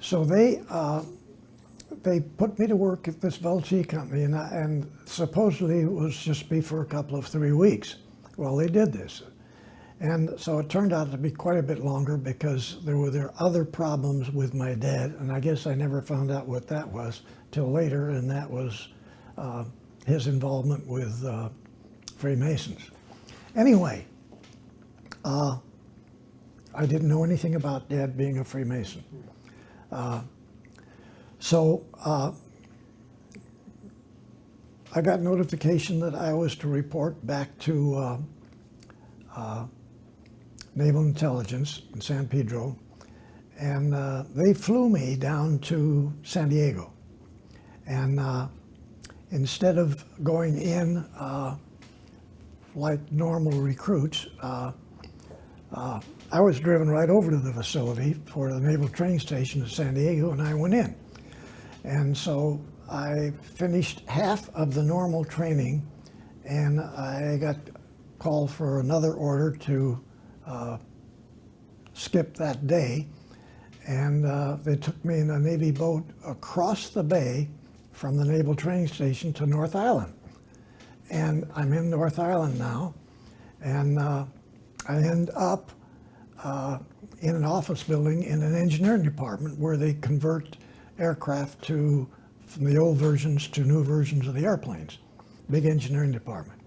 So they put me to work at this Vultee company, and supposedly it was just be for a couple of 3 weeks. Well, they did this. And so it turned out to be quite a bit longer because there were other problems with my dad, and I guess I never found out what that was till later, and that was his involvement with Freemasons. Anyway, I didn't know anything about Dad being a Freemason. So I got notification that I was to report back to Naval Intelligence in San Pedro, and they flew me down to San Diego. And instead of going in like normal recruits, I was driven right over to the facility for the Naval Training Station at San Diego, and I went in. And so I finished half of the normal training, and I got called for another order to skip that day. And they took me in a Navy boat across the bay from the Naval Training Station to North Island. And I'm in North Island now, and I end up in an office building in an engineering department where they convert aircraft from the old versions to new versions of the airplanes, big engineering department.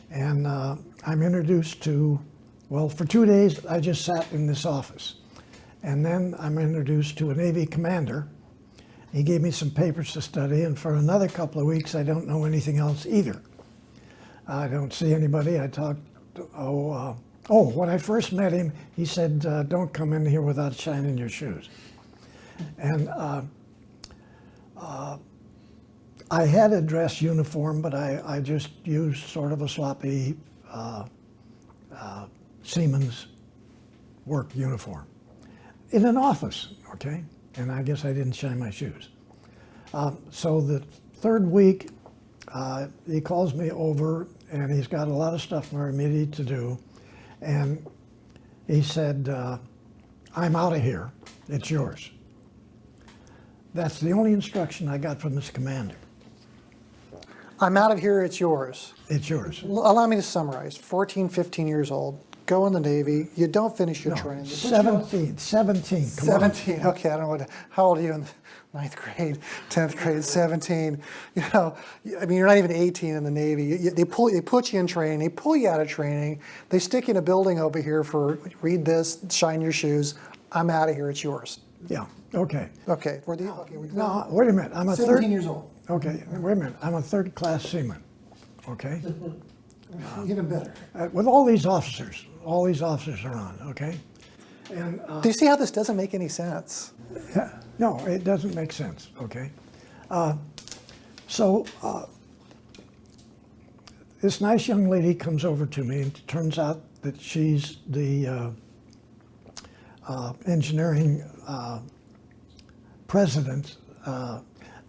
And I'm introduced to, well, for 2 days I just sat in this office. And then I'm introduced to a Navy commander. He gave me some papers to study, and for another couple of weeks I don't know anything else either. I don't see anybody. I talked, when I first met him, he said, don't come in here without shining your shoes. And I had a dress uniform, but I just used sort of a sloppy seaman's work uniform in an office, okay? And I guess I didn't shine my shoes. So the third week, he calls me over, and he's got a lot of stuff for me to do. And he said, I'm out of here, it's yours. That's the only instruction I got from this commander. I'm out of here, it's yours. It's yours. Allow me to summarize. 14, 15 years old, go in the Navy, you don't finish your training. 17, come 17, okay, I don't know how old are you in 9th grade, 10th grade, 17. I mean, you're not even 18 in the Navy. They put you in training, they pull you out of training, they stick you in a building over here for, read this, shine your shoes, I'm out of here, it's yours. Yeah, okay. Okay, No, wait a minute, I'm a 17 years old. Okay, wait a minute, I'm a third-class seaman, okay? Even better. With all these officers are on, okay? And Do you see how this doesn't make any sense? no, it doesn't make sense, okay? So this nice young lady comes over to me, and it turns out that she's the engineering president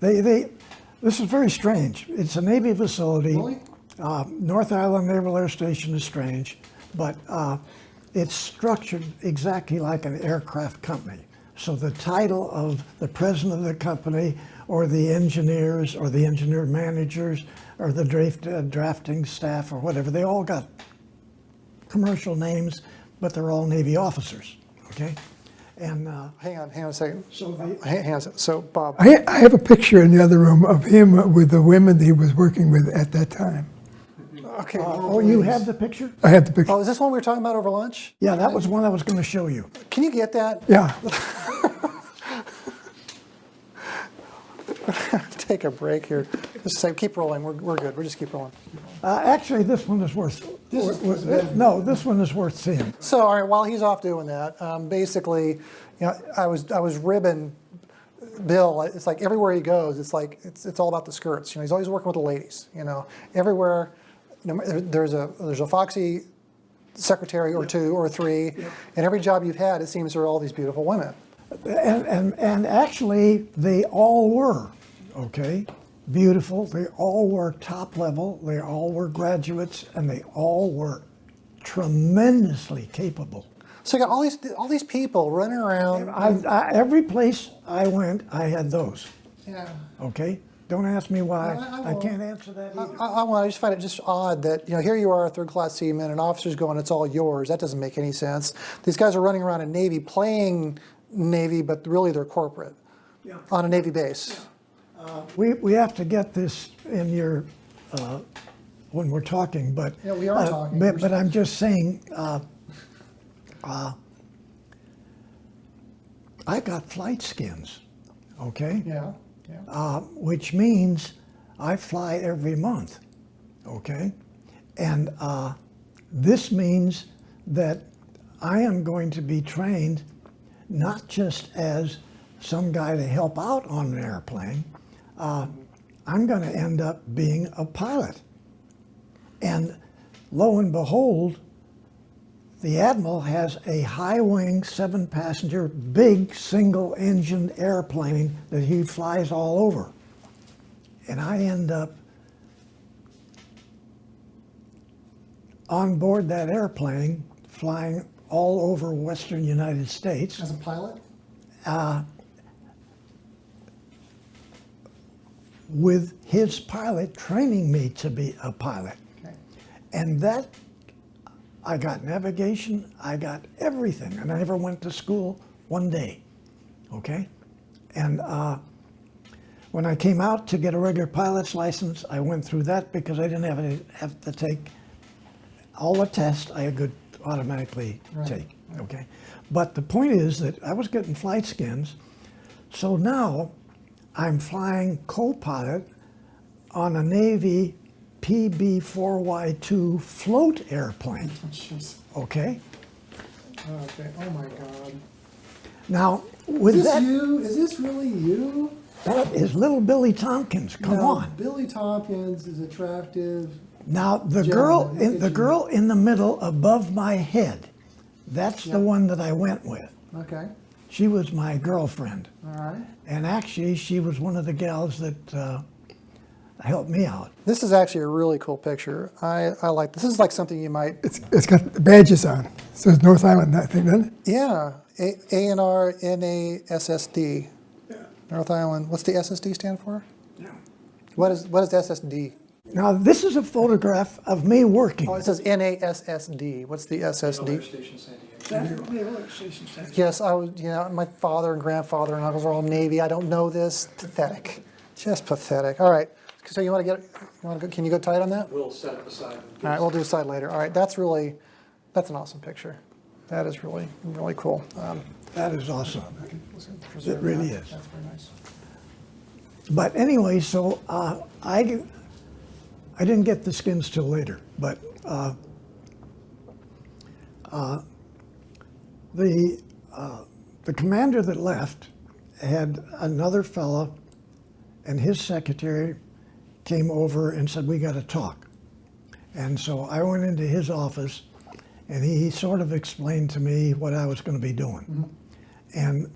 This is very strange. It's a Navy facility. Really? North Island Naval Air Station is strange, but it's structured exactly like an aircraft company. So the title of the president of the company, or the engineers, or the engineer managers, or the drafting staff, or whatever, they all got commercial names, but they're all Navy officers, okay? And Hang on a second. so Hang on a second. So, Bob, I have a picture in the other room of him with the women that he was working with at that time. okay. oh, you have the picture? I had the picture. Oh, is this one we were talking about over lunch? Yeah, that was one I was going to show you. Can you get that? Yeah. Take a break here. Just say, keep rolling. We're good. We'll just keep rolling. Actually, this one is worth. No, this one is worth seeing. So, all right, while he's off doing that, basically, I was ribbing Bill. It's like everywhere he goes, it's like it's all about the skirts. He's always working with the ladies. Everywhere. There's a foxy secretary or two or three, and every job you've had, it seems there are all these beautiful women. And actually, they all were, okay, beautiful. They all were top level. They all were graduates, and they all were tremendously capable. So you got all these people running around. Every place I went, I had those. Yeah. Okay, don't ask me why. I I won't. can't answer that either. I just find it just odd that here you are, a third-class seaman, and officers going, it's all yours. That doesn't make any sense. These guys are running around in Navy, playing Navy, but really they're corporate on a Navy base. We have to get this in your when we're talking, but Yeah, we are talking. But I'm just saying, I got flight skins, okay, Yeah. which means I fly every month, okay, and this means that I am going to be trained not just as some guy to help out on an airplane. I'm going to end up being a pilot. And lo and behold, the Admiral has a high-wing, 7-passenger, big single-engined airplane that he flies all over. And I end up on board that airplane, flying all over western United States. As a pilot? With his pilot training me to be a pilot. Okay. And that, I got navigation, I got everything. And I never went to school one day, okay? And when I came out to get a regular pilot's license, I went through that because I didn't have to take all the tests I could automatically take, okay? But the point is that I was getting flight skins, so now I'm flying co-pilot on a Navy PB-4Y2 float airplane, Jeez. okay? Okay. Oh my God. Now, with Is this that, you? Is this really you? that is little Billy Tompkins, come Now, on. Billy Tompkins is attractive. Now, the Gentlemen, girl in the middle above my head, that's the one that I went with. Okay. She was my girlfriend. All right. And actually, she was one of the gals that helped me out. This is actually a really cool picture. I like this. This is like something you might. It's got the badges on. It says North Island, I think, doesn't it? Yeah. ANR NASSD. Yeah. North Island. What's the SSD stand for? Yeah. What is SSD? Now, this is a photograph of me working. Oh, it says NASSD. What's the SSD? Station San Diego. Yes, I was. My father and grandfather and uncles are all Navy. I don't know this. Pathetic. Just pathetic. All right. So you want to get? You want to go? Can you go tight on that? We'll set it aside. All right. We'll do a side later. All right. That's an awesome picture. That is really, really cool. That is awesome. It really is. That's very nice. But anyway, so I didn't get the skins till later, but the commander that left had another fellow, and his secretary came over and said, "We got to talk." And so I went into his office, and he sort of explained to me what I was going to be doing. And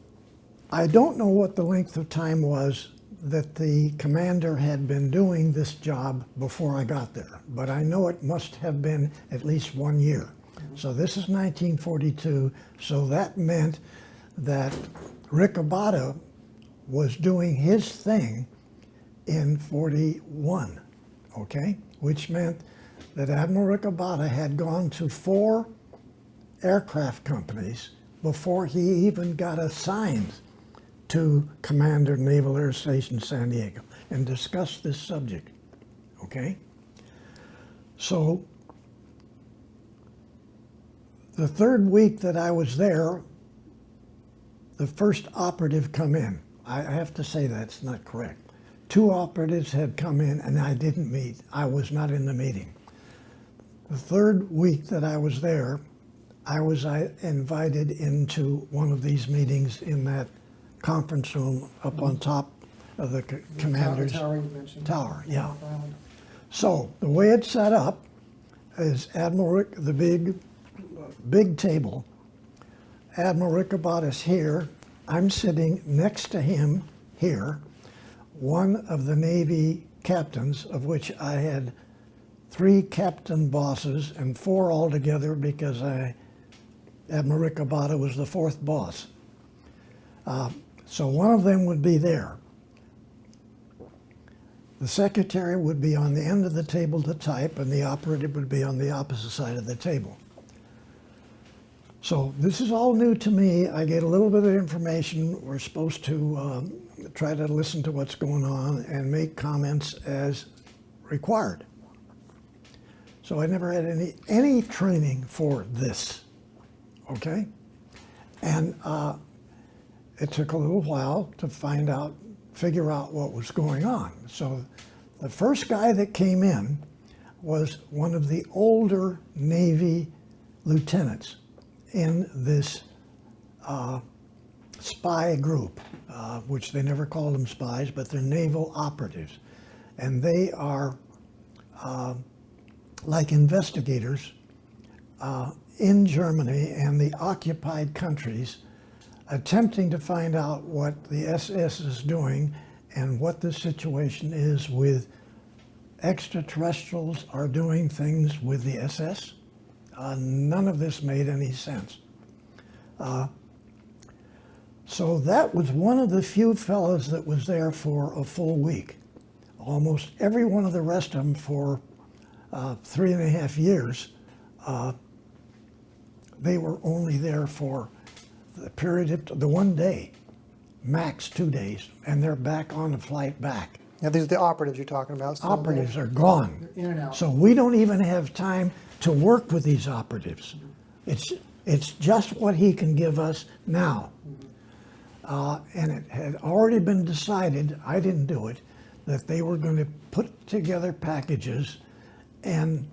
I don't know what the length of time was that the commander had been doing this job before I got there, but I know it must have been at least 1 year. So this is 1942, so that meant that Rick Abada was doing his thing in 41, okay? Which meant that Admiral Rick Abada had gone to 4 aircraft companies before he even got assigned to Commander Naval Air Station San Diego and discussed this subject, okay? So the third week that I was there, the first operative come in. I have to say that's not correct. 2 operatives had come in and I didn't meet. I was not in the meeting. The third week that I was there, I was invited into one of these meetings in that conference room up on top of the commander's tower you mentioned. tower, yeah. So the way it's set up is Admiral Rick, the big table. Admiral Rick Abada's here. I'm sitting next to him here. One of the Navy captains, of which I had 3 captain bosses and 4 altogether because Admiral Rick Abada was the 4th boss. So one of them would be there. The secretary would be on the end of the table to type, and the operative would be on the opposite side of the table. So this is all new to me. I get a little bit of information. We're supposed to try to listen to what's going on and make comments as required. So I never had any training for this, okay? And it took a little while to figure out what was going on. So the first guy that came in was one of the older Navy lieutenants in this spy group, which they never called them spies, but they're naval operatives. And they are like investigators in Germany and the occupied countries, attempting to find out what the SS is doing and what the situation is with extraterrestrials are doing things with the SS. None of this made any sense. So that was one of the few fellows that was there for a full week. Almost every one of the rest of them for 3.5 years, they were only there for the period of the 1 day, max 2 days, and they're back on the flight back. Yeah, these are the operatives you're talking about. So Operatives are gone. in and out. So we don't even have time to work with these operatives. It's just what he can give us now. And it had already been decided, I didn't do it, that they were going to put together packages and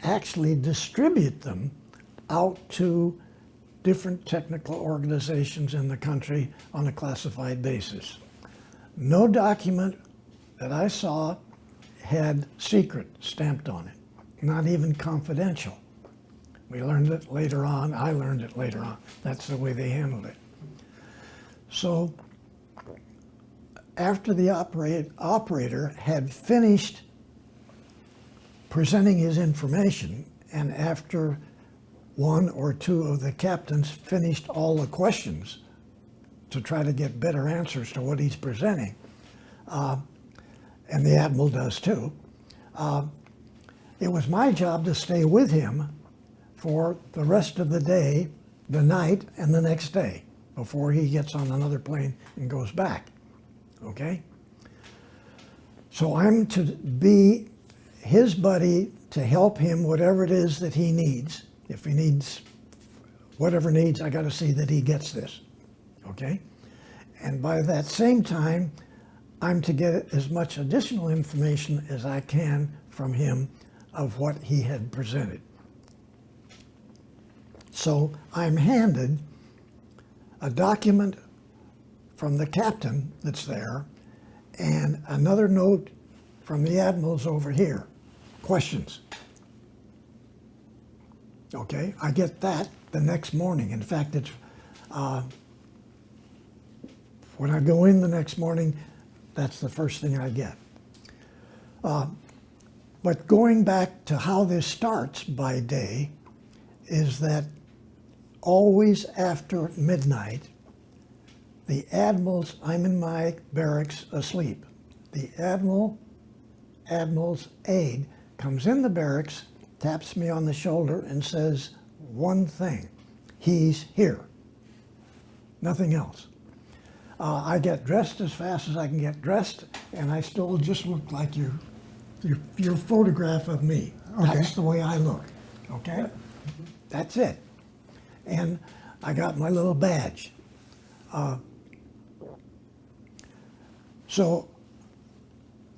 actually distribute them out to different technical organizations in the country on a classified basis. No document that I saw had secret stamped on it, not even confidential. We learned it later on. I learned it later on. That's the way they handled it. So after the operator had finished presenting his information, and after 1 or 2 of the captains finished all the questions to try to get better answers to what he's presenting, and the admiral does too, it was my job to stay with him for the rest of the day, the night, and the next day before he gets on another plane and goes back, okay? So I'm to be his buddy to help him whatever it is that he needs. If he needs whatever needs, I got to see that he gets this, okay? And by that same time, I'm to get as much additional information as I can from him of what he had presented. So I'm handed a document from the captain that's there and another note from the admirals over here. Questions. Okay, I get that the next morning. In fact, When I go in the next morning, that's the first thing I get. But going back to how this starts by day is that always after midnight, the admirals, I'm in my barracks asleep. The admiral's aide comes in the barracks, taps me on the shoulder and says one thing: he's here. Nothing else. I get dressed as fast as I can get dressed, and I still just look like your photograph of me. Okay. That's the way I look. Okay? That's it. And I got my little badge. So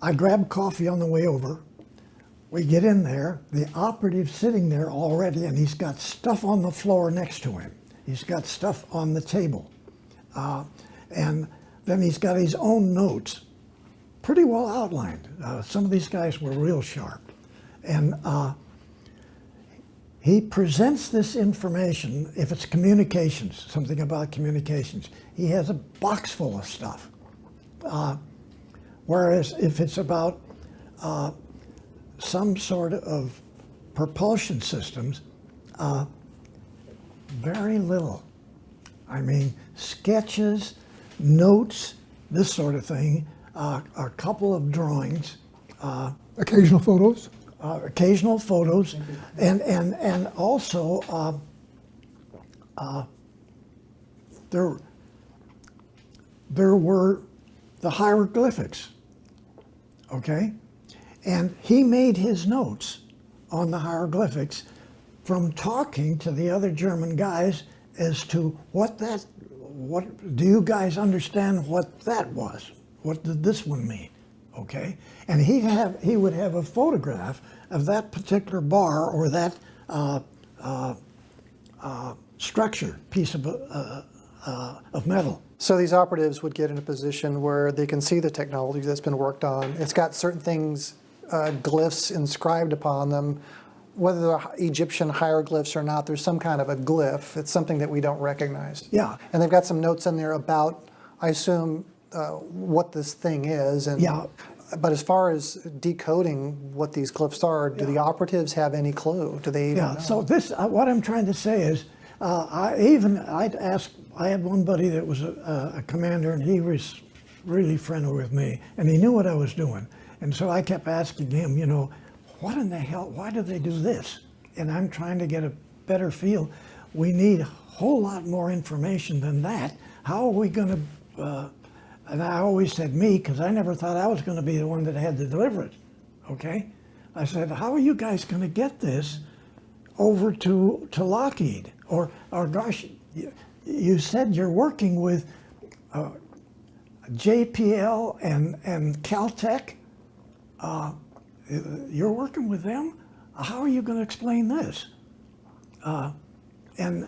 I grab coffee on the way over. We get in there. The operative's sitting there already, and he's got stuff on the floor next to him. He's got stuff on the table. And then he's got his own notes, pretty well outlined. Some of these guys were real sharp. And he presents this information, if it's communications, something about communications, he has a box full of stuff. Whereas if it's about some sort of propulsion systems, very little. I mean, sketches, notes, this sort of thing, a couple of drawings, Occasional photos? occasional photos, and also there were the hieroglyphics, okay? And he made his notes on the hieroglyphics from talking to the other German guys as to what do you guys understand what that was? What did this one mean? Okay? And he would have a photograph of that particular bar or that structure, piece of metal. So these operatives would get in a position where they can see the technology that's been worked on. It's got certain things, glyphs inscribed upon them. Whether they're Egyptian hieroglyphs or not, there's some kind of a glyph. It's something that we don't recognize. Yeah. And they've got some notes in there about, I assume, what this thing is. And, Yeah. But as far as decoding what these glyphs are, do the operatives have any clue? Do they even know? So this, what I'm trying to say is, I had one buddy that was a commander, and he was really friendly with me, and he knew what I was doing. And so I kept asking him, what in the hell, why do they do this? And I'm trying to get a better feel. We need a whole lot more information than that. How are we going to, and I always said me, because I never thought I was going to be the one that had to deliver it, okay? I said, how are you guys going to get this over to Lockheed? Or gosh, you said you're working with JPL and Caltech. You're working with them? How are you going to explain this? And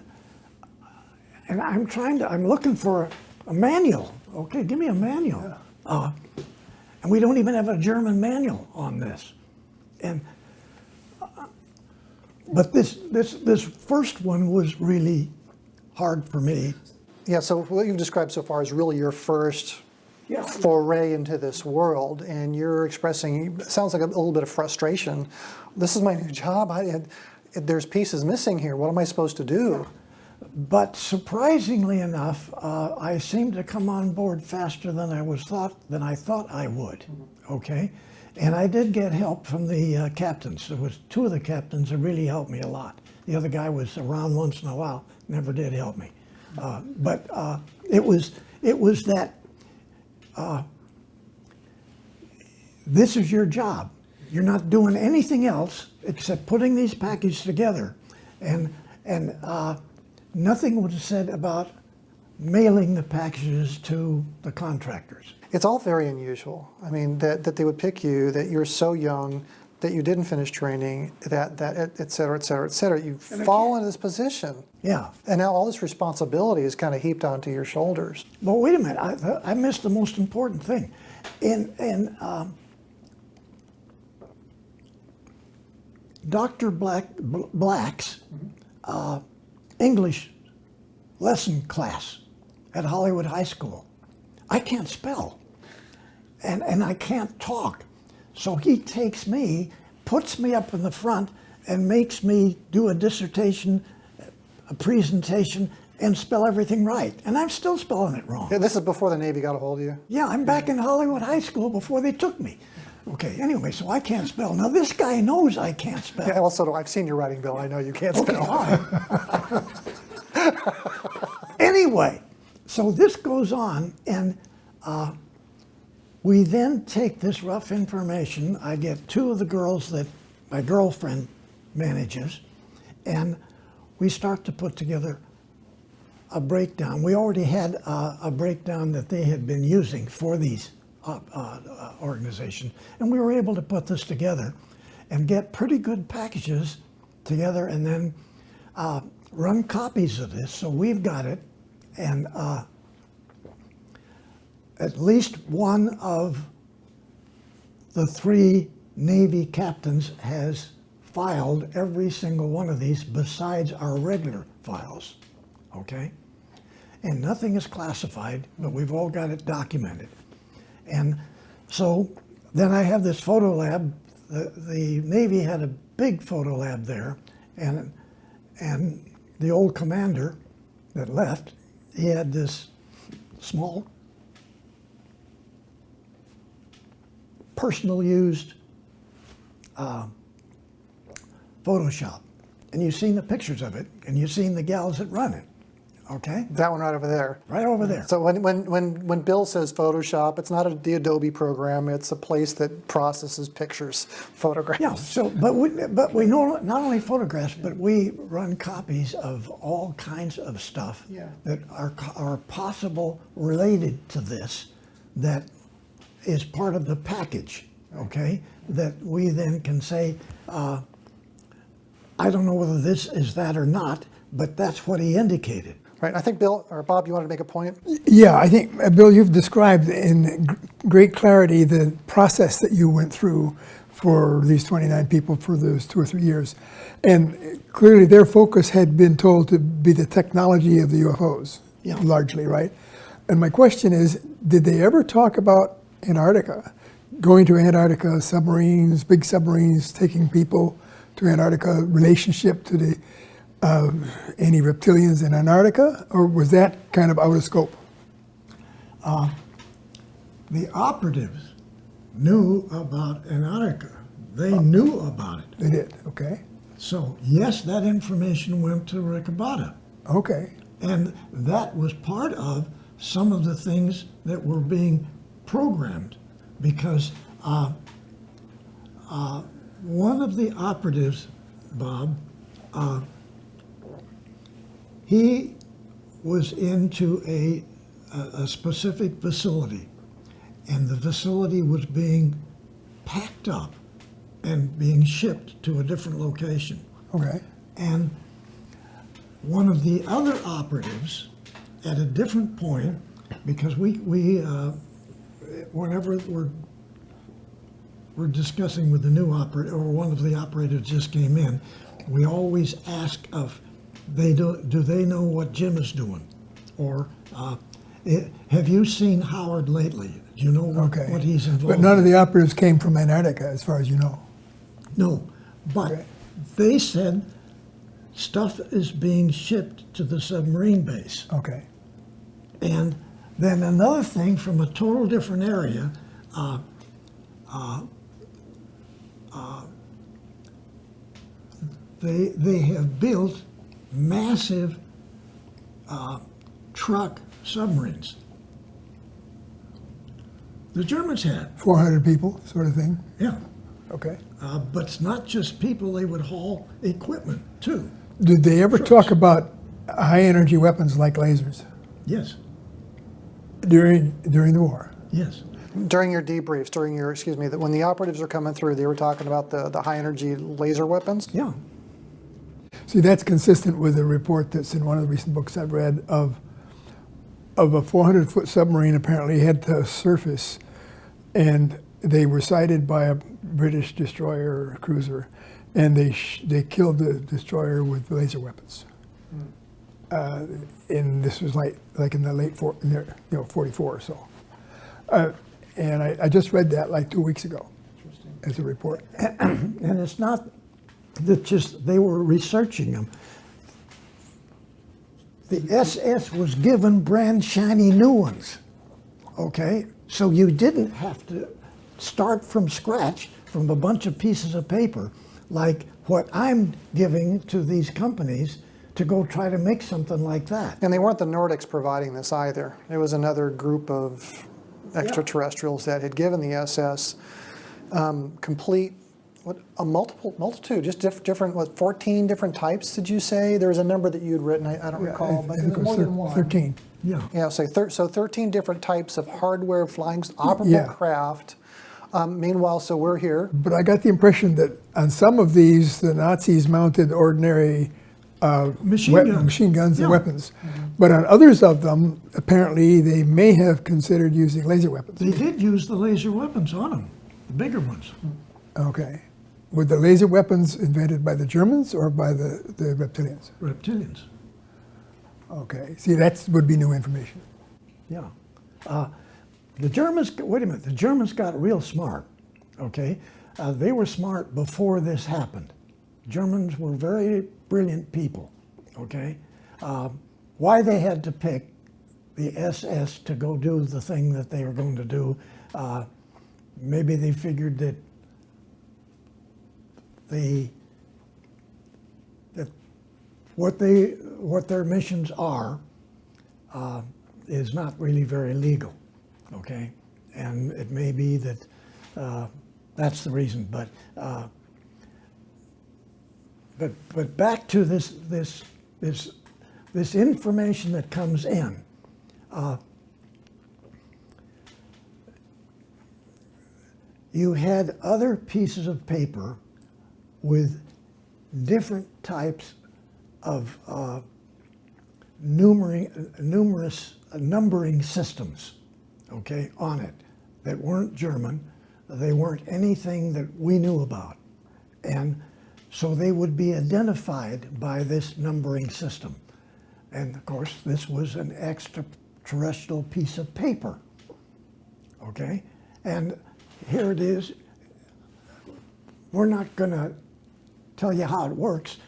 I'm looking for a manual. Okay, give me a manual. And we don't even have a German manual on this. And but this first one was really hard for me. Yeah, so what you've described so far is really your first foray into this world, and you're expressing, it sounds like a little bit of frustration. This is my new job. There's pieces missing here. What am I supposed to do? But surprisingly enough, I seemed to come on board faster than I thought I would. Okay, and I did get help from the captains. There was two of the captains that really helped me a lot. The other guy was around once in a while, never did help me. But it was that this is your job. You're not doing anything else except putting these packages together, and nothing was said about mailing the packages to the contractors. It's all very unusual. I mean, that they would pick you, that you're so young, that you didn't finish training, that et cetera, et cetera, et cetera. You fall into this position. Yeah. And now all this responsibility is kind of heaped onto your shoulders. But wait a minute, I missed the most important thing. In Dr. Black's English lesson class at Hollywood High School. I can't spell, and I can't talk. So he takes me, puts me up in the front, and makes me do a dissertation, a presentation, and spell everything right. And I'm still spelling it wrong. Yeah, this is before the Navy got a hold of you. Yeah, I'm back in Hollywood High School before they took me. Okay, anyway, so I can't spell. Now this guy knows I can't spell. Yeah, also, I've seen your writing, Bill. I know you can't Okay, spell. all right. Anyway, so this goes on, and we then take this rough information. I get two of the girls that my girlfriend manages, and we start to put together a breakdown. We already had a breakdown that they had been using for these organizations, and we were able to put this together and get pretty good packages together, and then run copies of this. So we've got it, and at least one of the 3 Navy captains has filed every single one of these besides our regular files, okay? And nothing is classified, but we've all got it documented. And so then I have this photo lab. The Navy had a big photo lab there, and the old commander that left, he had this small personal used Photoshop. And you've seen the pictures of it, and you've seen the gals that run it, okay? That one right over there. Right over there. So when Bill says Photoshop, it's not the Adobe program. It's a place that processes pictures, photographs. Yeah, so, but we know not only photographs, but we run copies of all kinds of stuff that are possible related to this, that is part of the package, okay? That we then can say, I don't know whether this is that or not, but that's what he indicated. Right. I think Bill or Bob, you wanted to make a point? Yeah, I think, Bill, you've described in great clarity the process that you went through for these 29 people for those 2 or 3 years. And clearly their focus had been told to be the technology of the UFOs, largely, right? And my question is, did they ever talk about Antarctica? Going to Antarctica, submarines, big submarines, taking people to Antarctica, relationship to the any reptilians in Antarctica, or was that kind of out of scope? The operatives knew about Antarctica. They knew about it. They did, okay. So yes, that information went to Ricabata. Okay. And that was part of some of the things that were being programmed, because one of the operatives, Bob, he was into a specific facility, and the facility was being packed up and being shipped to a different location. Okay. And one of the other operatives, at a different point, because we whenever we're discussing with the new operator, or one of the operators just came in, we always ask if do they know what Jim is doing, or have you seen Howard lately? Do you know what he's involved But none of the operatives came from Antarctica, as far as you know. No, but they said stuff is being shipped to the submarine base. Okay. And then another thing from a total different area, they have built massive truck submarines. The Germans had. 400 people, sort of thing? Yeah. Okay. But it's not just people, they would haul equipment too. Did they ever talk about high energy weapons like lasers Yes, during the war? yes. During your debriefs, that when the operatives are coming through, they were talking about the high energy laser weapons? Yeah. See, that's consistent with a report that's in one of the recent books I've read of a 400-foot submarine apparently had to surface, and they were sighted by a British destroyer or cruiser, and they killed the destroyer with laser weapons. And this was like in the late 44 or so. And I just read that like 2 weeks ago as a report. And it's not that just they were researching them. The SS was given brand shiny new ones, okay? So you didn't have to start from scratch from a bunch of pieces of paper like what I'm giving to these companies to go try to make something like that. And they weren't the Nordics providing this either. It was another group of extraterrestrials that had given the SS complete, multitude, just different, 14 different types, did you say? There was a number that you had written, I don't recall, but I it think was more than one. 13. Yeah. Yeah, so 13 different types of hardware flying operable craft. Meanwhile, so we're here. But I got the impression that on some of these, the Nazis mounted ordinary machine guns and weapons. But on others of them, apparently they may have considered using laser weapons. They did use the laser weapons on them, the bigger ones. Okay. Were the laser weapons invented by the Germans or by the reptilians? Reptilians. Okay. See, that would be new information. Yeah. The Germans, wait a minute, the Germans got real smart, okay? They were smart before this happened. Germans were very brilliant people, okay? Why they had to pick the SS to go do the thing that they were going to do, maybe they figured that what their missions are is not really very legal, okay? And it may be that that's the reason, but back to this information that comes in. You had other pieces of paper with different types of numerous numbering systems, okay, on it that weren't German. They weren't anything that we knew about. And so they would be identified by this numbering system. And of course, this was an extraterrestrial piece of paper, okay? And here it is. We're not going to tell you how it works.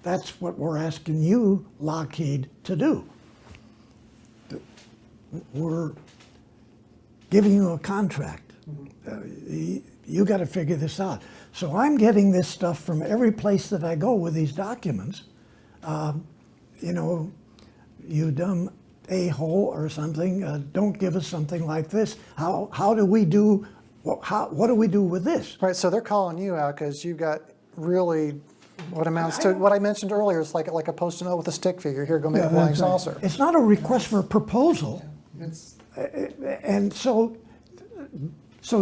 That's what we're asking you, Lockheed, to do. We're giving you a contract. You got to figure this out. So I'm getting this stuff from every place that I go with these documents. You know, you dumb a-hole or something, don't give us something like this. How do we do, what do we do with this? Right, so they're calling you out because you got really what amounts to what I mentioned earlier. It's like a post-it note with a stick figure. Here, go make a flying saucer. It's not a request for a proposal. And so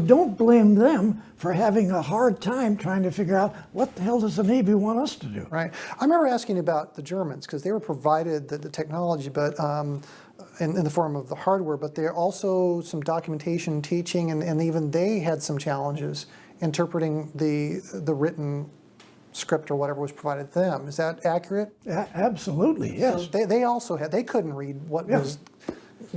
don't blame them for having a hard time trying to figure out what the hell does the Navy want us to do. Right. I remember asking about the Germans because they were provided the technology, but in the form of the hardware, but there also some documentation, teaching, and even they had some challenges interpreting the written script or whatever was provided to them. Is that accurate? Absolutely, yes. So they also had, they couldn't read what was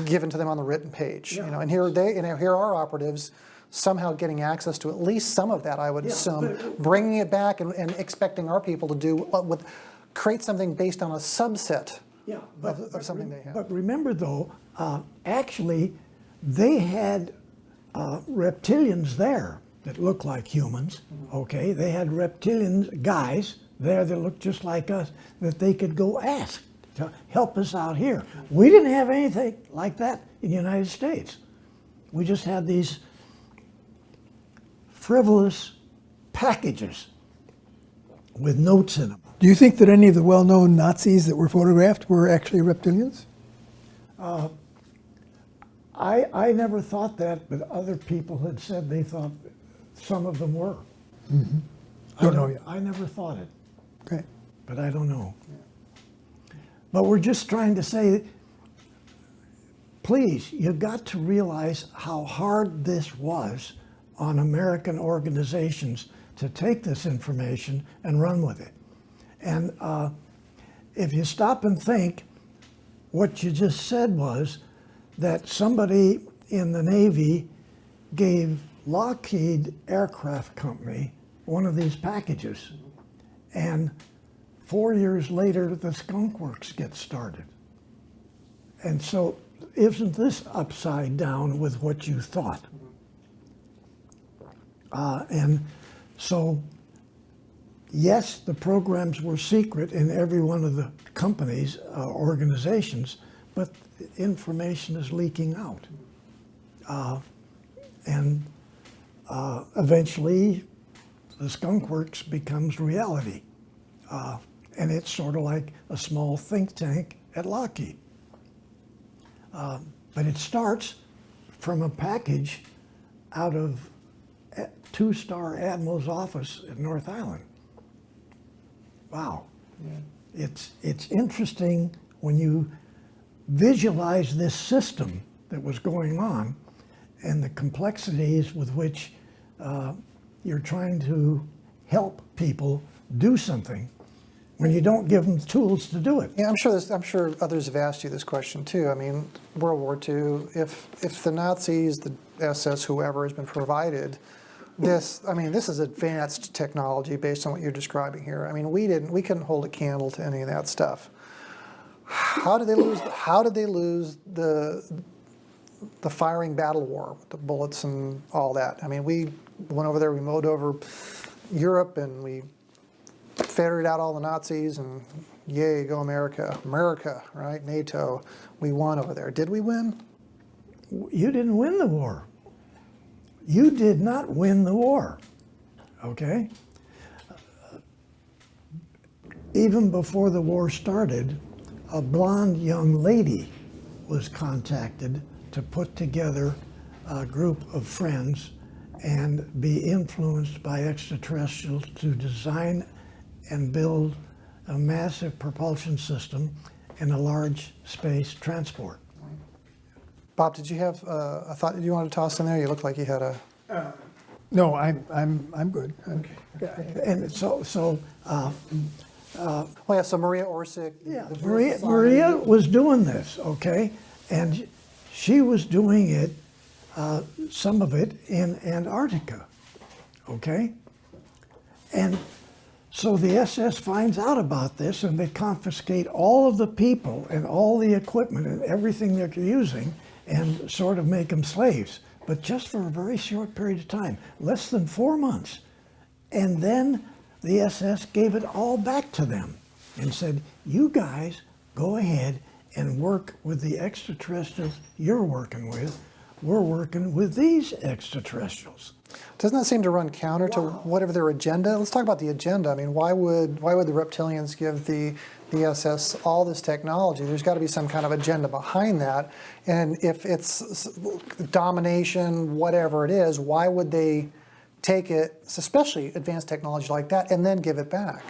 given to them on the written page. You know, and here here are operatives somehow getting access to at least some of that, I would assume, bringing it back and expecting our people to do create something based on a subset of something they have. But remember though, actually they had reptilians there that looked like humans, okay? They had reptilian guys there that looked just like us that they could go ask to help us out here. We didn't have anything like that in the United States. We just had these frivolous packages with notes in them. Do you think that any of the well-known Nazis that were photographed were actually reptilians? I never thought that, but other people had said they thought some of them were. Mm-hmm. Don't know yet. I never thought it, Okay. but I don't know. But we're just trying to say, please, you've got to realize how hard this was on American organizations to take this information and run with it. And if you stop and think, what you just said was that somebody in the Navy gave Lockheed Aircraft Company one of these packages, and 4 years later, the Skunk Works gets started. And so, isn't this upside down with what you thought? And so, yes, the programs were secret in every one of the companies, organizations, but information is leaking out. And eventually, the Skunk Works becomes reality. And it's sort of like a small think tank at Lockheed. But it starts from a package out of a two-star admiral's office at North Island. Wow. Yeah. It's interesting when you visualize this system that was going on and the complexities with which you're trying to help people do something when you don't give them tools to do it. Yeah, I'm sure others have asked you this question too. I mean, World War II, if the Nazis, the SS, whoever has been provided this, I mean, this is advanced technology based on what you're describing here. I mean, we couldn't hold a candle to any of that stuff. How did they lose the firing battle war with the bullets and all that? I mean, we went over there, we mowed over Europe, and we ferreted out all the Nazis, and yay, go America. America, right? NATO. We won over there. Did we win? You didn't win the war. You did not win the war, okay? Even before the war started, a blonde young lady was contacted to put together a group of friends and be influenced by extraterrestrials to design and build a massive propulsion system in a large space transport. Bob, did you have a thought you wanted to toss in there? You looked like you had a... No, I'm good. Okay. And so Well, yeah, so Maria Orsic... yeah, Maria was doing this, okay? And she was doing it, some of it in Antarctica, okay? And so the SS finds out about this, and they confiscate all of the people and all the equipment and everything they're using and sort of make them slaves, but just for a very short period of time, less than 4 months. And then the SS gave it all back to them and said, you guys go ahead and work with the extraterrestrials you're working with. We're working with these extraterrestrials. Doesn't that seem to run counter to whatever their agenda? Let's talk about the agenda. I mean, why would the reptilians give the SS all this technology? There's got to be some kind of agenda behind that. And if it's domination, whatever it is, why would they take it, especially advanced technology like that, and then give it back?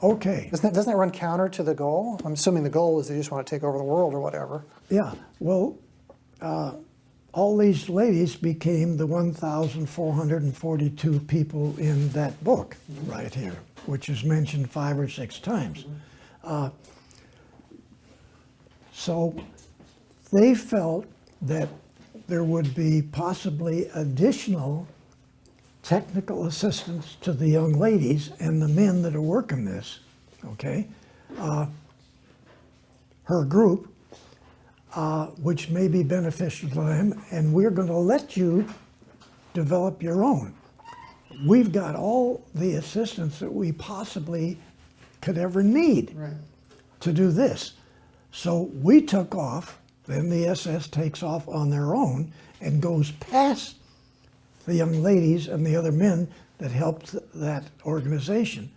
Okay. Doesn't that run counter to the goal? I'm assuming the goal is they just want to take over the world or whatever. Yeah, well, all these ladies became the 1,442 people in that book right here, which is mentioned 5 or 6 times. So they felt that there would be possibly additional technical assistance to the young ladies and the men that are working this, okay? Her group, which may be beneficial to them, and we're going to let you develop your own. We've got all the assistance that we possibly could ever need to do this. So we took off, then the SS takes off on their own and goes past the young ladies and the other men that helped that organization.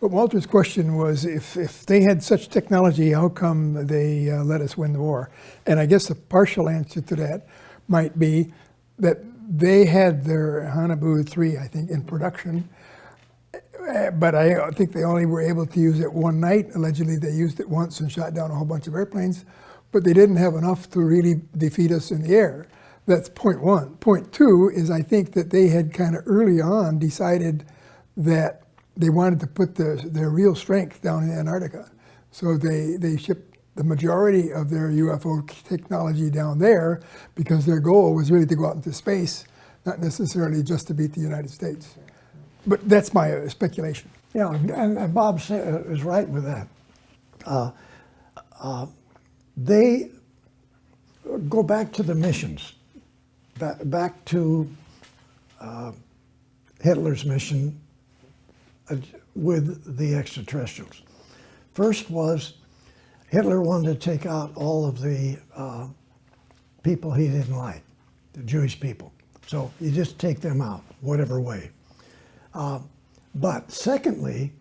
But Walter's question was, if they had such technology, how come they let us win the war? And I guess the partial answer to that might be that they had their Hanabu 3, I think, in production, but I think they only were able to use it one night. Allegedly, they used it once and shot down a whole bunch of airplanes, but they didn't have enough to really defeat us in the air. That's point one. Point two is I think that they had kind of early on decided that they wanted to put their real strength down in Antarctica. So they shipped the majority of their UFO technology down there because their goal was really to go out into space, not necessarily just to beat the United States. But that's my speculation. Yeah, and Bob is right with that. They go back to the missions, back to Hitler's mission with the extraterrestrials. First was Hitler wanted to take out all of the people he didn't like, the Jewish people. So you just take them out, whatever way. But secondly,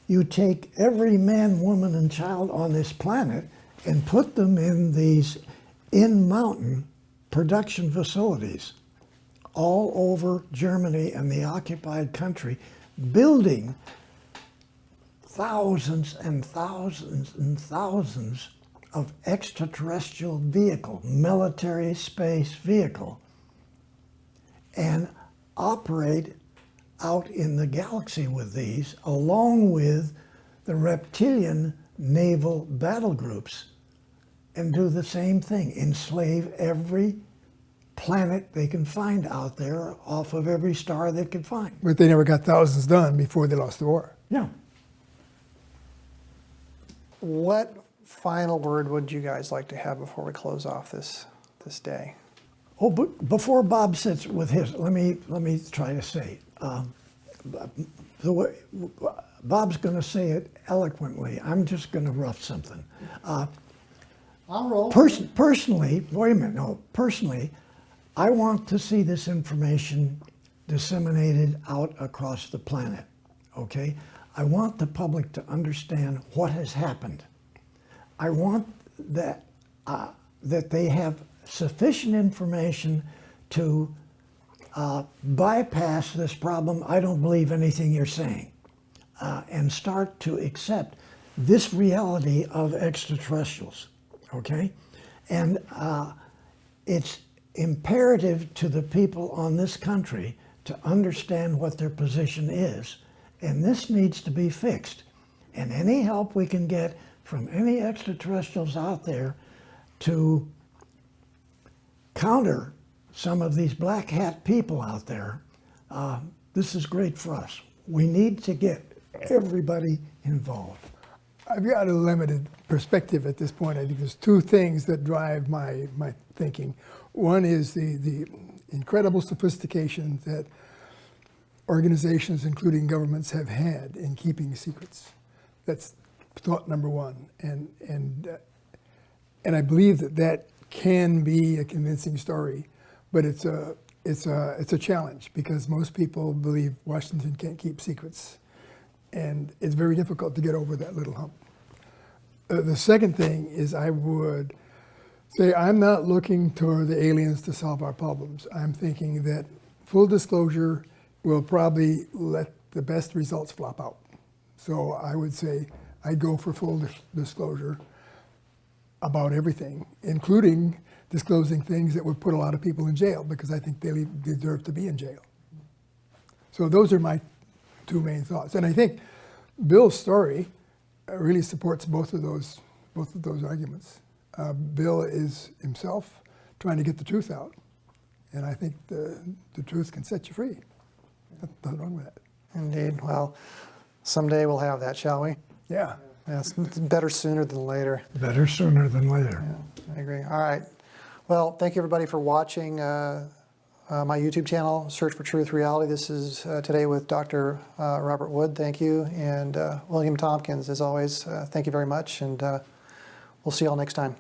you take every man, woman, and child on this planet and put them in these in-mountain production facilities all over Germany and the occupied country, building thousands and thousands and thousands of extraterrestrial vehicle, military space vehicle, and operate out in the galaxy with these, along with the reptilian naval battle groups, and do the same thing, enslave every planet they can find out there off of every star they could find. But they never got thousands done before they lost the war. Yeah. What final word would you guys like to have before we close off this day? Oh, but before Bob sits with his, let me try to say, the way Bob's going to say it eloquently. I'm just going to rough something. I'll roll. Personally, wait a minute. No, personally, I want to see this information disseminated out across the planet. Okay, I want the public to understand what has happened. I want that that they have sufficient information to bypass this problem. I don't believe anything you're saying, and start to accept this reality of extraterrestrials. Okay, and it's imperative to the people on this country to understand what their position is, and this needs to be fixed. And any help we can get from any extraterrestrials out there to counter some of these black hat people out there, this is great for us. We need to get everybody involved. I've got a limited perspective at this point. I think there's two things that drive my thinking. One is the incredible sophistication that organizations, including governments, have had in keeping secrets. That's thought number one. And I believe that can be a convincing story, but it's a challenge because most people believe Washington can't keep secrets. And it's very difficult to get over that little hump. The second thing is I would say I'm not looking toward the aliens to solve our problems. I'm thinking that full disclosure will probably let the best results flop out. So I would say I'd go for full disclosure about everything, including disclosing things that would put a lot of people in jail because I think they deserve to be in jail. So those are my two main thoughts. And I think Bill's story really supports both of those arguments. Bill is himself trying to get the truth out. And I think the truth can set you free. Nothing wrong with that. Indeed. Well, someday we'll have that, shall we? Yeah. Yes, better sooner than later. Better sooner than later. Yeah, I agree. All right. Well, thank you everybody for watching my YouTube channel, Search for Truth Reality. This is today with Dr. Robert Wood. Thank you. And William Tompkins, as always, thank you very much. And we'll see you all next time.